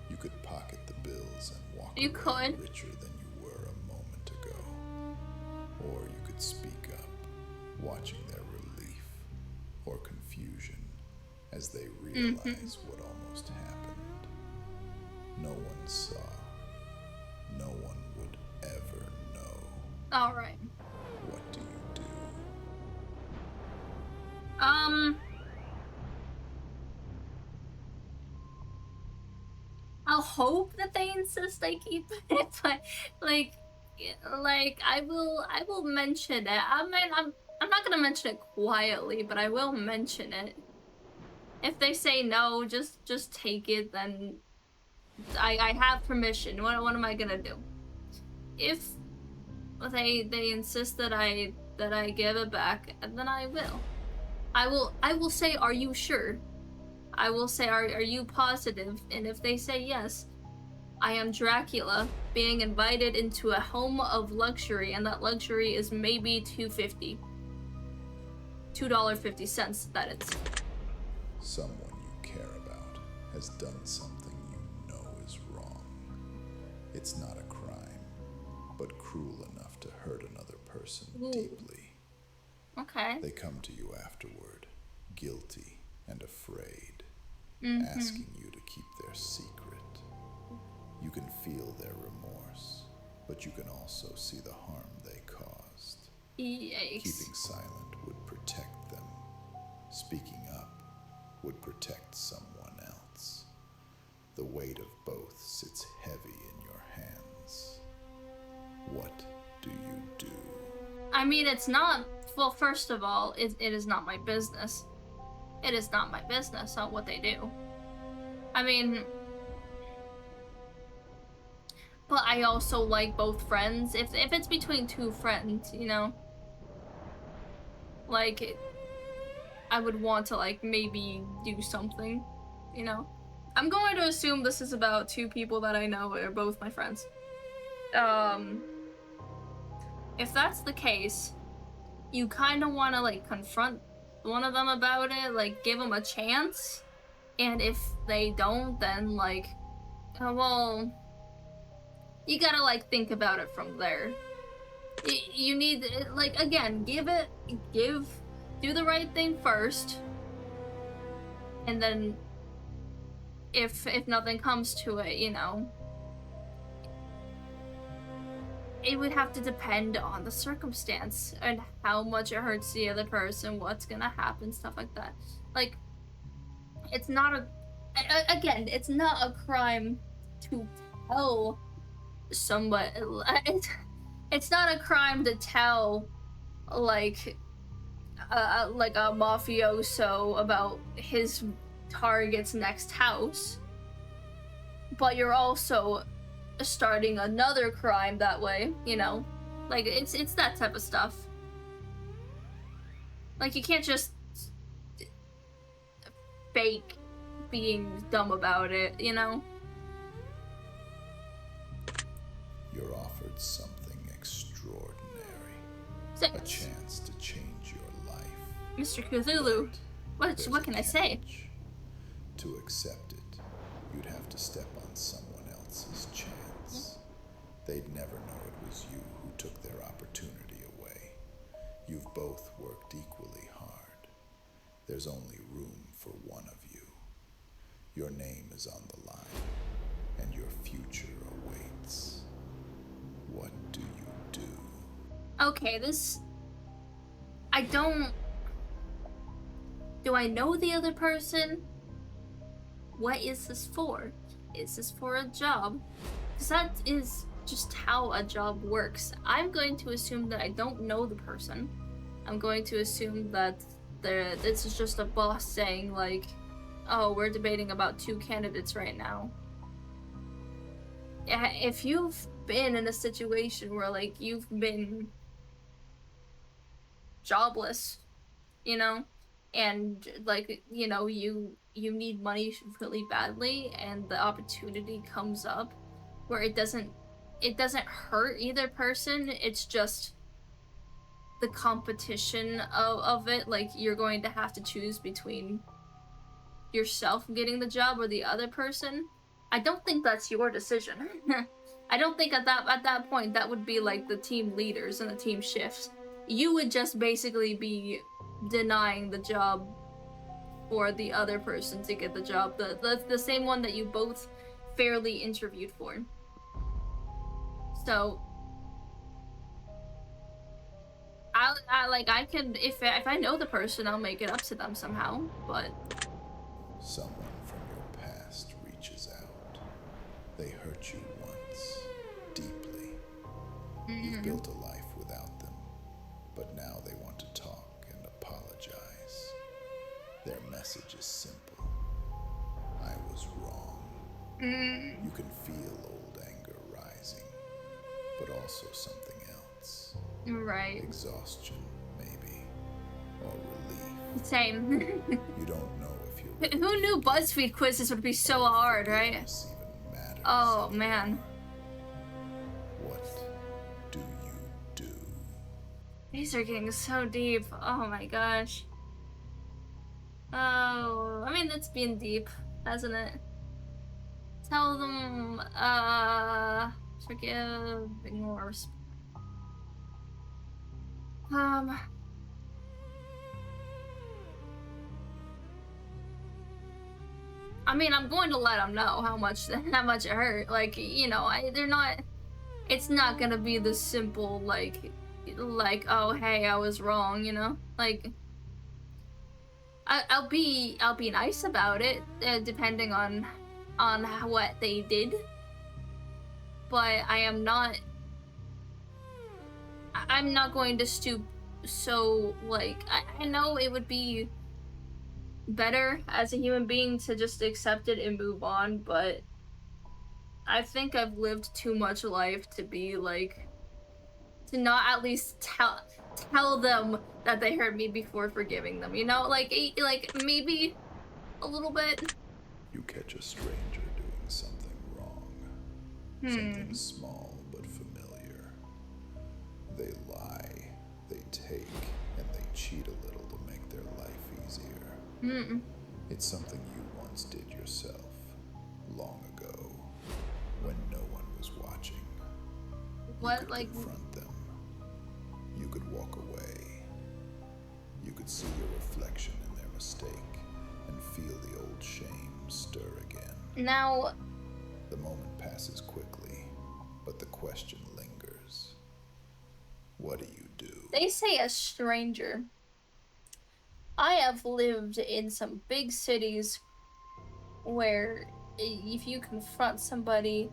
You could pocket the bills and walk away richer than you were a moment ago. Or you could speak up, watching their relief or confusion as they realize what almost happened. no one saw, no one would ever know. All right. What do you do? I'll hope that they insist I keep it, but like, I will mention it. I mean, I'm not gonna mention it quietly, but I will mention it. If they say no, just take it, then I have permission. What am I gonna do? If they insist that I give it back, then I will. I will say, are you sure? I will say, are you positive? And if they say yes, I am Dracula being invited into a home of luxury, and that luxury is maybe $2.50, that is. Someone you care about has done something you know is wrong. It's not a crime, but cruel enough to hurt another person deeply. Okay. They come to you afterward, guilty and afraid, asking you to keep their secret. You can feel their remorse, but you can also see the harm they caused. Yikes. Keeping silent would protect them. Speaking up would protect someone else. The weight of both sits heavy in your hands. What do you do? I mean, it's not, well, first of all, it is not my business. It is not my business on what they do. I mean, but I also like both friends. If it's between two friends, you know, like, I would want to, like, maybe do something, you know? I'm going to assume this is about two people that I know are both my friends. If that's the case, you kind of want to, like, confront one of them about it, like, give them a chance. And if they don't, then, like, well, you gotta, like, think about it from there. You need, like, again, do the right thing first. And then, if nothing comes to it, you know, it would have to depend on the circumstance and how much it hurts the other person, what's gonna happen, stuff like that. Like, it's not again, it's not a crime to tell somebody. It's not a crime to tell, like a mafioso about his target's next house, but you're also starting another crime that way, you know? Like, it's that type of stuff. Like, you can't just fake being dumb about it, you know? You're offered something extraordinary. A chance to change your life. Mr. Cthulhu, what can I say? To accept it, you'd have to step on someone else's chance. They'd never know it was you who took their opportunity away. You've both worked equally hard. There's only room for one of you. Your name is on the line, and your future awaits. What do you do? Okay, do I know the other person? What is this for? Is this for a job? Because that is just how a job works. I'm going to assume that I don't know the person. I'm going to assume that this is just a boss saying, like, oh, we're debating about two candidates right now. If you've been in a situation where, like, you've been jobless, you know, and, like, you know, you need money really badly, and the opportunity comes up where it doesn't hurt either person, it's just the competition of it, like, you're going to have to choose between yourself getting the job or the other person. I don't think that's your decision. I don't think at that point that would be, like, the team leaders and the team shifts. You would just basically be denying the job for the other person to get the job, the same one that you both fairly interviewed for. So I can, if I know the person, I'll make it up to them somehow. But Someone from your past reaches out. They hurt you once, deeply. You've built a life without them, but now they want to talk and apologize. Their message is simple. I was wrong. You can feel old anger rising, but also something else. right, Exhaustion, maybe, or relief. same. You don't know if you're ready. Who knew BuzzFeed quizzes would be so hard, right? Forgiveness even matters Oh man. anymore. What do you do? These are getting so deep. Oh my gosh. Oh, I mean, that's been deep, hasn't it? Tell them, forgive, ignore. I mean, I'm going to let them know how much it hurt. Like, you know, they're not. It's not gonna be the simple like, oh hey, I was wrong. You know, like. I'll be nice about it, depending on what they did. But I'm not going to stoop so, like, I know it would be better as a human being to just accept it and move on, but I think I've lived too much life to be, like, to not at least tell them that they hurt me before forgiving them, you know? Like maybe a little bit. You catch a stranger doing something wrong. Something small but familiar. They lie, they take, and they cheat a little to make their life easier. It's something you once did yourself, long ago, when no one was watching. What, you could like, confront them. You could walk away. You could see your reflection in their mistake and feel the old shame stir again. now The moment passes quickly, but the question lingers. What do you do? they say a stranger. I have lived in some big cities where if you confront somebody,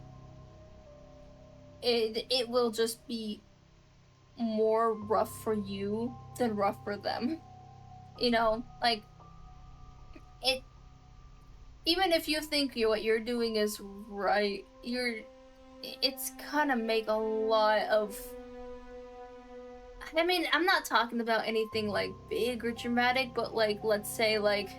it will just be more rough for you than rough for them. You know, like, it, even if you think what you're doing is right, it's gonna make a lot of, I mean, I'm not talking about anything like big or dramatic, but like, let's say like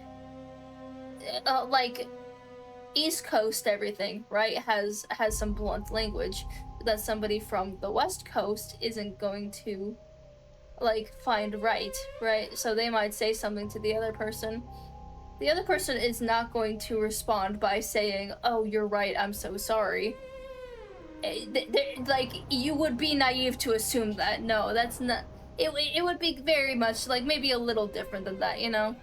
East Coast everything, right, has some blunt language that somebody from the West Coast isn't going to like find right. So they might say something to the other person. The other person is not going to respond by saying, "Oh, you're right, I'm so sorry." Like, you would be naive to assume that. No, that's not. It would be very much like maybe a little different than that, you know.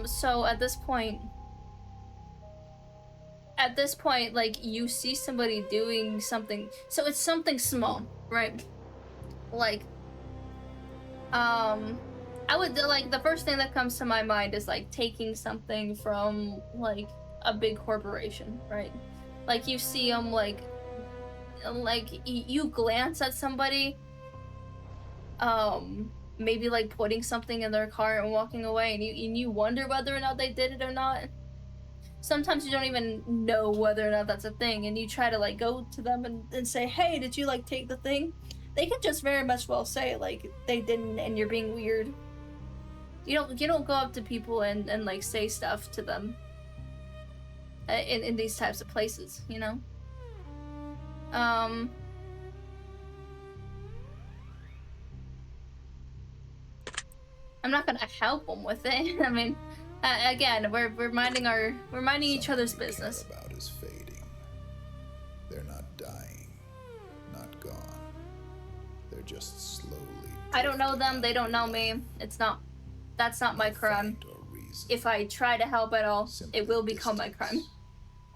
So at this point, like, you see somebody doing something, so it's something small, right? Like, I would, like, the first thing that comes to my mind is like taking something from like a big corporation, right? Like, you see them, like you glance at somebody, maybe like putting something in their car and walking away, and you wonder whether or not they did it or not. Sometimes you don't even know whether or not that's a thing, and you try to like go to them and say, "Hey, did you like take the thing?" They could just very much well say like they didn't and you're being weird. You don't go up to people and like say stuff to them in these types of places, you know. I'm not gonna help them with it. I mean, again, we're minding each other's Something business. you care about is fading. They're not dying, not gone. They're just slowly. I don't know them, drifting they don't know out of me. life. That's not my No crime. fight or reason. If I try to help at all, Simply it will become my distance. crime.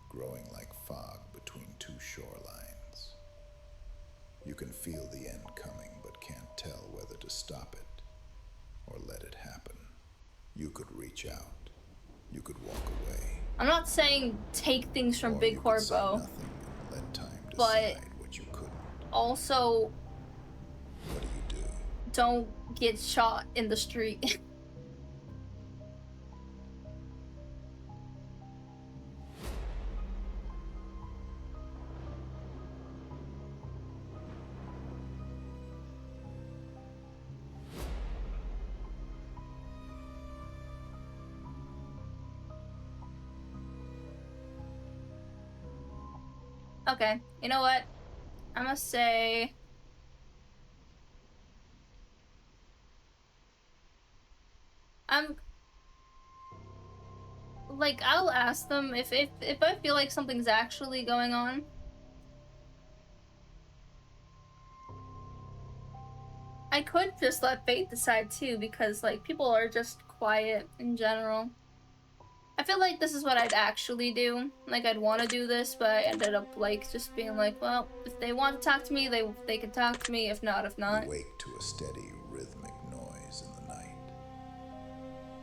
growing like fog between two shorelines. You can feel the end coming, but can't tell whether to stop it or let it happen. You could reach out. You could walk away. I'm not saying take things from Big Corpo, nothing and let time but decide what you couldn't. also, what do? Don't get shot in the street. Okay, you know what? I'm gonna say... Like, I'll ask them if I feel like something's actually going on. I could just let fate decide too, because, like, people are just quiet in general. I feel like this is what I'd actually do. Like, I'd want to do this, but I ended up, like, just being like, well, if they want to talk to me, they can talk to me. If not, if not. You wake to a steady, rhythmic noise in the night.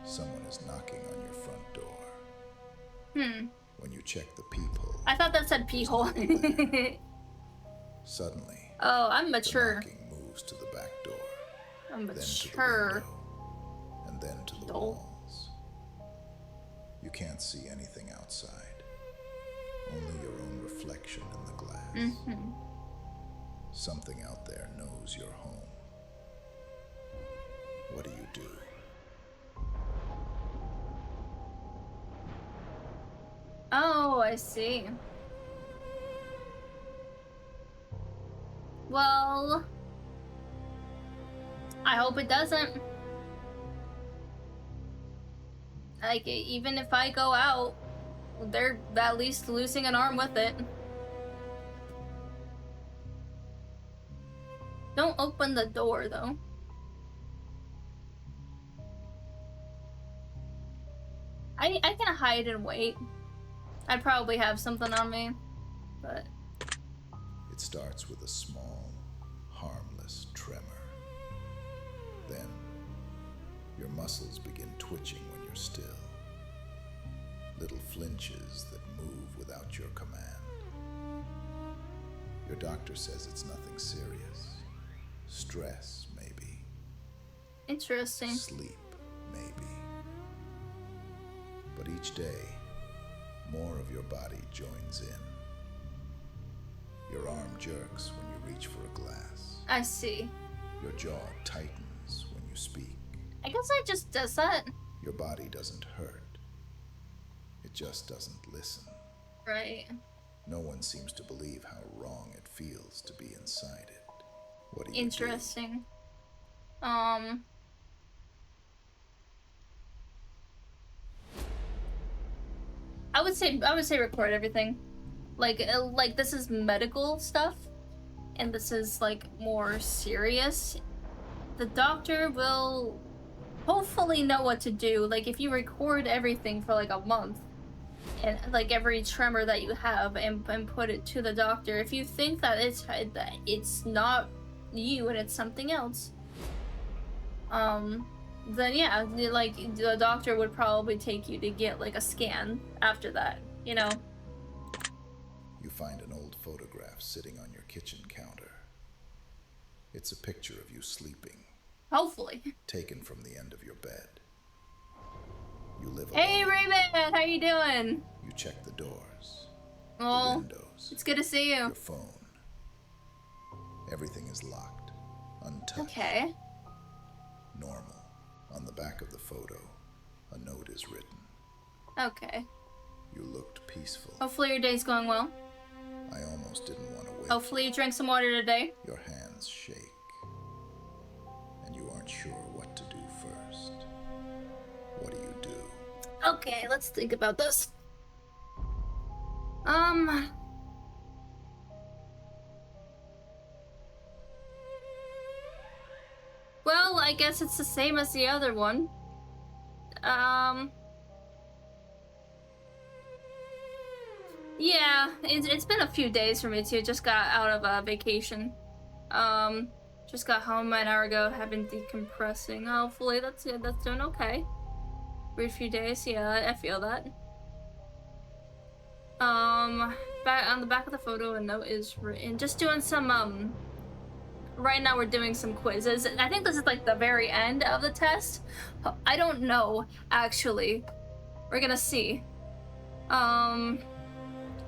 Someone is knocking on your front door. When you check the peephole... I thought that said peephole. Suddenly... Oh, I'm mature. The knocking moves to the back door. I'm then mature. To the window, and then to the walls. You can't see anything outside. Only your own reflection in the glass. Something out there knows you're home. What do you do? Oh, I see. Well, I hope it doesn't. Like, even if I go out, they're at least losing an arm with it. Don't open the door, though. I can hide and wait. I'd probably have something on me, but... It starts with a small, harmless tremor. Then, your muscles begin twitching when you're still. Little flinches that move without your command. Your doctor says it's nothing serious. Stress, maybe. Interesting. Sleep, maybe. But each day, more of your body joins in. Your arm jerks when you reach for a glass. I see. Your jaw tightens when you speak. I guess I just does that. Your body doesn't hurt. It just doesn't listen. Right. No one seems to believe how wrong it feels to be inside it. What do you Interesting. do? I would say record everything. Like this is medical stuff, and this is like more serious. The doctor will hopefully know what to do. Like if you record everything for like a month, and like every tremor that you have, and put it to the doctor. If you think that it's not you and it's something else, then yeah, like the doctor would probably take you to get like a scan after that, you know. You find an old photograph sitting on your kitchen counter. It's a picture of you sleeping. Hopefully. Taken from the end of your bed. You live alone. Hey Raymond, how you doing? You check the doors, Oh, the windows. It's good to see you. Your phone. Everything is locked, untouched. Okay. Normal. On the back of the photo, a note is written. Okay. You looked peaceful. Hopefully your day's going well. I almost didn't want to wake. Hopefully you drank some water today. Your hands shake, and you aren't sure what to do first. What do you do? Okay, let's think about this. Well, I guess it's the same as the other one. Yeah, it's been a few days for me too. Just got out of a vacation. Um, just got home an hour ago. Have been decompressing. Hopefully that's good. That's doing okay. Weird few days. Yeah, I feel that. Back on the back of the photo, a note is written. Just doing some Right now we're doing some quizzes. I think this is like the very end of the test. I don't know actually. We're gonna see. Let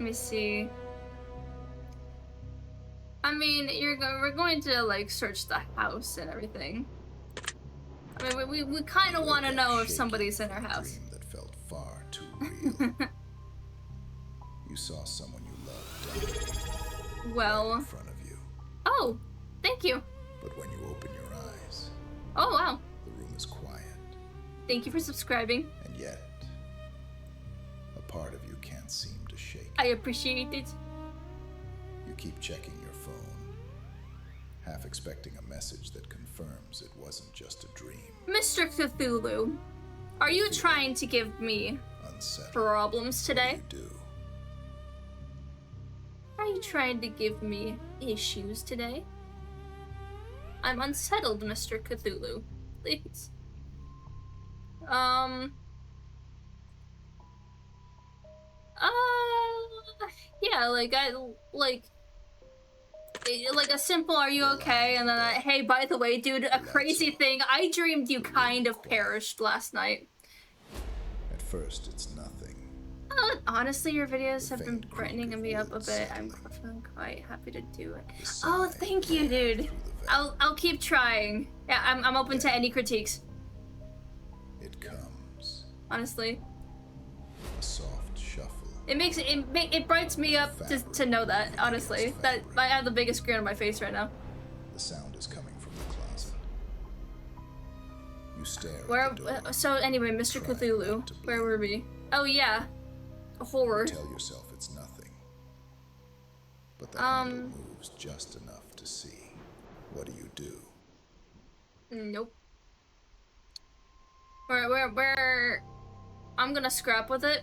me see. I mean, we're going to like search the house and everything. I mean, we kind of want to know if somebody's in our house. Dream that felt far too real. You saw someone you loved dying Well, right in front of you. Oh, thank you. But when you open your eyes, Oh wow, the room is quiet. thank you for subscribing. And yet, a part of you can't seem to shake. I appreciate it. You keep checking your phone, half expecting a message that confirms it wasn't just a dream. Mr. Cthulhu, are you trying to give me Unsettled. problems today? What do you do? Are you trying to give me issues today? I'm unsettled, Mr. Cthulhu. Please. Yeah, like like a simple "Are you okay?" and then "Hey, by the way, dude, a crazy thing. I dreamed you kind of perished last night." At first, it's nothing. Honestly, your videos have been brightening me up a bit. I'm quite happy to do it. Oh, thank you, dude. I'll keep trying. Yeah, I'm open to any critiques. It comes. Honestly, A soft shuffle. it brightens me up to know that. Honestly, that I have the biggest grin on my face right now. The sound is coming from the closet. You stare Where? at the door. So anyway, Mr. Cthulhu, where were we? Oh yeah, horror. You tell yourself it's nothing. But the handle moves just enough to see. What do? Nope. Where? I'm gonna scrap with it,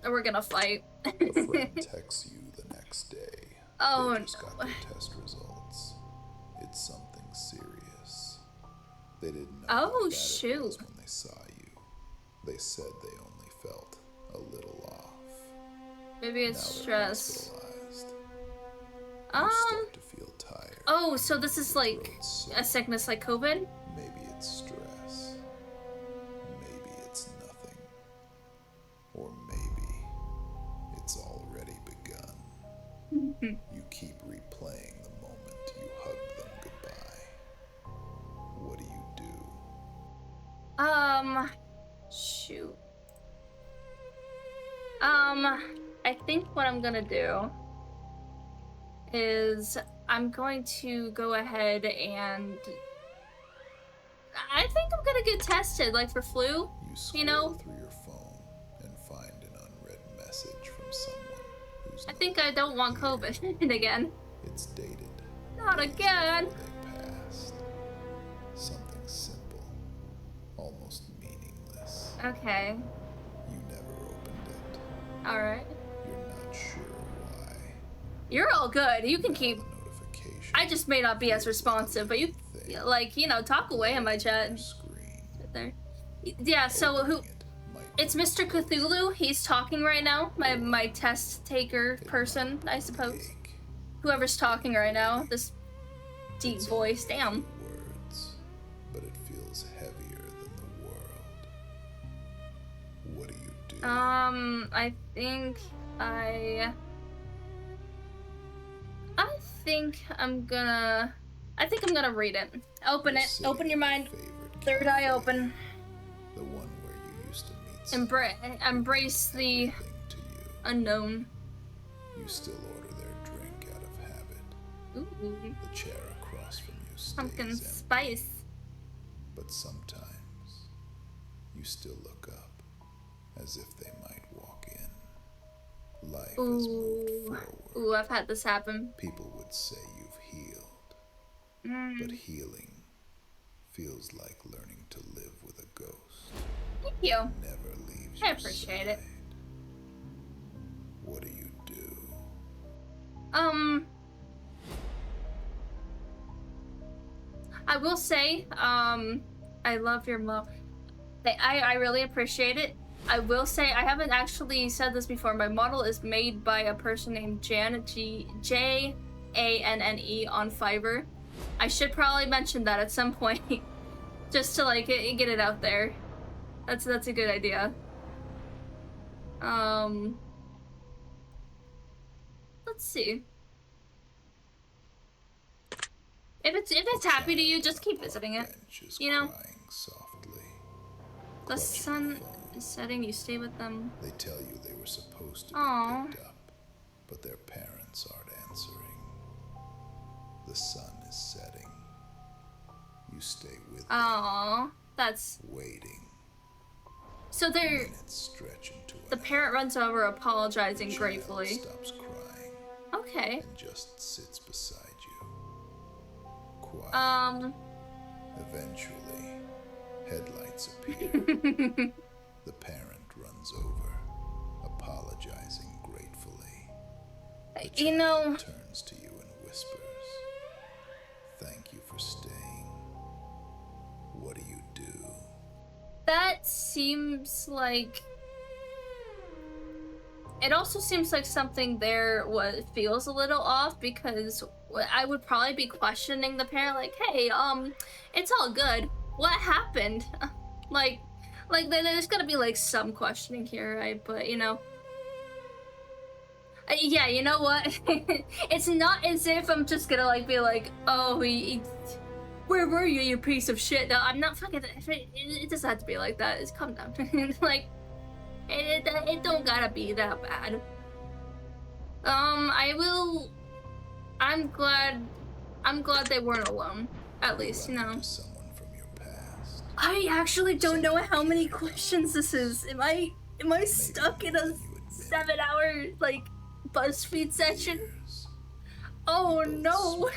or we're gonna fight. A friend texts you the next day. Oh, They just got no. their test results. It's something serious. They didn't know Oh, how bad it shoot. was when they saw you. They said they only felt a little off. Maybe it's Now stress. they're hospitalized. You start to feel tired. Oh, so this is like Throat's a sickness like COVID? Maybe it's stress. Maybe it's nothing. Or maybe it's already begun. You keep replaying the moment you hug them goodbye. What do? Shoot. I think what I'm gonna do is I'm going to go ahead and I think I'm gonna get tested, like for flu. You scroll know? through your phone and find an unread message from someone who's I think I don't want COVID again. It's dated. Not days again. before they passed. Something simple, almost meaningless. Okay. You never opened it. Alright. You're not sure why. You're all good. You can keep. The notification I just may not be as responsive, but you, like, you know, talk away in my chat. screen. Right there. Yeah, so who. It might It's Mr. Cthulhu. He's talking right now. My test taker person, I suppose. ache. Whoever's talking right now. This deep voice. Damn. Words, but it feels heavier than the world. What do? I think I think I'm gonna read it. Open it. Say Open your mind. favorite Third eye cafe, open. The one where you used to meet Embrace the something to you. unknown. You still order their drink out of habit. Ooh, The chair across from you stays pumpkin empty. spice. But sometimes you still look up as if they might walk in. Life has moved Ooh, forward. ooh, I've had this happen. People would say you've healed. But healing feels like learning to live with a ghost. Thank you. Never leaves I your appreciate it. side. What do? I will say, I love your mo. I really appreciate it. I will say I haven't actually said this before. My model is made by a person named Janne on Fiverr. I should probably mention that at some point, just to like get it out there. That's a good idea. Let's see. If it's happy to you, just keep visiting it. You know. The sun is setting. You stay with them. They tell you they were supposed to be picked up, but their parents aren't answering. The sun is setting. You stay with them. Aww, that's waiting. So they're. The parent runs over, apologizing gratefully. Stops crying. Okay. And just sits beside you. Quiet. Eventually, headlights appear. The parent runs over, apologizing gratefully. The child turns to you and whispers, "Thank you for staying. What do you do?" That seems like... It also seems like something there feels a little off, because I would probably be questioning the parent, like, hey, it's all good. What happened? like there's gotta be like some questioning here, right? But you know, yeah, you know what? It's not as if I'm just gonna like be like, oh, where were you, you piece of shit? No, I'm not fucking. It doesn't have to be like that. It's calm down. Like, it don't gotta be that bad. I'm glad they weren't alone. At least, you know. I actually don't know how many questions this is. Am I stuck in a 7-hour like BuzzFeed session? Oh no.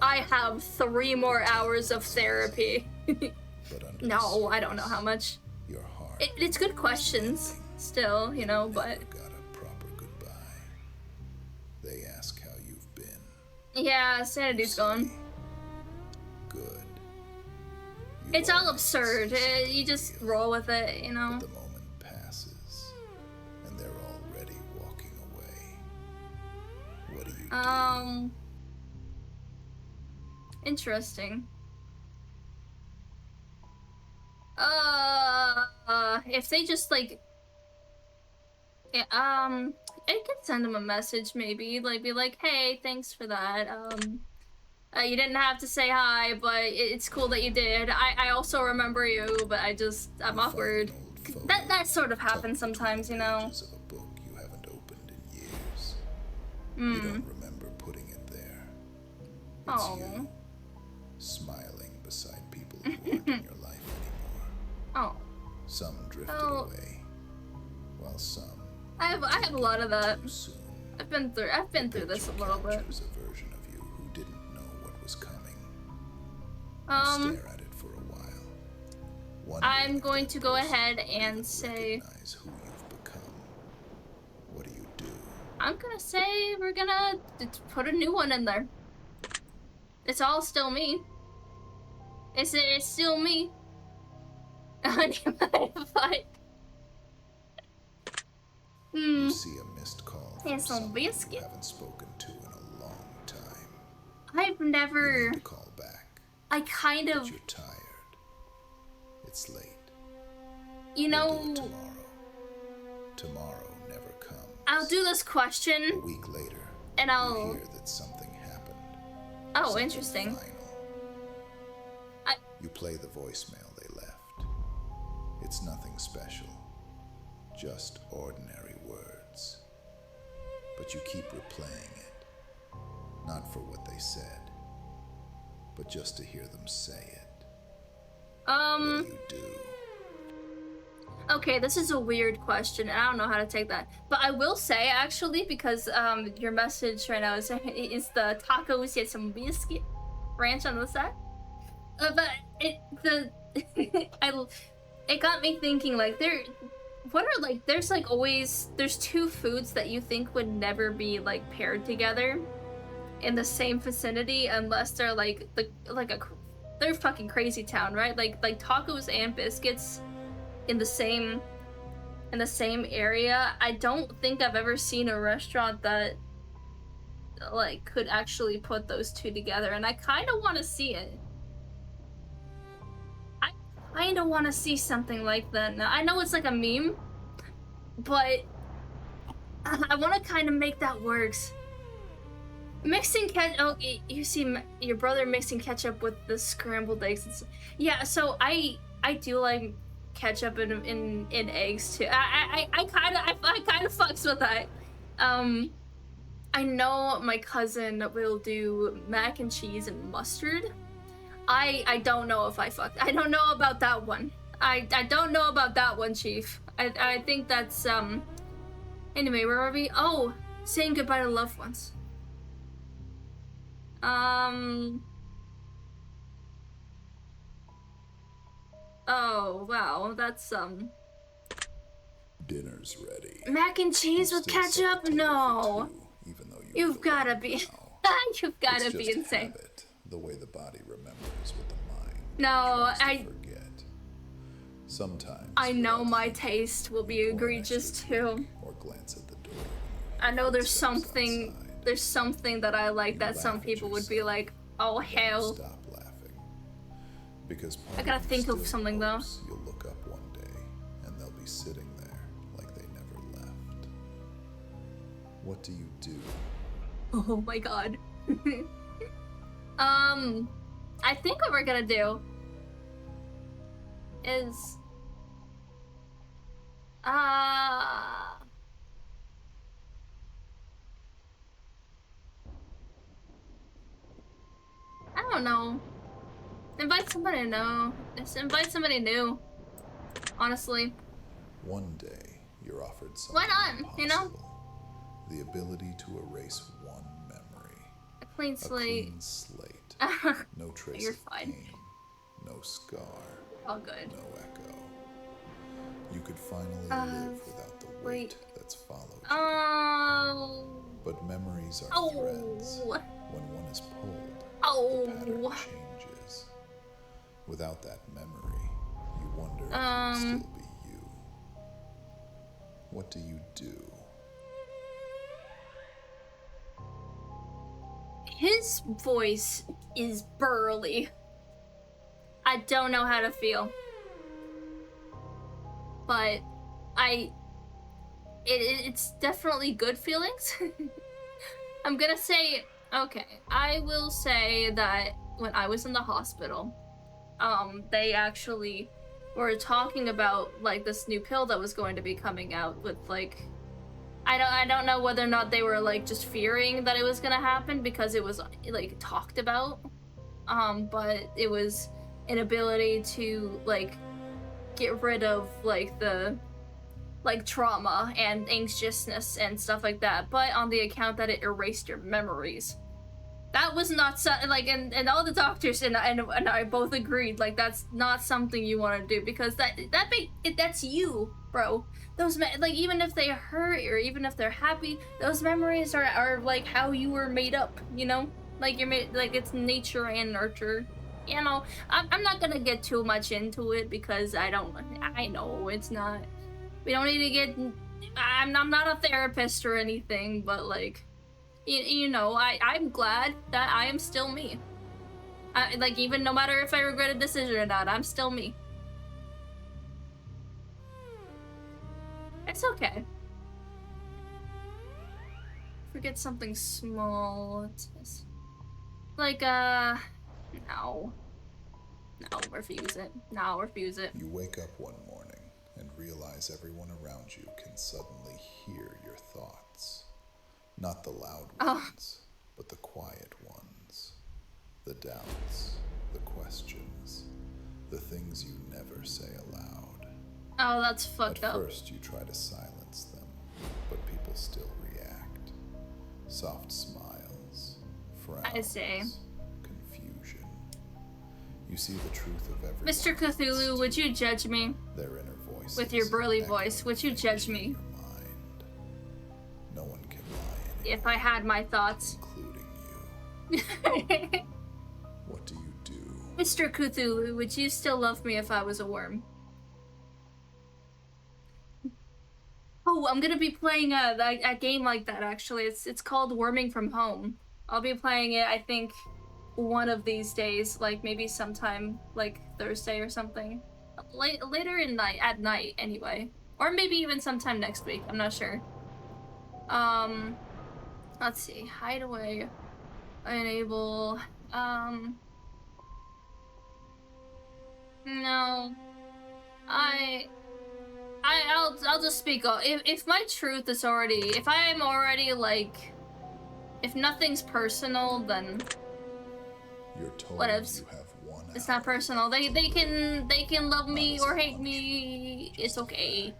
I have 3 more hours of therapy. No, I don't know how much. It's good questions still, you know, but they ask how you've been. Yeah, sanity's gone. Good. It's all absurd. You just roll with it, you know. But the moment passes, and they're already walking away. What do you do? Interesting. If they just like, yeah, I could send them a message maybe, like be like, hey, thanks for that. You didn't have to say hi, but it's cool that you did. I also remember you, but I'm awkward. That sort of happens sometimes, you know. Of a book you haven't opened in years. You don't remember putting it there. It's you, smiling beside people who aren't in your life anymore. Oh. Some drifted away, while some. I have a lot of that. I've been through this a little bit. A version of you who didn't know what was coming. Stare at it for a while. I'm going to go ahead and say. Who you've become. What do you do? I'm gonna say we're gonna put a new one in there. It's all still me. It's still me. You see a missed call from some someone biscuit. you haven't spoken to in a long time. I've never. You need to call back. I kind of. But you're tired. It's late. You know. We'll do it tomorrow. Tomorrow never comes. I'll do this question. A week later. And I'll you hear that something happened. Oh, something interesting. Final. You play the voicemail they left. It's nothing special. Just ordinary words. But you keep replaying it. Not for what they said, but just to hear them say it. What do you do? Okay, this is a weird question, and I don't know how to take that. But I will say, actually, because your message right now is the taco with some biscuit ranch on the side. But it got me thinking, like, what are like, there's like always, there's two foods that you think would never be like paired together in the same vicinity unless they're like they're fucking crazy town, right? Like tacos and biscuits in the same area. I don't think I've ever seen a restaurant that like could actually put those two together, and I kind of want to see it. I kind of want to see something like that. Now I know it's like a meme, but I want to kind of make that works. Mixing ketchup. Oh, you see your brother mixing ketchup with the scrambled eggs. Yeah, so I do like ketchup in eggs too. I kind of fucks with that. I know my cousin will do mac and cheese and mustard. I don't know if I don't know about that one. I don't know about that one, Chief. I think that's anyway, where are we? Oh, saying goodbye to loved ones. Oh, wow, that's, Dinner's ready. mac and cheese with ketchup? No. Even though You've gotta be, you've gotta be insane. Habit, the way the body remembers what the mind No, forget. Sometimes I know my taste will be egregious too. Or glance at the door. I know there's something that I like that some people would be like, oh hell. Stop laughing. Because I gotta think of something though. You'll look up one day and they'll be sitting there like they never left. What do you do? Oh my god. I think what we're gonna do is I don't know. Invite somebody new. Just invite somebody new. Honestly. One day, you're offered something Why not? impossible. You know? The ability to erase one memory. A clean slate. A clean slate. No trace You're of fine. pain. No scar. All good. No echo. You could finally live without the weight that's followed you. Oh. But memories are threads. When one is pulled, the pattern changes. Without that memory, you wonder if it would still be you. What do you do? His voice is burly. I don't know how to feel. But it's definitely good feelings. I'm gonna say, okay, I will say that when I was in the hospital, they actually were talking about like this new pill that was going to be coming out with like, I don't know whether or not they were like just fearing that it was gonna happen because it was like talked about, but it was an ability to like get rid of like the like trauma and anxiousness and stuff like that, but on the account that it erased your memories. That was not like, and all the doctors and I both agreed like that's not something you want to do because that's you, bro. Those like even if they hurt or even if they're happy, those memories are like how you were made up, you know? Like you're made, like it's nature and nurture. You know, I'm not gonna get too much into it because I know it's not, we don't need to get, I'm not a therapist or anything, but like, you know, I'm glad that I am still me. Like even no matter if I regret a decision or not, I'm still me. It's okay. Forget something small. Like, no. No, refuse it. No, refuse it. You wake up one morning and realize everyone around you can suddenly hear your thoughts. Not the loud ones, but the quiet ones. The doubts, the questions, the things you never say aloud. Oh, that's fucked up. At first you try to silence them, but people still react. Soft smiles, frowns, I see. confusion. You see the truth of everyone. Mr. Cthulhu, would you judge me? Their inner voices with your burly voice. Would you judge me? No one can lie anymore, if I had my thoughts. including you. What do you do? Mr. Cthulhu, would you still love me if I was a worm? Oh, I'm gonna be playing a game like that, actually. It's called Worming from Home. I'll be playing it, I think, one of these days, like maybe sometime, like Thursday or something. Later at night, anyway. Or maybe even sometime next week, I'm not sure. Let's see, hideaway, enable, no, I'll just speak up. If my truth is already, if I'm already like, if nothing's personal, then You're told whatevs. you have 1 It's not personal. They can love me or hate me. Just It's okay.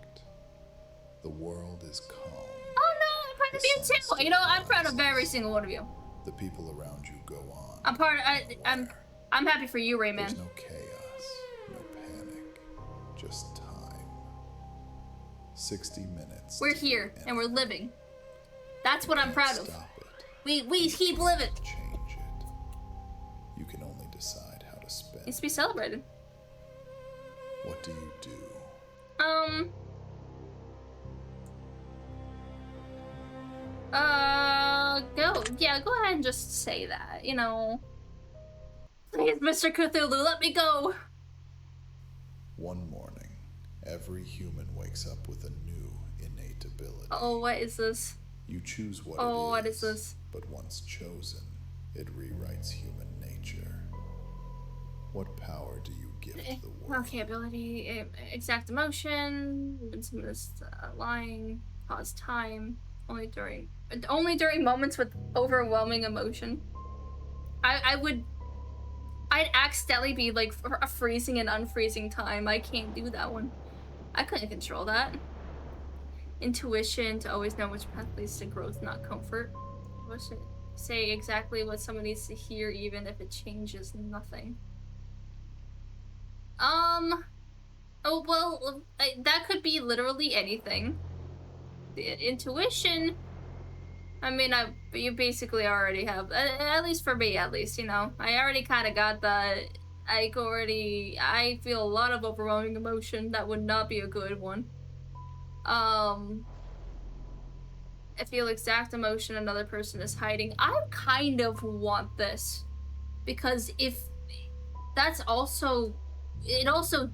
The world is calm. Oh no, I'm proud of you too. You know, I'm proud of every single one of you. The people around you go on. I'm happy for you, Rayman. There's no chaos, no panic, just time. 60 minutes. We're here and we're living. That's what I'm proud of. Stop it. We keep living. Change it. You can only decide how to spend. Needs to be celebrated. What do you do? Go ahead and just say that, you know. Please, Mr. Cthulhu, let me go. One morning, every human wakes up with a new innate ability. Oh, what is this? You choose what Oh, it what is this? But once chosen, it rewrites human nature. What power do you give to the world? Okay, ability, exact emotion, insidious, lying, pause time, only during moments with overwhelming emotion. I'd accidentally be like a freezing and unfreezing time. I can't do that one. I couldn't control that. Intuition, to always know which path leads to growth, not comfort. Say exactly what someone needs to hear, even if it changes nothing. Oh, well, that could be literally anything. The intuition, I mean, you basically already have, at least for me, at least, you know, I already kind of got that. I feel a lot of overwhelming emotion. That would not be a good one. I feel exact emotion another person is hiding. I kind of want this, because if that's also, it also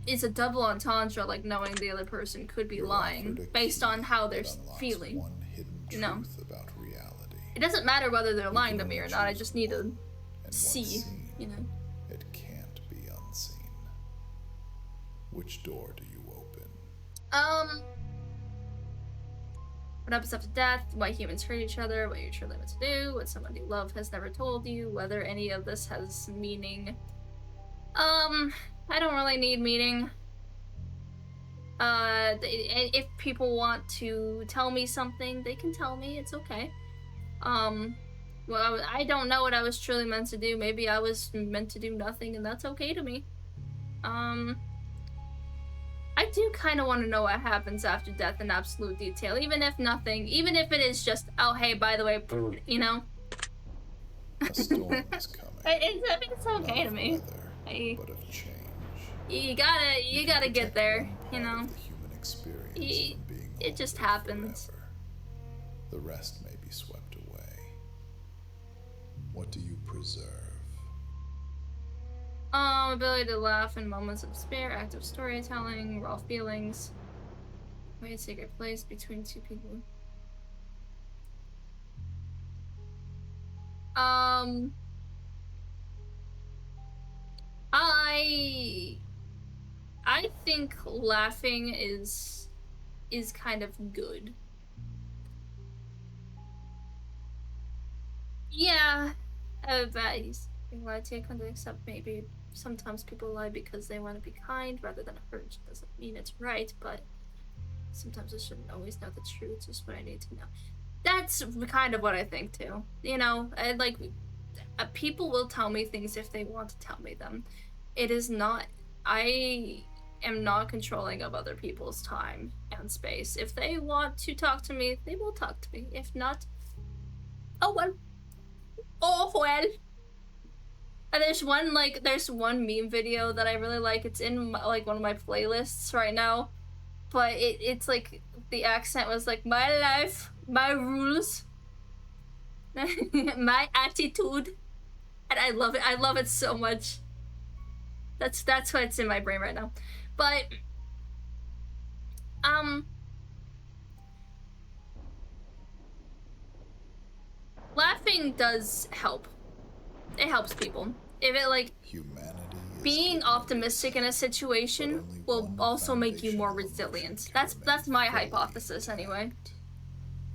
is a double entendre, like knowing the other person could be lying based on how they're feeling. One hidden you know, about reality. It doesn't matter whether they're lying to me or not. I just need to And see, seen, you know. It can't be unseen. Which door do you open? What happens after death? Why humans hurt each other? What you're truly meant to do? What someone you love has never told you? Whether any of this has meaning? I don't really need meaning. If people want to tell me something, they can tell me. It's okay. Well, I don't know what I was truly meant to do. Maybe I was meant to do nothing, and that's okay to me. I do kind of want to know what happens after death in absolute detail, even if nothing, even if it is just, oh, hey, by the way, you know? A storm is coming. It's okay to me. Weather, but of change. You gotta get there, you know? The human experience from being it just older happens. Forever. The rest may be swept away. What do you preserve? Ability to laugh in moments of despair, active storytelling, raw feelings. Wait, sacred place between two people. I think laughing is kind of good. Yeah, that is what I take on to accept. Maybe sometimes people lie because they want to be kind rather than hurt. Doesn't mean it's right, but sometimes I shouldn't always know the truth, just what I need to know. That's kind of what I think too. You know, people will tell me things if they want to tell me them. It is not, am not controlling of other people's time and space. If they want to talk to me, they will talk to me. If not, oh well. Oh well. And there's one meme video that I really like. It's in like one of my playlists right now, but it's like the accent was like my life, my rules, my attitude, and I love it. I love it so much. That's why it's in my brain right now. But laughing does help. It helps people. If it like Humanity being optimistic in a situation will also make you more resilient. That's my hypothesis anyway.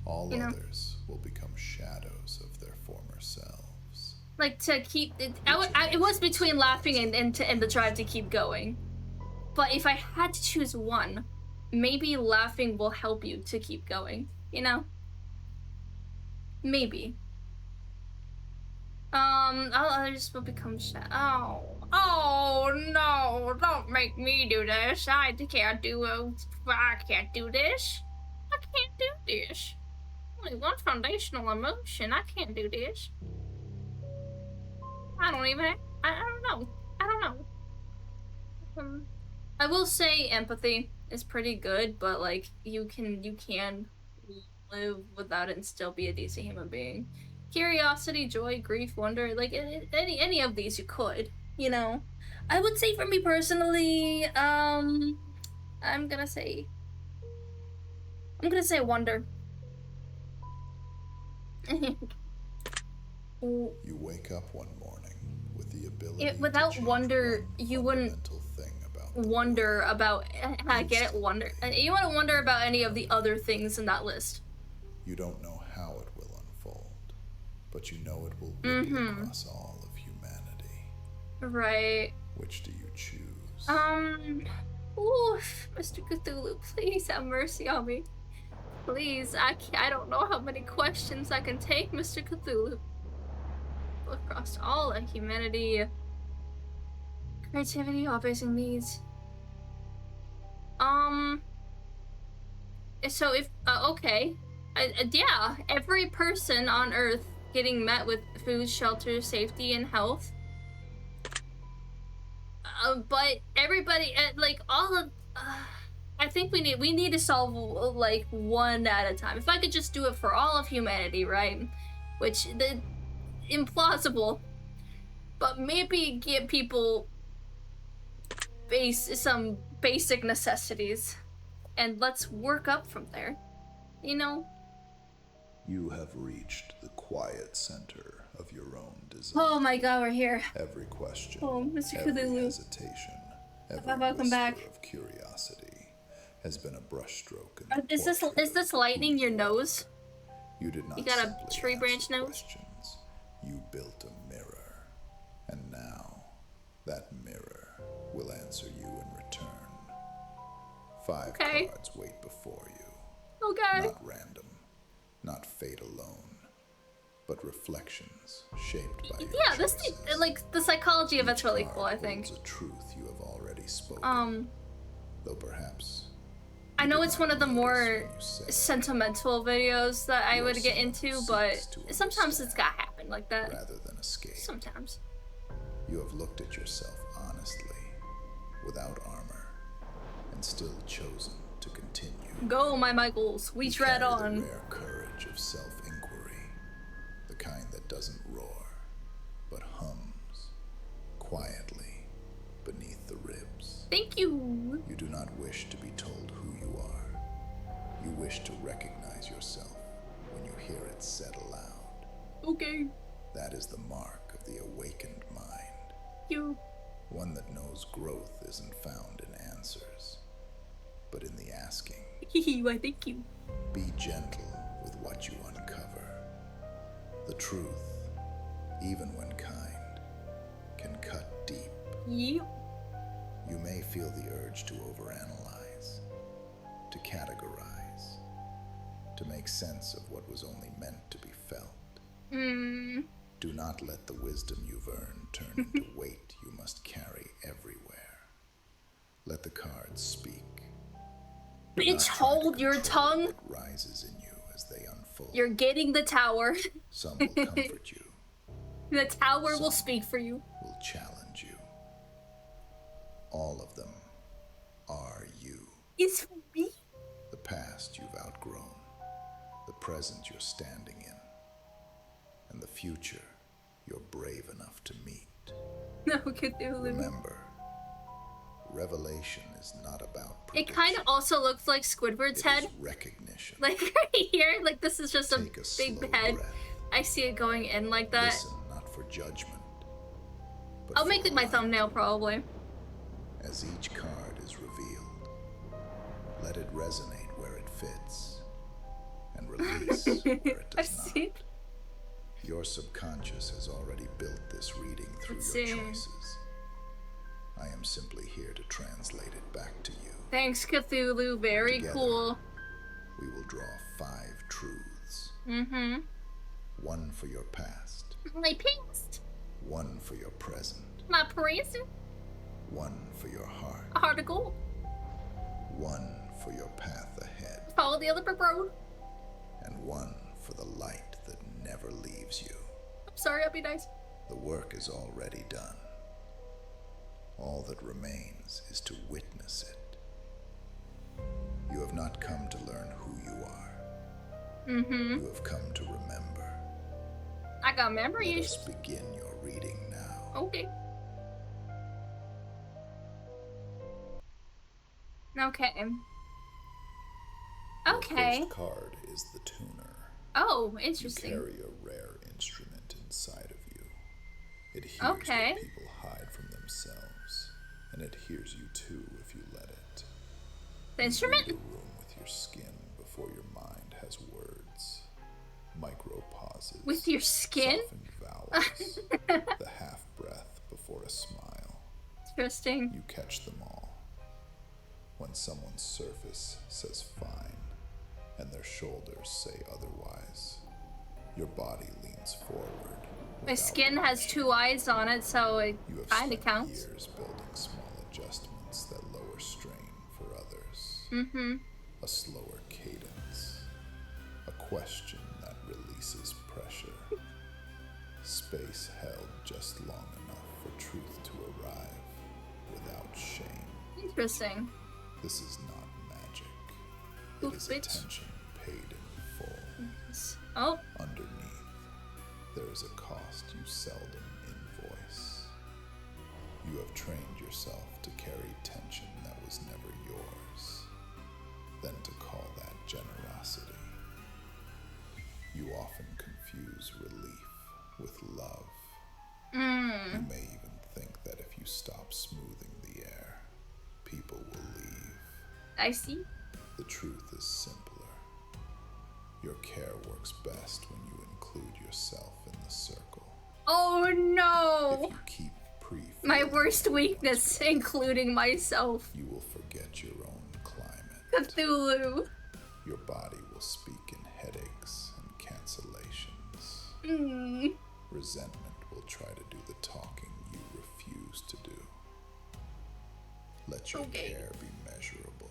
All others will become shadows of their former selves. Like to keep it, it was between laughing and the drive to keep going. But if I had to choose one, maybe laughing will help you to keep going, you know? Maybe. All others will become oh no, don't make me do this. I can't do this. I can't do this. Only one foundational emotion. I can't do this. I don't know. I will say empathy is pretty good, but like you can live without it and still be a decent human being. Curiosity, joy, grief, wonder, like any of these you could, you know. I would say for me personally, I'm gonna say wonder. You wake up one morning with the ability without wonder, you wouldn't wonder about. I get it. Wonder. You wouldn't wonder about any of the other things in that list. You don't know how it will unfold, but you know it will ripple across all of humanity. Right. Which do you choose? Oof, Mr. Cthulhu, please have mercy on me. Please, I don't know how many questions I can take, Mr. Cthulhu. Across all of humanity. Creativity, all basic needs. So if, okay. Yeah, every person on Earth getting met with food, shelter, safety, and health. But everybody, like, all of, I think we need to solve, like, one at a time. If I could just do it for all of humanity, right? Which, implausible. But maybe give people some basic necessities. And let's work up from there. You know? You have reached the quiet center of your own design. Oh my god, we're here. Every question, Mr. every Cthulhu. hesitation, every Welcome back. whisper of curiosity has been a brushstroke. Is this lightning your nose? You did not. You got a tree branch nose? Questions. You built a mirror, and now that mirror will answer you in return. 5 cards wait before you. Okay. Not random, not fate alone, but reflections shaped by your choices. Like the psychology of it's really cool, I think. It's a truth you have already spoken. Though perhaps I know it's one of the more sentimental videos that I would get into, but sometimes it's gotta happen like that. Rather than escape. Sometimes. You have looked at yourself honestly, without armor, and still chosen to continue. Go, my Michaels. We tread on. The rare courage of self-inquiry, the kind that doesn't roar, but hums quietly beneath the ribs. Thank you. You do not wish to be told who you are. You wish to recognize yourself when you hear it said aloud. Okay. That is the mark of the awakened mind. You. One that knows growth isn't found in answers, but in the asking. Why, thank you. Be gentle with what you uncover. The truth, even when kind, can cut deep. Yep. You may feel the urge to overanalyze, to categorize, to make sense of what was only meant to be felt. Do not let the wisdom you've earned turn into weight you must carry everywhere. Let the cards speak. Bitch, hold your tongue. What rises in you as they unfold. You're getting the tower. Some will comfort you. The tower will speak for you. Will challenge you. All of them are you. It's me. The past you've outgrown. The present you're standing in. And the future you're brave enough to meet. No, Cthulhu. Remember, revelation is not about It prediction. kind of also looks like Squidward's head. It is recognition. Like right here, like this is just a Take a big slow head. breath. I see it going in like that. Listen, not for judgment, but I'll for make it my alignment. thumbnail probably. As each card is revealed, let it resonate where it fits and release where it I does not. see. Your subconscious has already built this reading through Let's your see. choices. I am simply here to translate it back to you. Thanks, Cthulhu. Very Together, cool. We will draw 5 truths. Mm-hmm. 1 for your past, My past. 1 for your present, My present. 1 for your heart, A heart of gold. 1 for your path ahead, Follow the other brick road. and 1 for the light that never leaves you. I'm sorry, I'll be nice. The work is already done. All that remains is to witness it. You have not come to learn who you are. Mm-hmm. You have come to remember. I got memory Let issues. us begin your reading now. Okay. Okay. Okay. Your first card is the tuner. Oh, You interesting. carry a rare instrument inside of you. It hears Okay. what people hide from themselves, and it hears you too if you let it. The instrument? You read a room with your skin before your mind has words. Micro pauses. With your skin? Softened vowels. The half breath before a smile. Interesting. You catch them all. When someone's surface says fine, and their shoulders say otherwise, your body leans forward. My without skin has permission. 2 eyes on it, so it You have kind of spent counts. years building small adjustments that lower strain for others. Mm-hmm. A slower cadence. A question that releases pressure. Space held just long enough for truth to arrive without shame. Interesting. This is not magic. Oof, It is bitch. attention paid in full. Oh, Underneath, there is a cost you seldom invoice. You have trained yourself to carry tension that was never yours, then to call that generosity. You often confuse relief with love. You may even think that if you stop smoothing the air, people will leave. I see. The truth is simpler. Your care works best when you include yourself in the circle. Oh If no! you keep My worst weakness, including myself. you will forget your own climate. Cthulhu. Your body will speak in headaches and cancellations. Mm. Resentment will try to do the talking you refuse to do. Let your Okay. care be measurable.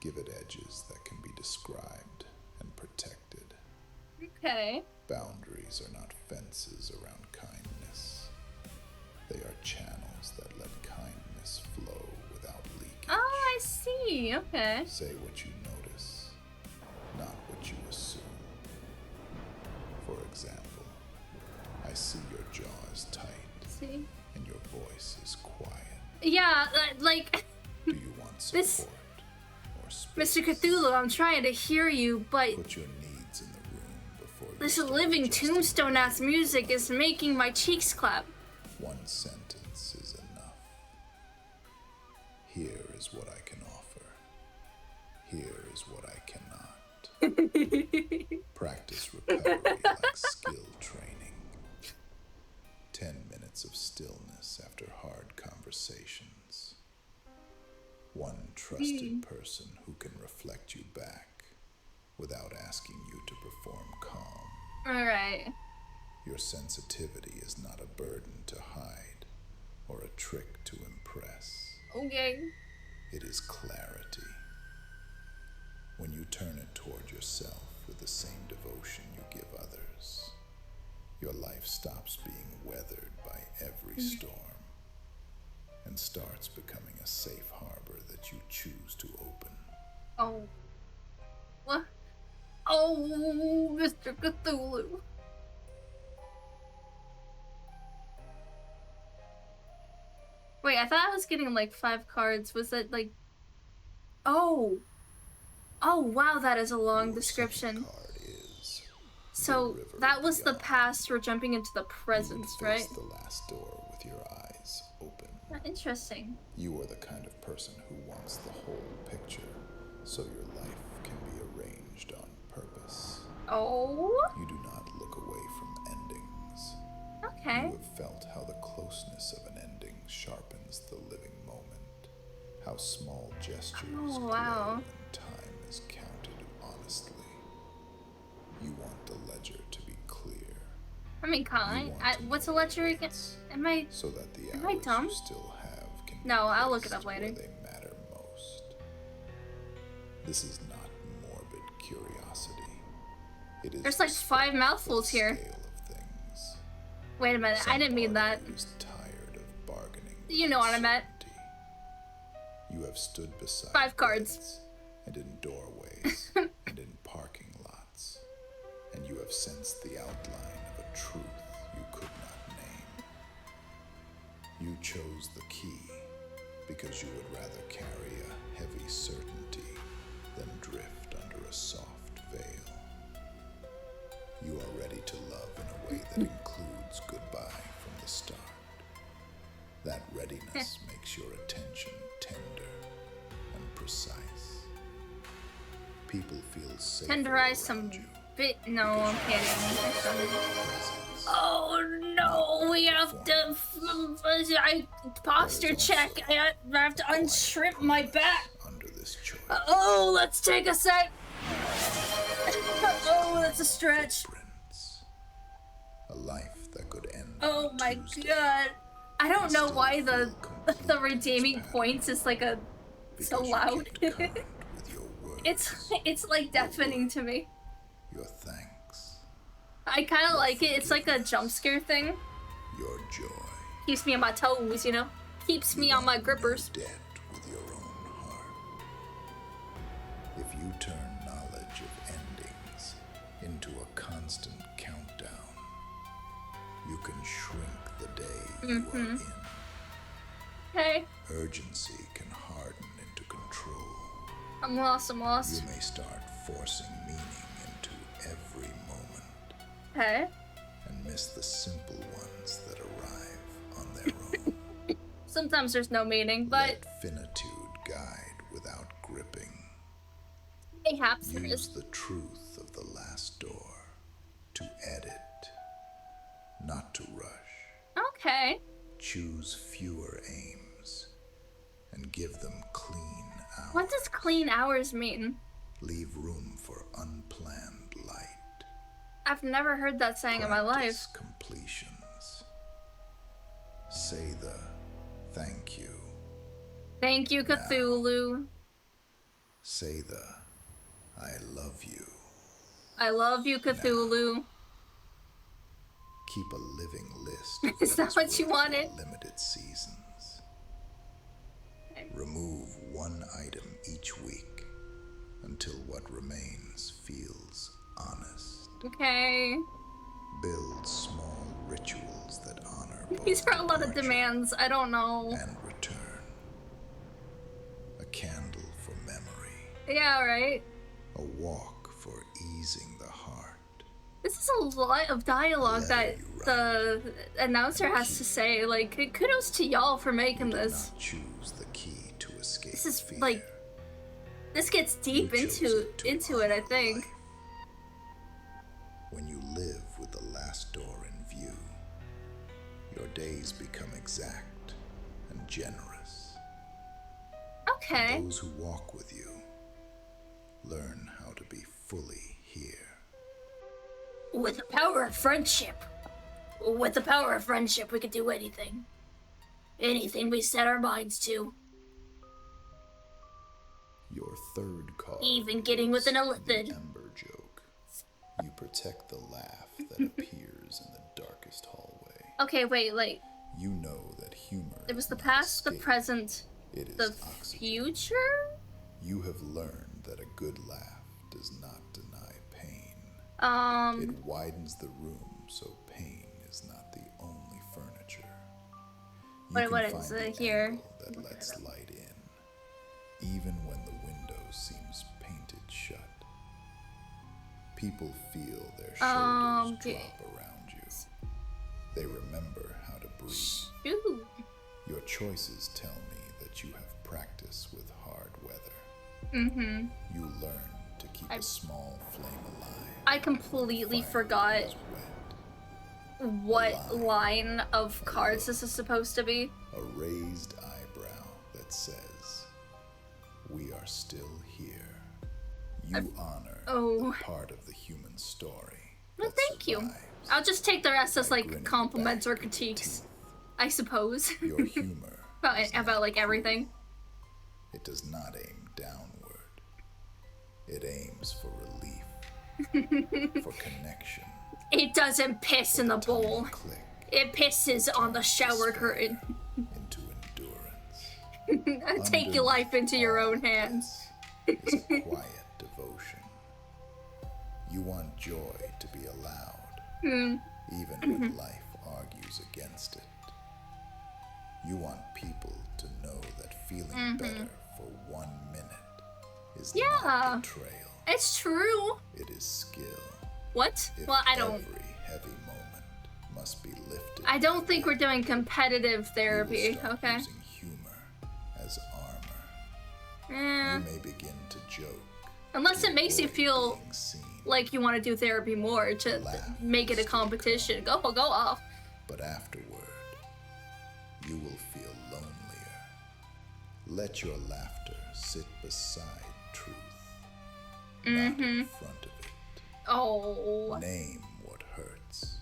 Give it edges that can be described and protected. Okay. Boundaries are not fences around kindness. They are channels that let kindness flow without leakage. Oh, I see. Okay. Say what you notice, not what you assume. For example, I see your jaw is tight See? and your voice is quiet. Yeah, like, Do you want This- support or space? Mr. Cthulhu, I'm trying to hear you, but Put your needs in the room before you this start living adjusting. tombstone ass music is making my cheeks clap. One sentence is enough. Here is what I can offer. Here is what I cannot. Practice recovery like skill training. 10 minutes of stillness after hard conversations. One trusted person who can reflect you back without asking you to perform calm. Alright. Your sensitivity is not a burden to hide or a trick to impress. Okay. It is clarity. When you turn it toward yourself with the same devotion you give others, your life stops being weathered by every storm and starts becoming a safe harbor that you choose to open. Oh. What? Oh, Mr. Cthulhu. Wait, I thought I was getting like 5 cards. Was that like... Oh. Oh, wow, that is a long Your description. second card is So, that was the past. We're jumping into the present, right? the last door with your eyes open. Interesting. You are the kind of person who wants the whole picture, so your life can be arranged on purpose. Oh. You do not look away from endings. Okay. You have felt how the closeness of an ending sharpens the living moment, how small gestures glow when time is counted honestly. You want the ledger to be clear. I mean, what's a ledger again? Am I dumb? You still have can No, I'll look it up where later. they matter most. This is not morbid curiosity. It is There's like 5 mouthfuls here. scale of things. Wait a minute, I didn't mean that. Is tired of bargaining. You know what I meant. You have stood beside 5 cards. And in doorways and in parking lots, and you have sensed the outline of a truth you could not name. You chose the key because you would rather carry a heavy certainty than drift under a soft veil. You are ready to love in a way that includes goodbye from the start. That readiness makes your attention tender and precise. People feel safe. Tenderize some bit. No, I'm kidding. Oh no, we have to. Posture check. I have to unstrip my back. Under this choice. Oh, let's take a sec. Oh, that's a stretch. A life that could end. Oh my god. I don't know why the redeeming points is like so loud. It's like deafening to me. Your thanks. I kind of like it. It's like a jump scare thing. Your joy. Keeps me on my toes, you know? Keeps me on my grippers. Debt with your own heart. If you turn knowledge of endings into a constant countdown, you can shrink the day you are in. Okay. Urgency can harden into control. I'm lost. You may start forcing meaning into every moment. Okay. And miss the simple ones that arrive on their own. Sometimes there's no meaning, but Let finitude guide without gripping. perhaps there Use is. the truth of the last door to edit, not to rush. Okay. Choose fewer aims and give them clean hours. What does clean hours mean? Leave room for unplanned light. I've never heard that saying in my life. Practice completions. Say the thank you. Thank you, Cthulhu. Say the I love you. I love you, Cthulhu. Keep a living list. Is that what you wanted? Limited seasons. Remove one item each week until what remains feels honest. Okay. Build small rituals that honor both These are a lot of departure demands. I don't know. and return. A candle for memory. Yeah, right. A walk for easing the heart. This is a lot of dialogue that the announcer has to say. Like, kudos to y'all for making this. Not choose the key to escape This is fear. like, this gets deep You chose into to it, I honor think. life. When you live with the last door in view, your days become exact and generous. Okay. Those who walk with you learn how to be fully here. With the power of friendship. With the power of friendship, we could do anything. Anything we set our minds to. Your third card. Even getting with an The elephant. Ember joke. You protect the laugh that appears in the darkest hallway. Okay, wait, like... You know that humor It was the is not past, the escape. present, It is the oxygen. future? You have learned that a good laugh does not deny pain. It widens the room so pain is not the only furniture. You What can is find it the here? angle that lets light in, even when the window seems painted shut. People feel their shoulders drop around you. They remember how to breathe. Shoot. Your choices tell me that you have practice with hard weather. You learn to keep a small flame alive. I completely forgot what line of cards this is supposed to be. A raised eyebrow that says, "We are still here." You honor the part of the human story. Well, thank you. I'll just take the rest as like compliments or critiques, I suppose. Your humor about like everything. It does not aim downward. It aims for relief, for connection. It doesn't piss in the bowl. Click It pisses on the shower curtain. into endurance. Take your life into your own hands. Is a quiet devotion. You want joy to be allowed, even when life argues against it. You want people to know that feeling better for 1 minute is not betrayal. It's true. It is skill. What? If Well, I don't. Every heavy moment must be lifted. I don't think we're doing competitive therapy. Okay. Using humor as armor. Eh. You may begin to joke. Unless it makes you avoid feel being seen, like you want to do therapy more to make it a competition. Go off. but afterward, you will feel lonelier. Let your laughter sit beside truth, not in front of it. Oh. Name what hurts,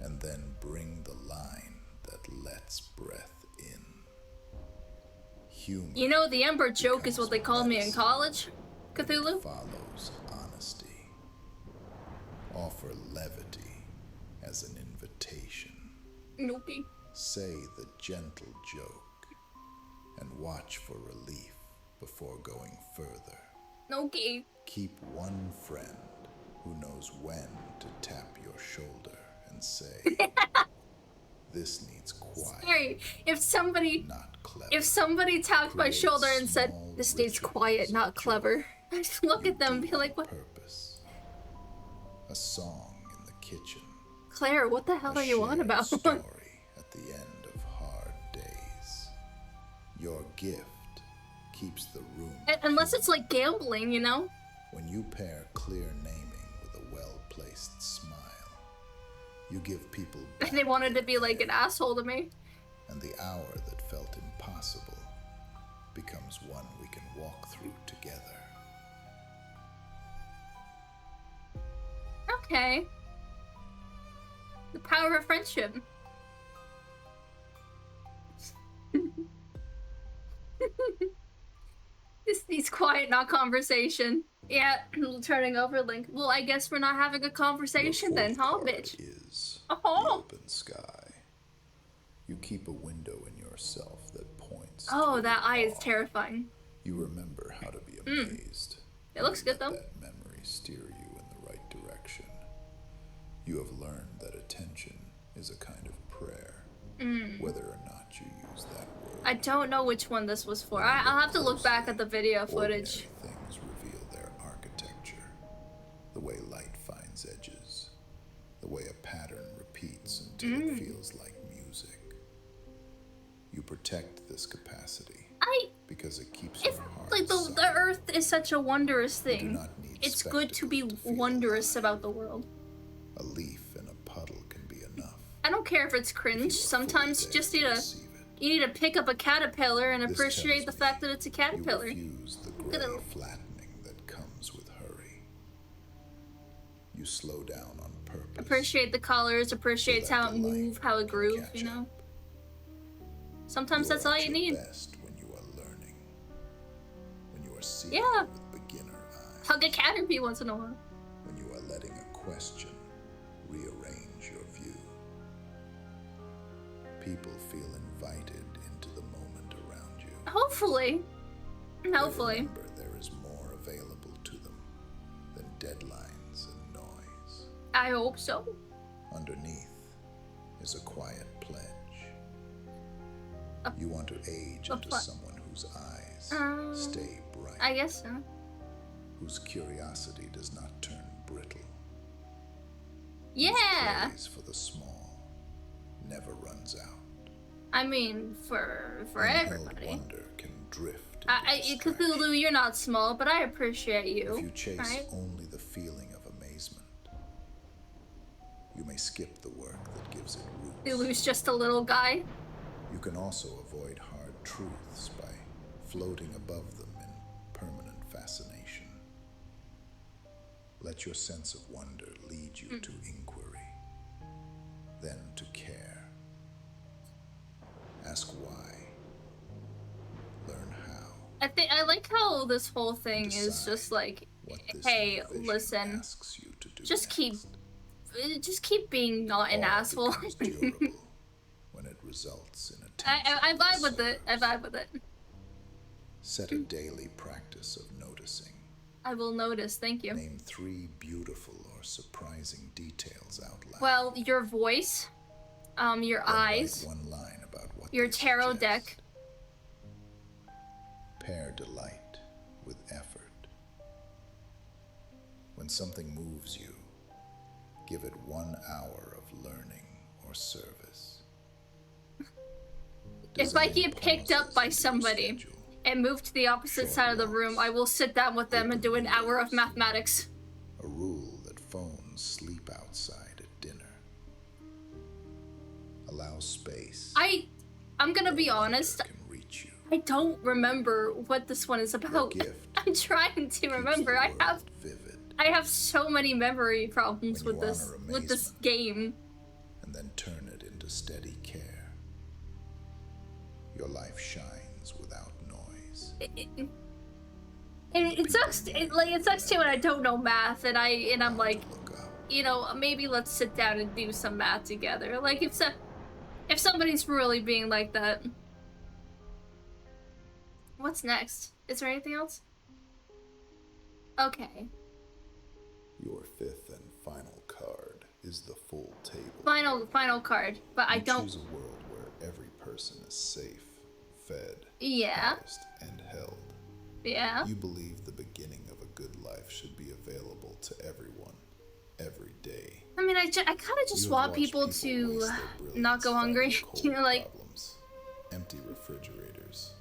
and then bring the line that lets breath in. Humor. You know, the Ember joke is what they called me in college. Cthulhu? Follows honesty. Offer levity as an invitation. Nope. Say the gentle joke and watch for relief before going further. Okay. Keep one friend who knows when to tap your shoulder and say, "This needs quiet, Sorry, if somebody not clever." tapped my Create shoulder and said, small "This stays rituals quiet, not of clever," I just look You at them and do be like, on "What? Purpose. A song in the kitchen. Claire, what the hell A are you on shared about?" story at the end of hard days. Your gift keeps the room. Unless it's like gambling, you know? When you pair clear naming with a well-placed smile, you give people back They wanted to their be like an air, asshole to me. and the hour that felt impossible becomes one we can walk through together. Okay. The power of friendship. This needs quiet, not conversation. Yeah, turning over link. Well, I guess we're not having a conversation Your then, huh, fourth card bitch? is Oh. the open sky. You keep a window in yourself that points. Oh, toward that the eye is ball. terrifying. You remember how to be amazed. It looks You good, let though. That memory steer you in the right direction. You have learned that attention is a kind of prayer, whether or not you use that word. I don't know which one this was for. I'll have to look back at the video footage. Ordinary things reveal their architecture, the way light finds edges, the way a pattern repeats until it feels like music. You protect this capacity because it keeps your heart Like, the solid. earth is such a wondrous You do thing. not need It's good to be spectacle feel wondrous alive. about the world. A leaf in a puddle can be enough. I don't care if it's if you cringe. are Sometimes you fully just there need to to receive it. you need to pick up a caterpillar and This appreciate tells the me fact that it's a You caterpillar. refuse the Look at gray it. flattening that comes with hurry. You slow down on purpose. Appreciate the colors, appreciates so that how it the light moves, how it can grooves, catch you know? up. Sometimes You that's are all at you your need. best when you are learning, when you are perceiving Yeah. with beginner eyes. Hug a caterpie once in a while. When you are letting a question rearrange your view, people feel invited into the moment around you. Hopefully. They Hopefully. remember there is more available to them than deadlines and noise. I hope so. Underneath is a quiet pledge. You want to age into someone whose eyes stay bright. I guess so. Whose curiosity does not turn brittle. Yeah. Whose praise for the small never runs out. I mean, for Unheld everybody. wonder can drift into Cthulhu, you're not small, but I appreciate you. If you chase right? only the feeling of amazement, you may skip the work that gives it roots. Cthulhu's just a little guy. You can also avoid hard truths by floating above them in permanent fascination. Let your sense of wonder lead you to inquiry, then to care. Ask why. Learn how. I like how this whole thing is Decide just like, what this hey, vision listen, asks you to do just next. keep being not an All asshole. becomes durable when it results in I attention vibe from with it. I others. vibe with it. Set a daily practice of noticing. I will notice. Thank you. Name 3 beautiful or surprising details out loud. Well, your voice, your Then eyes, write one line about what your they tarot suggest. deck. Pair delight with effort. When something moves you, give it 1 hour of learning or service. If I Design get picked up pauses by into your somebody schedule. and move to the opposite Short side of the room, walks. I will sit down with them and do an hour of mathematics. A rule that phones sleep outside at dinner. Allow space. I'm gonna be where wonder honest. Can reach you. I don't remember what this one is Your about. gift I'm trying to remember. keeps the world vivid, I have so many memory problems When with you this honor with this amazement. game. and then turn it into steady care. Your life shines without noise. It sucks. It sucks too when I don't know math and I'm like, Look up. you know, maybe let's sit down and do some math together. Like if somebody's really being like that. What's next? Is there anything else? Okay. Your 5th and final card is the full table. Final card, but I You don't. choose a world where every person is safe, fed, Yeah. housed, and held. Yeah. You believe the beginning of a good life should be available to everyone, every day. I mean, I kind of just You have want watched people waste to their not brilliance go hungry. fighting cold You know, like problems, empty refrigerators,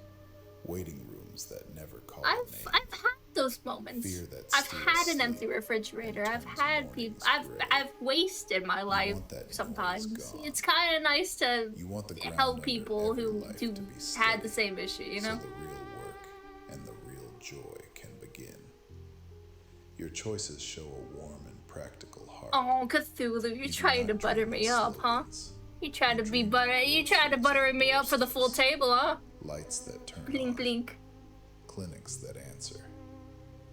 waiting rooms that never call I've a name. had those moments. Fear that I've steals had an sleep empty refrigerator. I've turns had people. mornings gray. I've wasted my life want that noise sometimes. gone. It's kind of nice to You want the ground help under people every who life to be had the steady, same issue. You know. so the real work and the real joy can begin. Your choices show a warm and practical heart. Oh, Cthulhu, you're You do trying to not butter dream me of up, huh? slogans. You trying to be dream butter? of You trying to butter me up for the full groceries, table, huh? Lights that turn Blink, on, blink. clinics that answer,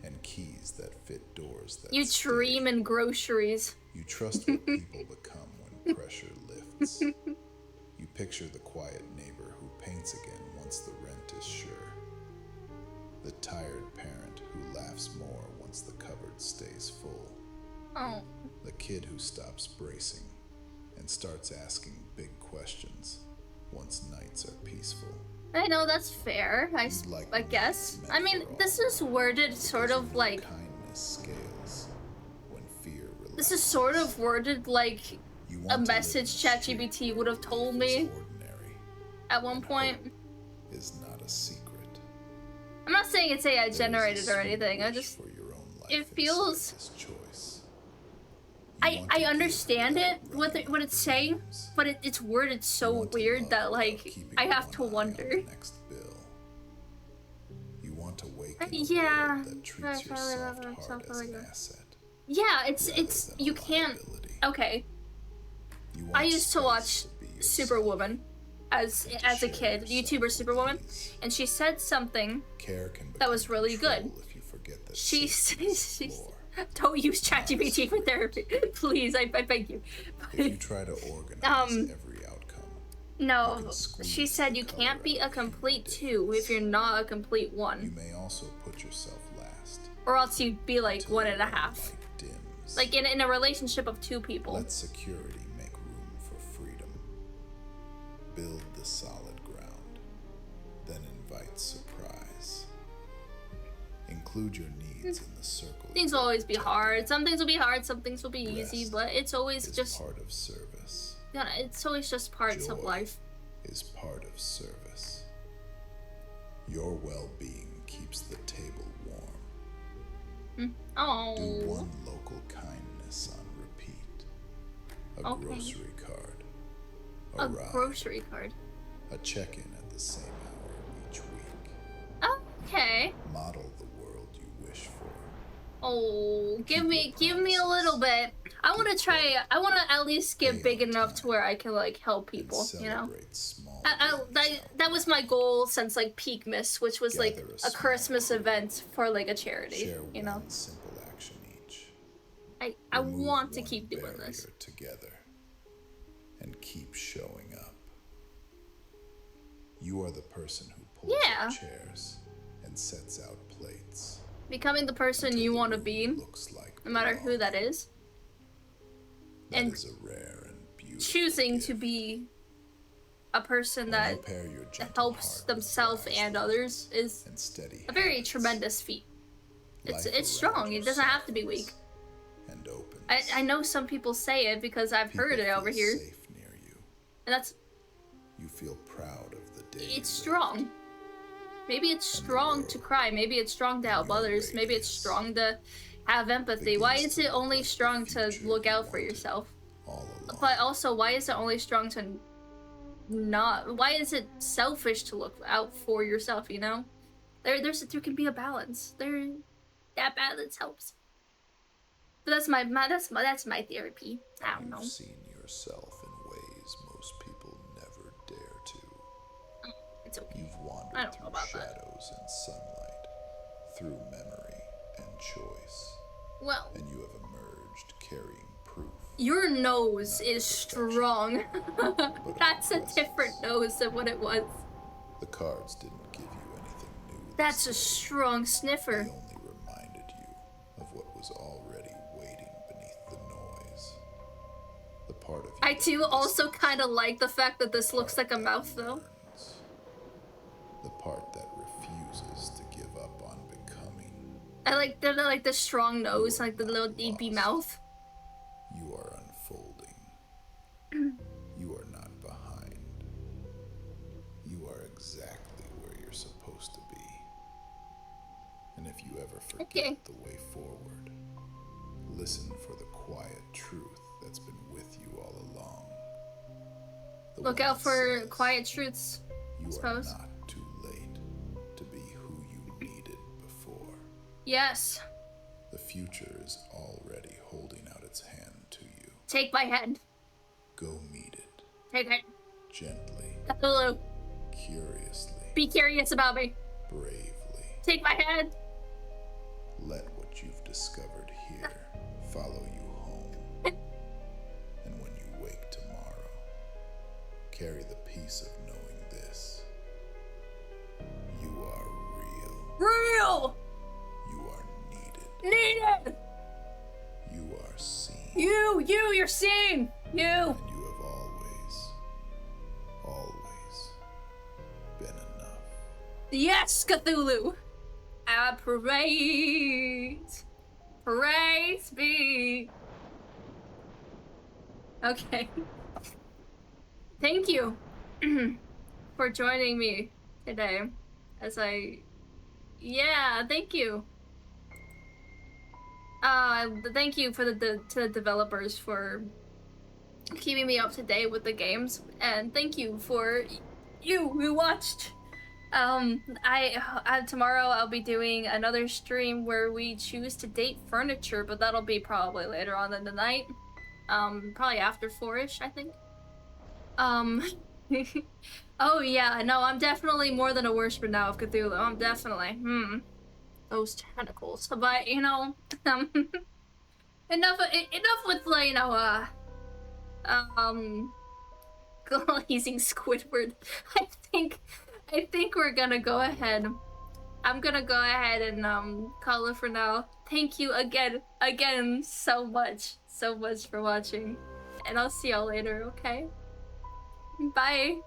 and keys that fit doors that You stay. dream in groceries. You trust what people become when pressure lifts. You picture the quiet neighbor who paints again once the rent is sure. The tired parent who laughs more once the cupboard stays full. Oh. The kid who stops bracing and starts asking big questions once nights are peaceful. I know that's fair. You'd like I me guess. meant I mean, for this all, is worded sort because of you know like. kindness scales when fear relaxes. This is sort of worded like You a want to live in message a street ChatGPT where would have told life is me ordinary at one and point. hope is not a secret. I'm not saying it's AI There is a generated or sweet anything. I wish just for your own life it inside feels. this choice. You I want to give understand without it what it's saying, running dreams. but it's worded You so want to weird love that without like keeping I have to one eye on wonder. the next bill. You want to wake in a Yeah. world that treats your soft heart as an asset. Yeah, rather it's than a you can't. liability. Okay, You I want used to space watch to be yourself. Superwoman, as a kid, YouTuber Superwoman, and she said something that was really good. She don't use ChatGPT for therapy, please. I beg you. If you try to organize every outcome, no, she said you can't be a complete 2 if you're not a complete 1. You may also put yourself last, or else you'd be like 1.5. Like in a relationship of 2 people. Let security make room for freedom. Build the solid ground, then invite surprise. Include your needs in the circle. Things will always be hard. Some things will be hard, some things will be easy, but it's always just part of service. Yeah, it's always just parts of life. Is part of service. Your well-being keeps the table warm. Oh. Do one local kindness on repeat. A grocery card. A ride, grocery card. A check-in at the same hour each week. Okay. Model the world you wish for. Oh, give me a little bit. I want to try. I want to at least get big enough to where I can like help people. You know. That was my goal since like Peak Miss, which was like a Christmas event for like a charity. You know. Simple action each. I want to keep doing this together, and keep showing up. You are the person who pulls up chairs and sets out plates. Becoming the person you want to be, no matter who that is. And is a rare and beautiful choosing gift. To be a person that helps themselves and others is a very tremendous feat. It's strong. It doesn't have to be weak. And open. I know some people say it because I've heard it over here. Safe near you. And that's. You feel proud of the day. It's strong. Maybe it's strong to cry. Maybe it's strong to help others. Maybe it's strong to have empathy. Why is it only strong to look out for yourself? But also, why is it only strong to not? Why is it selfish to look out for yourself? You know, there can be a balance. That balance helps. But that's my therapy. I don't know. You've seen yourself in ways most people never dare to. It's okay. You've wandered I don't know about shadows and sunlight, through memory and choice. Well. And you have emerged carrying proof. Your nose is strong. That's a different nose than what it was. The cards didn't give you anything new. That's a strong sniffer. They only reminded you of what was already waiting beneath the noise. The part of you I do also kind of like the fact that this looks like a mouth, though. The part that refuses to give up on becoming. I like the strong nose, like the little deepy mouth. You are unfolding. You are not behind. You are exactly where you're supposed to be. And if you ever forget the way forward, listen for the quiet truth that's been with you all along. Look out for quiet truths, I suppose. You are not too late to be who you needed before. Yes. The future is already holding out its hand to you. Take my hand. Go meet it. Take it. Gently. Hello. Curiously. Be curious about me. Bravely. Take my hand. Let what you've discovered here follow you home. And when you wake tomorrow, carry the peace of knowing this. You are real. Real! You are needed. Needed! You are seen. You're seen! You! And you have always been enough. Yes, Cthulhu! I praise be. Okay. Thank you for joining me today yeah, thank you. Thank you for to the developers for keeping me up to date with the games, and thank you for you who watched. Tomorrow I'll be doing another stream where we choose to date furniture, but that'll be probably later on in the night. Probably after 4-ish, I think. Oh yeah, no, I'm definitely more than a worshiper now of Cthulhu. I'm definitely, those tentacles. But you know, um, enough with like um, glazing Squidward. I think, I think we're gonna go ahead. I'm gonna go ahead and call it for now. Thank you again, so much for watching, and I'll see y'all later. Okay, bye.